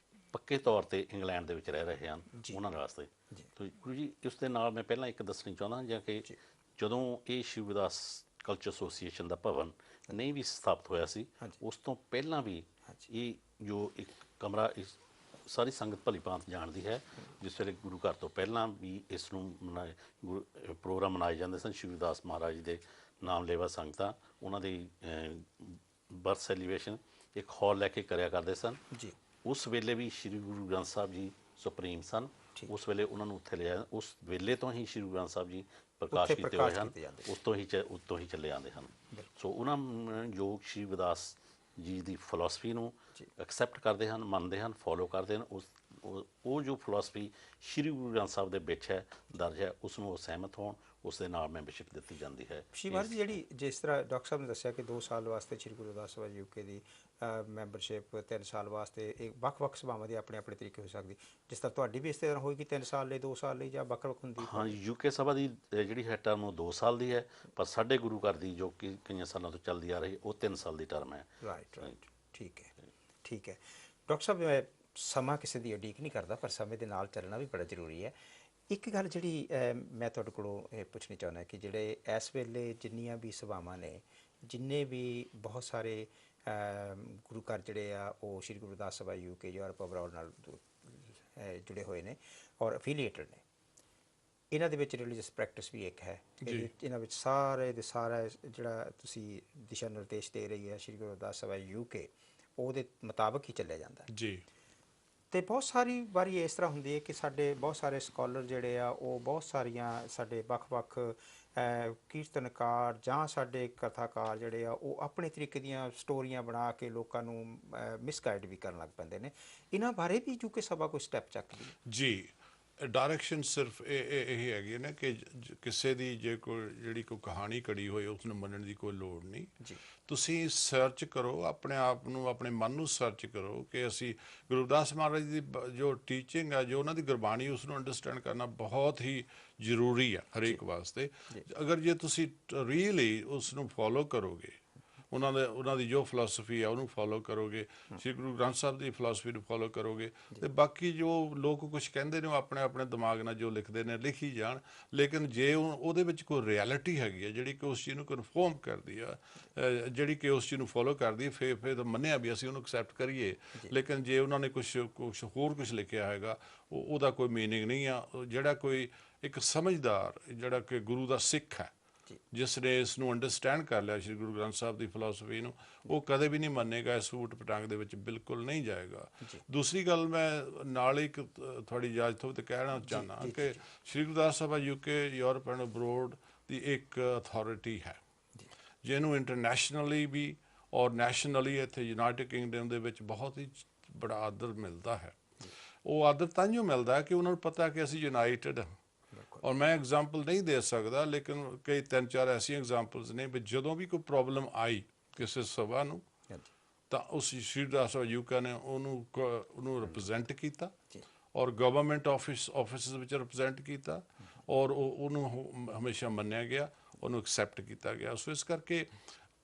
ਪੱਕੇ ਤੌਰ 'ਤੇ ਇੰਗਲੈਂਡ ਦੇ ਵਿੱਚ ਰਹਿ ਰਹੇ ਹਨ, ਉਹਨਾਂ ਵਾਸਤੇ। ਤਾਂ ਗੁਰੂ ਜੀ, ਉਸ ਦੇ ਨਾਲ ਮੈਂ ਪਹਿਲਾਂ ਇੱਕ ਦੱਸਣੀ ਚਾਹੁੰਦਾ ਜਾਂ ਕਿ ਜਦੋਂ ਇਹ ਸ਼੍ਰੀ ਗੁਰਦਾਸ ਕਲਚਰ ਐਸੋਸੀਏਸ਼ਨ ਦਾ ਭਵਨ ਨਹੀਂ ਵੀ ਸਥਾਪਿਤ ਹੋਇਆ ਸੀ, ਉਸ ਤੋਂ ਪਹਿਲਾਂ ਵੀ ਇਹ ਜੋ ਇੱਕ ਕਮਰਾ ਸਾਰੀ ਸੰਗਤ ਭਲੀ ਭਾਂਤ ਜਾਣਦੀ ਹੈ, ਜਿਸ ਵੇਲੇ ਗੁਰੂ ਘਰ ਤੋਂ ਪਹਿਲਾਂ ਵੀ ਇਸ ਨੂੰ ਪ੍ਰੋਗਰਾਮ ਮਨਾਏ ਜਾਂਦੇ ਸਨ। ਸ਼੍ਰੀ ਗੁਰਦਾਸ ਮਹਾਰਾਜ ਦੇ ਨਾਮ ਲੇਵਾ ਸੰਗਤਾਂ ਉਹਨਾਂ ਦੀ ਬਰਥ ਸੈਲੀਬ੍ਰੇਸ਼ਨ ਇੱਕ ਹਾਲ ਲੈ ਕੇ ਕਰਿਆ ਕਰਦੇ ਸਨ ਜੀ। ਉਸ ਵੇਲੇ ਵੀ ਸ਼੍ਰੀ ਗੁਰੂ ਗ੍ਰੰਥ ਸਾਹਿਬ ਜੀ ਸੁਪਰੀਮ ਸਨ, ਉਸ ਵੇਲੇ ਉਹਨਾਂ ਨੂੰ ਉੱਥੇ ਲਿਆ, ਉਸ ਵੇਲੇ ਤੋਂ ਹੀ ਸ਼੍ਰੀ ਗੁਰੂ ਗ੍ਰੰਥ ਸਾਹਿਬ ਜੀ ਪ੍ਰਕਾਸ਼ ਕੀਤੇ ਹੋਏ ਹਨ, ਉਸ ਤੋਂ ਹੀ ਚੱਲੇ ਆਉਂਦੇ ਹਨ। ਸੋ ਉਹਨਾਂ ਜੋ ਸ਼੍ਰੀ ਗੁਰਦਾਸ ਜੀ ਦੀ ਫਿਲਾਸਫੀ ਨੂੰ ਐਕਸੈਪਟ ਕਰਦੇ ਹਨ, ਮੰਨਦੇ ਹਨ, ਫੋਲੋ ਕਰਦੇ ਹਨ। ਉਹ ਜੋ ਫਿਲਾਸਫੀ ਸ਼੍ਰੀ ਗੁਰੂ ਗ੍ਰੰਥ ਸਾਹਿਬ ਦੇ ਵਿੱਚ ਹੈ, ਦਰਜ ਹੈ, ਉਸ ਨੂੰ ਉਹ ਸਹਿਮਤ ਹੋਣ, ਉਸ ਦੇ ਨਾਲ ਮੈਂਬਰਸ਼ਿਪ ਦਿੱਤੀ ਜਾਂਦੀ ਹੈ। ਸ਼੍ਰੀ ਮਹਾਰਾਜ ਜੀ, ਜਿਹੜੀ ਜਿਸ ਤਰ੍ਹਾਂ ਡਾਕਟਰ ਸਾਹਿਬ ਨੇ ਦੱਸਿਆ ਕਿ 2 ਸਾਲ ਵਾਸਤੇ ਸ਼੍ਰੀ ਗੁਰੂ ਰਵਿਦਾਸ ਸਭਾ UK ਦੀ ਮੈਂਬਰਸ਼ਿਪ, 3 ਸਾਲ ਵਾਸਤੇ ਇਹ ਵੱਖ-ਵੱਖ ਸਭਾਵਾਂ ਦੇ ਆਪਣੇ ਆਪਣੇ ਤਰੀਕੇ ਹੋ ਸਕਦੀ, ਜਿਸ ਤਰ੍ਹਾਂ ਤੁਹਾਡੀ ਵੀ ਇਸ ਤਰ੍ਹਾਂ ਹੋਏਗੀ 3 ਸਾਲ ਲਈ, 2 ਸਾਲ ਲਈ, ਜਾਂ ਵੱਖ-ਵੱਖ ਹੁੰਦੀ? ਹਾਂ, UK ਸਭਾ ਦੀ ਜਿਹੜੀ ਹੈ ਟਰਮ ਉਹ 2 ਸਾਲ ਦੀ ਹੈ, ਪਰ ਸਾਡੇ ਗੁਰੂ ਘਰ ਦੀ ਜੋ ਕਿ ਕਈਆਂ ਸਾਲਾਂ ਤੋਂ ਚੱਲਦੀ ਆ ਰਹੀ, ਉਹ 3 ਸਾਲ ਦੀ ਟਰਮ ਹੈ। ਰਾਈਟ, ਠੀਕ ਹੈ, ਠੀਕ ਹੈ। ਡਾਕਟਰ ਸਾਹਿਬ, ਮੈਂ ਸਮਾਂ ਕਿਸੇ ਦੀ ਉਡੀਕ ਨਹੀਂ ਕਰਦਾ, ਪਰ ਸਮੇਂ ਦੇ ਨਾਲ ਚੱਲਣਾ ਵੀ ਬੜਾ ਜ਼ਰੂਰੀ ਹੈ। ਇੱਕ ਗੱਲ ਜਿਹੜੀ ਮੈਂ ਤੁਹਾਡੇ ਕੋਲੋਂ ਇਹ ਪੁੱਛਣੀ ਚਾਹੁੰਦਾ ਕਿ ਜਿਹੜੇ ਇਸ ਵੇਲੇ ਜਿੰਨੀਆਂ ਵੀ ਸਭਾਵਾਂ ਨੇ, ਜਿੰਨੇ ਵੀ ਬਹੁਤ ਸਾਰੇ ਗੁਰੂ ਘਰ ਜਿਹੜੇ ਆ ਉਹ ਸ਼੍ਰੀ ਗੁਰੂ ਰਵਿਦਾਸ ਸਭਾ UK ਯੂਰਪ ਅਬਰੋਡ ਨਾਲ ਜੁੜੇ ਹੋਏ ਨੇ ਔਰ ਅਫੀਲੀਏਟਡ ਨੇ, ਇਹਨਾਂ ਦੇ ਵਿੱਚ ਰਿਲੀਜੀਅਸ ਪ੍ਰੈਕਟਿਸ ਵੀ ਇੱਕ ਹੈ। ਇਹਨਾਂ ਵਿੱਚ ਸਾਰੇ ਦੇ ਸਾਰਾ ਜਿਹੜਾ ਤੁਸੀਂ ਦਿਸ਼ਾ ਨਿਰਦੇਸ਼ ਦੇ ਰਹੀ ਹੈ ਸ਼੍ਰੀ ਗੁਰੂ ਰਵਿਦਾਸ ਸਭਾ UK, ਉਹਦੇ ਮੁਤਾਬਕ ਹੀ ਚੱਲਿਆ ਜਾਂਦਾ ਜੀ। ਅਤੇ ਬਹੁਤ ਸਾਰੀ ਵਾਰੀ ਇਸ ਤਰ੍ਹਾਂ ਹੁੰਦੀ ਹੈ ਕਿ ਸਾਡੇ ਬਹੁਤ ਸਾਰੇ ਸਕਾਲਰ ਜਿਹੜੇ ਆ ਉਹ ਬਹੁਤ ਸਾਰੀਆਂ ਸਾਡੇ ਵੱਖ-ਵੱਖ ਕੀਰਤਨਕਾਰ ਜਾਂ ਸਾਡੇ ਕਥਾਕਾਰ ਜਿਹੜੇ ਆ ਉਹ ਆਪਣੇ ਤਰੀਕੇ ਦੀਆਂ ਸਟੋਰੀਆਂ ਬਣਾ ਕੇ ਲੋਕਾਂ ਨੂੰ ਮਿਸਗਾਈਡ ਵੀ ਕਰਨ ਲੱਗ ਪੈਂਦੇ ਨੇ। ਇਹਨਾਂ ਬਾਰੇ ਵੀ UK ਸਭਾ ਕੋਈ ਸਟੈਪ ਚੱਕਦੀ ਜੀ? ਡਾਇਰੈਕਸ਼ਨ ਸਿਰਫ ਇਹ ਹੈਗੀ ਨਾ ਕਿ ਕਿਸੇ ਦੀ ਜੇ ਕੋਈ ਜਿਹੜੀ ਕੋਈ ਕਹਾਣੀ ਕੜੀ ਹੋਏ ਉਸ ਨੂੰ ਮੰਨਣ ਦੀ ਕੋਈ ਲੋੜ ਨਹੀਂ ਜੀ। ਤੁਸੀਂ ਸਰਚ ਕਰੋ, ਆਪਣੇ ਆਪ ਨੂੰ, ਆਪਣੇ ਮਨ ਨੂੰ ਸਰਚ ਕਰੋ ਕਿ ਅਸੀਂ ਗੁਰੂ ਰਵਿਦਾਸ ਮਹਾਰਾਜ ਦੀ ਜੋ ਟੀਚਿੰਗ ਹੈ, ਜੋ ਉਹਨਾਂ ਦੀ ਗੁਰਬਾਣੀ, ਉਸ ਨੂੰ ਅੰਡਰਸਟੈਂਡ ਕਰਨਾ ਬਹੁਤ ਹੀ ਜ਼ਰੂਰੀ ਹੈ ਹਰੇਕ ਵਾਸਤੇ। ਅਗਰ ਜੇ ਤੁਸੀਂ ਰੀਅਲੀ ਉਸ ਨੂੰ ਫੋਲੋ ਕਰੋਗੇ, ਉਹਨਾਂ ਦੀ ਜੋ ਫਿਲਾਸਫੀ ਹੈ ਉਹਨੂੰ ਫੋਲੋ ਕਰੋਗੇ, ਸ਼੍ਰੀ ਗੁਰੂ ਗ੍ਰੰਥ ਸਾਹਿਬ ਦੀ ਫਿਲਾਸਫੀ ਨੂੰ ਫੋਲੋ ਕਰੋਗੇ, ਅਤੇ ਬਾਕੀ ਜੋ ਲੋਕ ਕੁਛ ਕਹਿੰਦੇ ਨੇ ਉਹ ਆਪਣੇ ਆਪਣੇ ਦਿਮਾਗ ਨਾਲ ਜੋ ਲਿਖਦੇ ਨੇ ਲਿਖੀ ਜਾਣ। ਲੇਕਿਨ ਜੇ ਉਹਦੇ ਵਿੱਚ ਕੋਈ ਰਿਐਲਿਟੀ ਹੈਗੀ ਹੈ ਜਿਹੜੀ ਕਿ ਉਸ ਚੀਜ਼ ਨੂੰ ਕਨਫਰਮ ਕਰਦੀ ਆ, ਜਿਹੜੀ ਕਿ ਉਸ ਚੀਜ਼ ਨੂੰ ਫੋਲੋ ਕਰਦੀ ਹੈ, ਫਿਰ ਤਾਂ ਮੰਨਿਆ ਵੀ ਅਸੀਂ ਉਹਨੂੰ ਐਕਸੈਪਟ ਕਰੀਏ। ਲੇਕਿਨ ਜੇ ਉਹਨਾਂ ਨੇ ਕੁਛ ਹੋਰ ਕੁਛ ਲਿਖਿਆ ਹੈਗਾ, ਉਹਦਾ ਕੋਈ ਮੀਨਿੰਗ ਨਹੀਂ ਆ। ਜਿਹੜਾ ਕੋਈ ਇੱਕ ਸਮਝਦਾਰ ਜਿਹੜਾ ਕਿ ਗੁਰੂ ਦਾ ਸਿੱਖ ਹੈ, ਜਿਸ ਨੇ ਇਸ ਨੂੰ ਅੰਡਰਸਟੈਂਡ ਕਰ ਲਿਆ ਸ਼੍ਰੀ ਗੁਰੂ ਗ੍ਰੰਥ ਸਾਹਿਬ ਦੀ ਫਿਲਾਸਫੀ ਨੂੰ, ਉਹ ਕਦੇ ਵੀ ਨਹੀਂ ਮੰਨੇਗਾ, ਇਸ ਊਟ ਪਟਾਂਗ ਦੇ ਵਿੱਚ ਬਿਲਕੁਲ ਨਹੀਂ ਜਾਏਗਾ। ਦੂਸਰੀ ਗੱਲ ਮੈਂ ਨਾਲ ਇੱਕ ਤੁਹਾਡੀ ਇਜਾਜ਼ਤ ਹੋਵੇ ਤਾਂ ਕਹਿਣਾ ਚਾਹੁੰਦਾ ਕਿ ਸ਼੍ਰੀ Gurdas Sabha UK Europe and abroad ਦੀ ਇੱਕ ਅਥਾਰਟੀ ਹੈ ਜਿਹਨੂੰ ਇੰਟਰਨੈਸ਼ਨਲੀ ਵੀ ਔਰ ਨੈਸ਼ਨਲੀ ਇੱਥੇ ਯੂਨਾਈਟਿਡ ਕਿੰਗਡਮ ਦੇ ਵਿੱਚ ਬਹੁਤ ਹੀ ਬੜਾ ਆਦਰ ਮਿਲਦਾ ਹੈ। ਉਹ ਆਦਰ ਤਾਂ ਹੀ ਮਿਲਦਾ ਕਿ ਉਹਨਾਂ ਨੂੰ ਪਤਾ ਕਿ ਅਸੀਂ ਯੂਨਾਈਟਿਡ ਹਾਂ। ਔਰ ਮੈਂ ਐਗਜ਼ਾਮਪਲ ਨਹੀਂ ਦੇ ਸਕਦਾ, ਲੇਕਿਨ ਕਈ 3-4 ਐਸੀਆਂ ਐਗਜ਼ਾਮਪਲਸ ਨੇ ਵੀ ਜਦੋਂ ਵੀ ਕੋਈ ਪ੍ਰੋਬਲਮ ਆਈ ਕਿਸੇ ਸਭਾ ਨੂੰ, ਤਾਂ ਉਸ ਸ਼੍ਰੀ ਗੁਰਦਾਸ ਸਭਾ UK ਨੇ ਉਹਨੂੰ ਰਿਪਰੈਜ਼ੈਂਟ ਕੀਤਾ ਔਰ ਗਵਰਨਮੈਂਟ ਆਫਿਸਿਸ ਵਿੱਚ ਰਿਪਰੈਜ਼ੈਂਟ ਕੀਤਾ, ਔਰ ਉਹਨੂੰ ਹਮੇਸ਼ਾ ਮੰਨਿਆ ਗਿਆ, ਉਹਨੂੰ ਐਕਸੈਪਟ ਕੀਤਾ ਗਿਆ। ਸੋ ਇਸ ਕਰਕੇ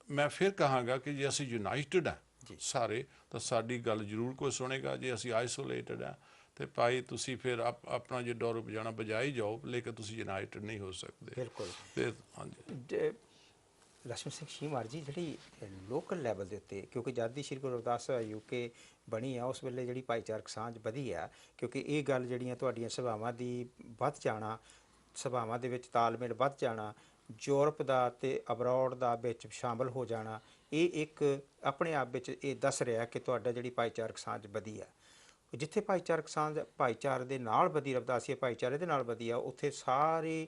ਮੈਂ ਫਿਰ ਕਹਾਂਗਾ ਕਿ ਜੇ ਅਸੀਂ ਯੂਨਾਈਟਿਡ ਹਾਂ ਸਾਰੇ, ਤਾਂ ਸਾਡੀ ਗੱਲ ਜ਼ਰੂਰ ਕੋਈ ਸੁਣੇਗਾ। ਜੇ ਅਸੀਂ ਆਈਸੋਲੇਟਡ ਹਾਂ ਤੇ ਭਾਈ ਤੁਸੀਂ ਫਿਰ ਆਪਣਾ ਜੇ ਡੋਰ ਬਜਾਣਾ ਬਜਾਈ ਜਾਓ, ਲੇਕਿਨ ਤੁਸੀਂ ਯੂਨਾਈਟਿਡ ਨਹੀਂ ਹੋ ਸਕਦੇ। ਬਿਲਕੁਲ। ਹਾਂਜੀ, ਲక్ష్ਮਣ ਸਿੰਘ ਸ਼ੀਮਾਰ ਜੀ, ਜਿਹੜੀ ਲੋਕਲ ਲੈਵਲ ਦੇ ਉੱਤੇ, ਕਿਉਂਕਿ ਜਦ ਦੀ ਸ਼੍ਰੀ ਗੁਰੂ ਰਵਿਦਾਸ UK ਬਣੀ ਆ ਉਸ ਵੇਲੇ ਜਿਹੜੀ ਭਾਈਚਾਰਕ ਸਾਂਝ ਵਧੀ ਆ, ਕਿਉਂਕਿ ਇਹ ਗੱਲ ਜਿਹੜੀਆਂ ਤੁਹਾਡੀਆਂ ਸਭਾਵਾਂ ਦੀ ਵੱਧ ਜਾਣਾ, ਸਭਾਵਾਂ ਦੇ ਵਿੱਚ ਤਾਲਮੇਲ ਵੱਧ ਜਾਣਾ, ਯੂਰਪ ਦਾ ਅਤੇ ਅਬਰੋਡ ਦਾ ਵਿੱਚ ਸ਼ਾਮਲ ਹੋ ਜਾਣਾ, ਇਹ ਇੱਕ ਆਪਣੇ ਆਪ ਵਿੱਚ ਇਹ ਦੱਸ ਰਿਹਾ ਕਿ ਤੁਹਾਡਾ ਜਿਹੜੀ ਭਾਈਚਾਰਕ ਸਾਂਝ ਵਧੀ ਆ। ਜਿੱਥੇ ਭਾਈਚਾਰਕ ਸਾਂਝ ਭਾਈਚਾਰੇ ਦੇ ਨਾਲ ਵਧੀ, ਰਵਿਦਾਸੀਆ ਭਾਈਚਾਰੇ ਦੇ ਨਾਲ ਵਧੀ ਆ, ਉੱਥੇ ਸਾਰੇ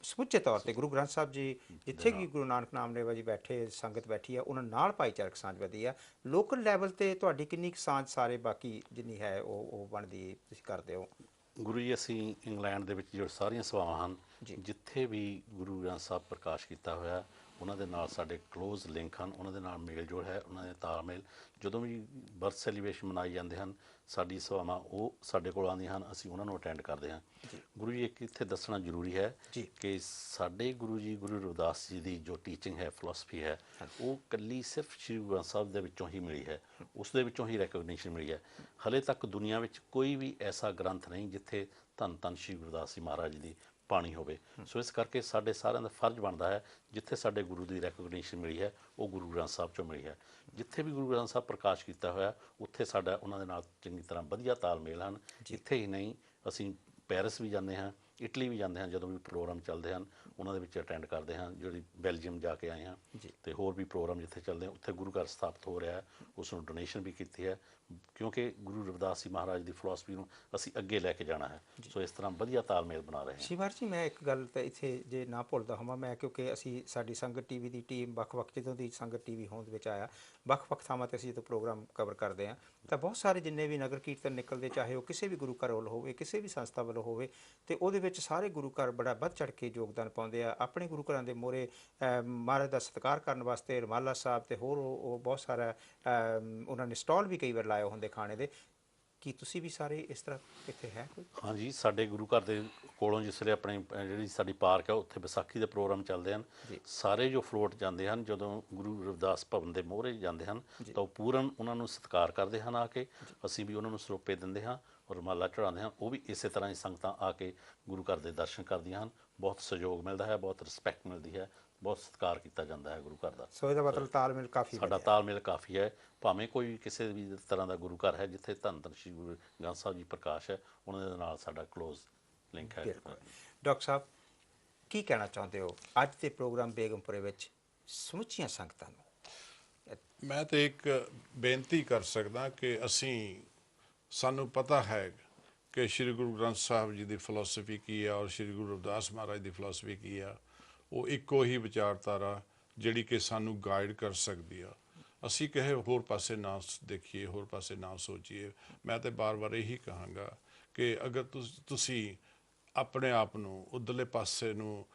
ਸਮੁੱਚੇ ਤੌਰ ਤੇ ਗੁਰੂ ਗ੍ਰੰਥ ਸਾਹਿਬ ਜੀ ਜਿੱਥੇ ਵੀ ਗੁਰੂ ਨਾਨਕ ਨਾਮ ਲੇਵਾ ਜੀ ਬੈਠੇ, ਸੰਗਤ ਬੈਠੀ ਆ, ਉਹਨਾਂ ਨਾਲ ਭਾਈਚਾਰਕ ਸਾਂਝ ਵਧੀ ਆ। ਲੋਕਲ ਲੈਵਲ ਤੇ ਤੁਹਾਡੀ ਕਿੰਨੀ ਕੁ ਸਾਂਝ ਸਾਰੇ ਬਾਕੀ ਜਿੰਨੀ ਹੈ ਉਹ ਬਣਦੀ ਤੁਸੀਂ ਕਰਦੇ ਹੋ? ਗੁਰੂ ਜੀ, ਅਸੀਂ ਇੰਗਲੈਂਡ ਦੇ ਵਿੱਚ ਜੋ ਸਾਰੀਆਂ ਸਭਾਵਾਂ ਹਨ, ਜਿੱਥੇ ਵੀ ਗੁਰੂ ਗ੍ਰੰਥ ਸਾਹਿਬ ਪ੍ਰਕਾਸ਼ ਕੀਤਾ ਹੋਇਆ, ਉਹਨਾਂ ਦੇ ਨਾਲ ਸਾਡੇ ਕਲੋਜ਼ ਲਿੰਕ ਹਨ, ਉਹਨਾਂ ਦੇ ਨਾਲ ਮੇਲ ਜੋੜ ਹੈ, ਉਹਨਾਂ ਦੇ ਤਾਲਮੇਲ। ਜਦੋਂ ਵੀ ਬਰਥ ਸੈਲੀਬ੍ਰੇਸ਼ਨ ਮਨਾਏ ਜਾਂਦੇ ਹਨ, ਸਾਡੀ ਸਭਾਵਾਂ ਉਹ ਸਾਡੇ ਕੋਲ ਆਉਂਦੀਆਂ ਹਨ, ਅਸੀਂ ਉਹਨਾਂ ਨੂੰ ਅਟੈਂਡ ਕਰਦੇ ਹਾਂ। ਗੁਰੂ ਜੀ, ਇੱਕ ਇੱਥੇ ਦੱਸਣਾ ਜ਼ਰੂਰੀ ਹੈ ਕਿ ਸਾਡੇ ਗੁਰੂ ਜੀ ਗੁਰੂ ਰਵਿਦਾਸ ਜੀ ਦੀ ਜੋ ਟੀਚਿੰਗ ਹੈ, ਫਿਲਾਸਫੀ ਹੈ, ਉਹ ਇਕੱਲੀ ਸਿਰਫ ਸ਼੍ਰੀ ਗੁਰੂ ਗ੍ਰੰਥ ਸਾਹਿਬ ਦੇ ਵਿੱਚੋਂ ਹੀ ਮਿਲੀ ਹੈ, ਉਸ ਦੇ ਵਿੱਚੋਂ ਹੀ ਰੈਕੋਗਨੀਸ਼ਨ ਮਿਲੀ ਹੈ। ਹਾਲੇ ਤੱਕ ਦੁਨੀਆ ਵਿੱਚ ਕੋਈ ਵੀ ਐਸਾ ਗ੍ਰੰਥ ਨਹੀਂ ਜਿੱਥੇ ਧੰਨ ਧੰਨ ਸ਼੍ਰੀ ਗੁਰਦਾਸ ਜੀ ਮਹਾਰਾਜ ਜੀ ਦੀ ਬਾਣੀ ਹੋਵੇ। ਸੋ ਇਸ ਕਰਕੇ ਸਾਡੇ ਸਾਰਿਆਂ ਦਾ ਫਰਜ਼ ਬਣਦਾ ਹੈ, ਜਿੱਥੇ ਸਾਡੇ ਗੁਰੂ ਦੀ ਰੈਕੋਗਨੀਸ਼ਨ ਮਿਲੀ ਹੈ ਉਹ ਗੁਰੂ ਗ੍ਰੰਥ ਸਾਹਿਬ ਚੋਂ ਮਿਲੀ ਹੈ। ਜਿੱਥੇ ਵੀ ਗੁਰੂ ਗ੍ਰੰਥ ਸਾਹਿਬ ਪ੍ਰਕਾਸ਼ ਕੀਤਾ ਹੋਇਆ, ਉੱਥੇ ਸਾਡਾ ਉਹਨਾਂ ਦੇ ਨਾਲ ਚੰਗੀ ਤਰ੍ਹਾਂ ਵਧੀਆ ਤਾਲਮੇਲ ਹਨ। ਇੱਥੇ ਹੀ ਨਹੀਂ, ਅਸੀਂ ਪੈਰਿਸ ਵੀ ਜਾਂਦੇ ਹਾਂ, ਇਟਲੀ ਵੀ ਜਾਂਦੇ ਹਾਂ, ਜਦੋਂ ਵੀ ਪ੍ਰੋਗਰਾਮ ਚੱਲਦੇ ਹਨ ਉਹਨਾਂ ਦੇ ਵਿੱਚ ਅਟੈਂਡ ਕਰਦੇ ਹਾਂ। ਜਿਹੜੀ ਬੈਲਜੀਅਮ ਜਾ ਕੇ ਆਏ ਹਾਂ ਅਤੇ ਹੋਰ ਵੀ ਪ੍ਰੋਗਰਾਮ ਜਿੱਥੇ ਚੱਲਦੇ ਹਨ, ਉੱਥੇ ਗੁਰੂ ਘਰ ਸਥਾਪਿਤ ਹੋ ਰਿਹਾ ਹੈ, ਉਸ ਨੂੰ ਡੋਨੇਸ਼ਨ ਵੀ ਕੀਤੀ ਹੈ, ਕਿਉਂਕਿ ਗੁਰੂ ਰਵਿਦਾਸ ਜੀ ਮਹਾਰਾਜ ਦੀ ਫਿਲਾਸਫੀ ਨੂੰ ਅਸੀਂ ਅੱਗੇ ਲੈ ਕੇ ਜਾਣਾ ਹੈ। ਸੋ ਇਸ ਤਰ੍ਹਾਂ ਵਧੀਆ ਤਾਲਮੇਲ ਬਣਾ ਰਹੇ ਹਾਂ। ਸ਼ਿਵਾਰ ਜੀ, ਮੈਂ ਇੱਕ ਗੱਲ ਤਾਂ ਇੱਥੇ ਜੇ ਨਾ ਭੁੱਲਦਾ ਹੋਵਾਂ, ਮੈਂ ਕਿਉਂਕਿ ਅਸੀਂ ਸਾਡੀ ਸੰਗਤ TV ਦੀ ਟੀਮ ਵੱਖ-ਵੱਖ, ਜਦੋਂ ਦੀ ਸੰਗਤ TV ਹੋਂਦ ਵਿੱਚ ਆਇਆ, ਵੱਖ-ਵੱਖ ਥਾਵਾਂ 'ਤੇ ਅਸੀਂ ਜਦੋਂ ਪ੍ਰੋਗਰਾਮ ਕਵਰ ਕਰਦੇ ਹਾਂ, ਤਾਂ ਬਹੁਤ ਸਾਰੇ ਜਿੰਨੇ ਵੀ ਨਗਰ ਕੀਰਤਨ ਨਿਕਲਦੇ, ਚਾਹੇ ਉਹ ਕਿਸੇ ਵੀ ਗੁਰੂ ਘਰ ਵੱਲੋਂ ਹੋਵੇ, ਕਿਸੇ ਵੀ ਸੰਸਥਾ ਵੱਲੋਂ ਹੋਵੇ, ਅਤੇ ਉਹਦੇ ਵਿੱਚ ਸਾਰੇ ਗੁਰੂ ਘਰ ਬੜਾ ਵੱਧ ਚੜ੍ਹ ਕੇ ਯੋਗਦਾਨ ਪਾਉਂਦੇ ਆ। ਆਪਣੇ ਗੁਰੂ ਘਰਾਂ ਦੇ ਮੋਹਰੇ ਮਹਾਰਾਜ ਦਾ ਸਤਿਕਾਰ ਕਰਨ ਵਾਸਤੇ ਰੁਮਾਲਾ ਸਾਹਿਬ ਅਤੇ ਹੋਰ ਉਹ ਬਹੁਤ ਸਾਰਾ ਉਹਨਾਂ ਨੇ ਸਟਾਲ ਵੀ ਕਈ ਵਾਰ ਲਾਏ ਹੁੰਦੇ ਖਾਣੇ ਦੇ। ਕੀ ਤੁਸੀਂ ਵੀ ਸਾਰੇ ਇਸ ਤਰ੍ਹਾਂ ਇੱਥੇ ਹੈ ਕੋਈ? ਹਾਂਜੀ, ਸਾਡੇ ਗੁਰੂ ਘਰ ਦੇ ਕੋਲੋਂ ਜਿਸ ਵੇਲੇ ਆਪਣੀ ਜਿਹੜੀ ਸਾਡੀ ਪਾਰਕ ਹੈ, ਉੱਥੇ ਵਿਸਾਖੀ ਦੇ ਪ੍ਰੋਗਰਾਮ ਚੱਲਦੇ ਹਨ। ਸਾਰੇ ਜੋ ਫਲੋਟ ਜਾਂਦੇ ਹਨ, ਜਦੋਂ ਗੁਰੂ ਰਵਿਦਾਸ ਭਵਨ ਦੇ ਮੋਹਰੇ ਜਾਂਦੇ ਹਨ, ਤਾਂ ਉਹ ਪੂਰਨ ਉਹਨਾਂ ਨੂੰ ਸਤਿਕਾਰ ਕਰਦੇ ਹਨ ਆ ਕੇ। ਅਸੀਂ ਵੀ ਉਹਨਾਂ ਨੂੰ ਸਰੋਪੇ ਦਿੰਦੇ ਹਾਂ, ਰੁਮਾਲਾ ਚੜ੍ਹਾਉਂਦੇ ਹਾਂ। ਉਹ ਵੀ ਇਸੇ ਤਰ੍ਹਾਂ ਹੀ ਸੰਗਤਾਂ ਆ ਕੇ ਗੁਰੂ ਘਰ ਦੇ ਦਰਸ਼ਨ ਕਰਦੀਆਂ ਹਨ। ਬਹੁਤ ਸਹਿਯੋਗ ਮਿਲਦਾ ਹੈ, ਬਹੁਤ ਰਿਸਪੈਕਟ ਮਿਲਦੀ ਹੈ, ਬਹੁਤ ਸਤਿਕਾਰ ਕੀਤਾ ਜਾਂਦਾ ਹੈ ਗੁਰੂ ਘਰ ਦਾ। ਸੋ ਇਹਦਾ ਮਤਲਬ ਤਾਲਮੇਲ ਕਾਫੀ, ਸਾਡਾ ਤਾਲਮੇਲ ਕਾਫੀ ਹੈ। ਭਾਵੇਂ ਕੋਈ ਕਿਸੇ ਵੀ ਤਰ੍ਹਾਂ ਦਾ ਗੁਰੂ ਘਰ ਹੈ, ਜਿੱਥੇ ਧੰਨ ਧੰਨ ਸ਼੍ਰੀ ਗੁਰੂ ਗ੍ਰੰਥ ਸਾਹਿਬ ਜੀ ਪ੍ਰਕਾਸ਼ ਹੈ, ਉਹਨਾਂ ਦੇ ਨਾਲ ਸਾਡਾ ਕਲੋਜ਼ ਲਿੰਕ ਹੈ। ਡਾਕਟਰ ਸਾਹਿਬ, ਕੀ ਕਹਿਣਾ ਚਾਹੁੰਦੇ ਹੋ ਅੱਜ ਦੇ ਪ੍ਰੋਗਰਾਮ ਬੇਗਮਪੁਰੇ ਵਿੱਚ ਸਮੁੱਚੀਆਂ ਸੰਗਤਾਂ ਨੂੰ? ਮੈਂ ਤਾਂ ਇੱਕ ਬੇਨਤੀ ਕਰ ਸਕਦਾ ਕਿ ਸਾਨੂੰ ਪਤਾ ਹੈ ਕਿ ਸ਼੍ਰੀ ਗੁਰੂ ਗ੍ਰੰਥ ਸਾਹਿਬ ਜੀ ਦੀ ਫਿਲਾਸਫੀ ਕੀ ਹੈ ਔਰ ਸ਼੍ਰੀ ਗੁਰੂ ਰਵਿਦਾਸ ਮਹਾਰਾਜ ਦੀ ਫਿਲਾਸਫੀ ਕੀ ਆ। ਉਹ ਇੱਕੋ ਹੀ ਵਿਚਾਰਧਾਰਾ ਜਿਹੜੀ ਕਿ ਸਾਨੂੰ ਗਾਈਡ ਕਰ ਸਕਦੀ ਆ। ਅਸੀਂ ਕਿਸੇ ਹੋਰ ਪਾਸੇ ਨਾ ਦੇਖੀਏ, ਹੋਰ ਪਾਸੇ ਨਾ ਸੋਚੀਏ। ਮੈਂ ਤਾਂ ਬਾਰ-ਬਾਰ ਇਹੀ ਕਹਾਂਗਾ ਕਿ ਅਗਰ ਤੁਸੀਂ ਆਪਣੇ ਆਪ ਨੂੰ ਉੱਧਰਲੇ ਪਾਸੇ ਨੂੰ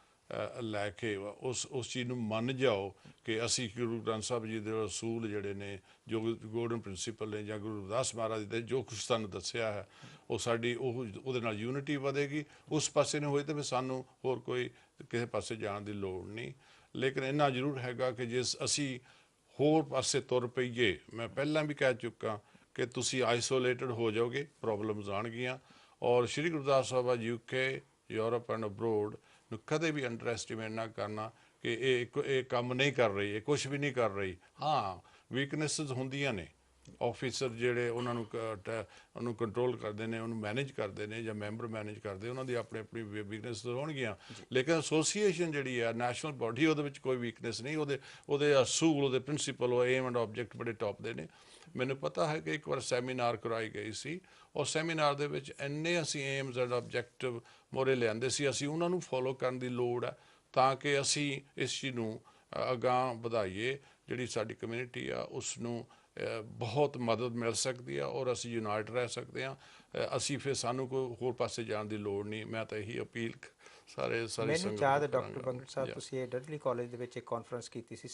ਲੈ ਕੇ ਉਸ ਚੀਜ਼ ਨੂੰ ਮੰਨ ਜਾਓ ਕਿ ਅਸੀਂ ਗੁਰੂ ਗ੍ਰੰਥ ਸਾਹਿਬ ਜੀ ਦੇ ਅਸੂਲ ਜਿਹੜੇ ਨੇ, ਜੋ ਗੋਲਡਨ ਪ੍ਰਿੰਸੀਪਲ ਨੇ, ਜਾਂ ਗੁਰੂ ਰਵਿਦਾਸ ਮਹਾਰਾਜ ਦੇ ਜੋ ਕੁਛ ਸਾਨੂੰ ਦੱਸਿਆ ਹੈ, ਉਹ ਸਾਡੀ ਉਹਦੇ ਨਾਲ ਯੂਨਿਟੀ ਵਧੇਗੀ। ਉਸ ਪਾਸੇ ਨੂੰ ਹੋਏ ਤਾਂ ਫਿਰ ਸਾਨੂੰ ਹੋਰ ਕੋਈ ਕਿਸੇ ਪਾਸੇ ਜਾਣ ਦੀ ਲੋੜ ਨਹੀਂ। ਲੇਕਿਨ ਇੰਨਾ ਜ਼ਰੂਰ ਹੈਗਾ ਕਿ ਜੇ ਅਸੀਂ ਹੋਰ ਪਾਸੇ ਤੁਰ ਪਈਏ, ਮੈਂ ਪਹਿਲਾਂ ਵੀ ਕਹਿ ਚੁੱਕਾ ਕਿ ਤੁਸੀਂ ਆਈਸੋਲੇਟਡ ਹੋ ਜਾਓਗੇ, ਪ੍ਰੋਬਲਮਸ ਆਉਣਗੀਆਂ। ਔਰ ਸ਼੍ਰੀ ਗੁਰੂ ਰਵਿਦਾਸ ਸਾਹਿਬ UK, ਯੂਰਪ ਐਂਡ ਅਬਰੋਡ ਨੂੰ ਕਦੇ ਵੀ ਅੰਡਰ ਐਸਟੀਮੇਟ ਨਾ ਕਰਨਾ ਕਿ ਇਹ ਕੰਮ ਨਹੀਂ ਕਰ ਰਹੀ, ਇਹ ਕੁਛ ਵੀ ਨਹੀਂ ਕਰ ਰਹੀ। ਹਾਂ, ਵੀਕਨੈਸਿਸ ਹੁੰਦੀਆਂ ਨੇ। ਆਫਿਸਰ ਜਿਹੜੇ ਉਹਨੂੰ ਕੰਟਰੋਲ ਕਰਦੇ ਨੇ, ਉਹਨੂੰ ਮੈਨੇਜ ਕਰਦੇ ਨੇ, ਜਾਂ ਮੈਂਬਰ ਮੈਨੇਜ ਕਰਦੇ, ਉਹਨਾਂ ਦੀ ਆਪਣੀ ਵੀਕਨੈਸ ਹੋਣਗੀਆਂ। ਲੇਕਿਨ ਐਸੋਸੀਏਸ਼ਨ ਜਿਹੜੀ ਹੈ, ਨੈਸ਼ਨਲ ਬਾਡੀ, ਉਹਦੇ ਵਿੱਚ ਕੋਈ ਵੀਕਨੈਸ ਨਹੀਂ। ਉਹਦੇ ਅਸੂਲ, ਉਹਦੇ ਪ੍ਰਿੰਸੀਪਲ, ਉਹ ਏਮ ਐਂਡ ਆਬਜੈਕਟ ਬੜੇ ਟੌਪ ਦੇ ਨੇ। ਮੈਨੂੰ ਪਤਾ ਹੈ ਕਿ ਇੱਕ ਵਾਰ ਸੈਮੀਨਾਰ ਕਰਵਾਈ ਗਈ ਸੀ, ਔਰ ਸੈਮੀਨਾਰ ਦੇ ਵਿੱਚ ਇੰਨੇ ਅਸੀਂ ਏਮਸ ਐਂਡ ਆਬਜੈਕਟਿਵ ਮੋਰੇ ਲਿਆਂਦੇ ਸੀ। ਅਸੀਂ ਉਹਨਾਂ ਨੂੰ ਫੋਲੋ ਕਰਨ ਦੀ ਲੋੜ ਹੈ ਤਾਂ ਕਿ ਅਸੀਂ ਇਸ ਚੀਜ਼ ਨੂੰ ਅਗਾਂਹ ਵਧਾਈਏ। ਜਿਹੜੀ ਸਾਡੀ ਕਮਿਊਨਿਟੀ ਆ, ਉਸ ਨੂੰ ਬਹੁਤ ਮਦਦ ਮਿਲ ਸਕਦੀ ਆ ਔਰ ਅਸੀਂ ਯੂਨਾਈਟ ਰਹਿ ਸਕਦੇ ਹਾਂ। ਫਿਰ ਸਾਨੂੰ ਕੋਈ ਹੋਰ ਪਾਸੇ ਜਾਣ ਦੀ ਲੋੜ ਨਹੀਂ। ਮੈਂ ਤਾਂ ਇਹੀ ਅਪੀਲ ਸਾਰੇ ਮੈਨੂੰ ਯਾਦ ਹੈ ਡਾਕਟਰ ਬੰਗੜ ਸਾਹਿਬ, ਤੁਸੀਂ ਇਹ ਡਡਲੀ ਕਾਲਜ ਦੇ ਵਿੱਚ ਇੱਕ ਕਾਨਫਰੰਸ ਕੀਤੀ ਸੀ,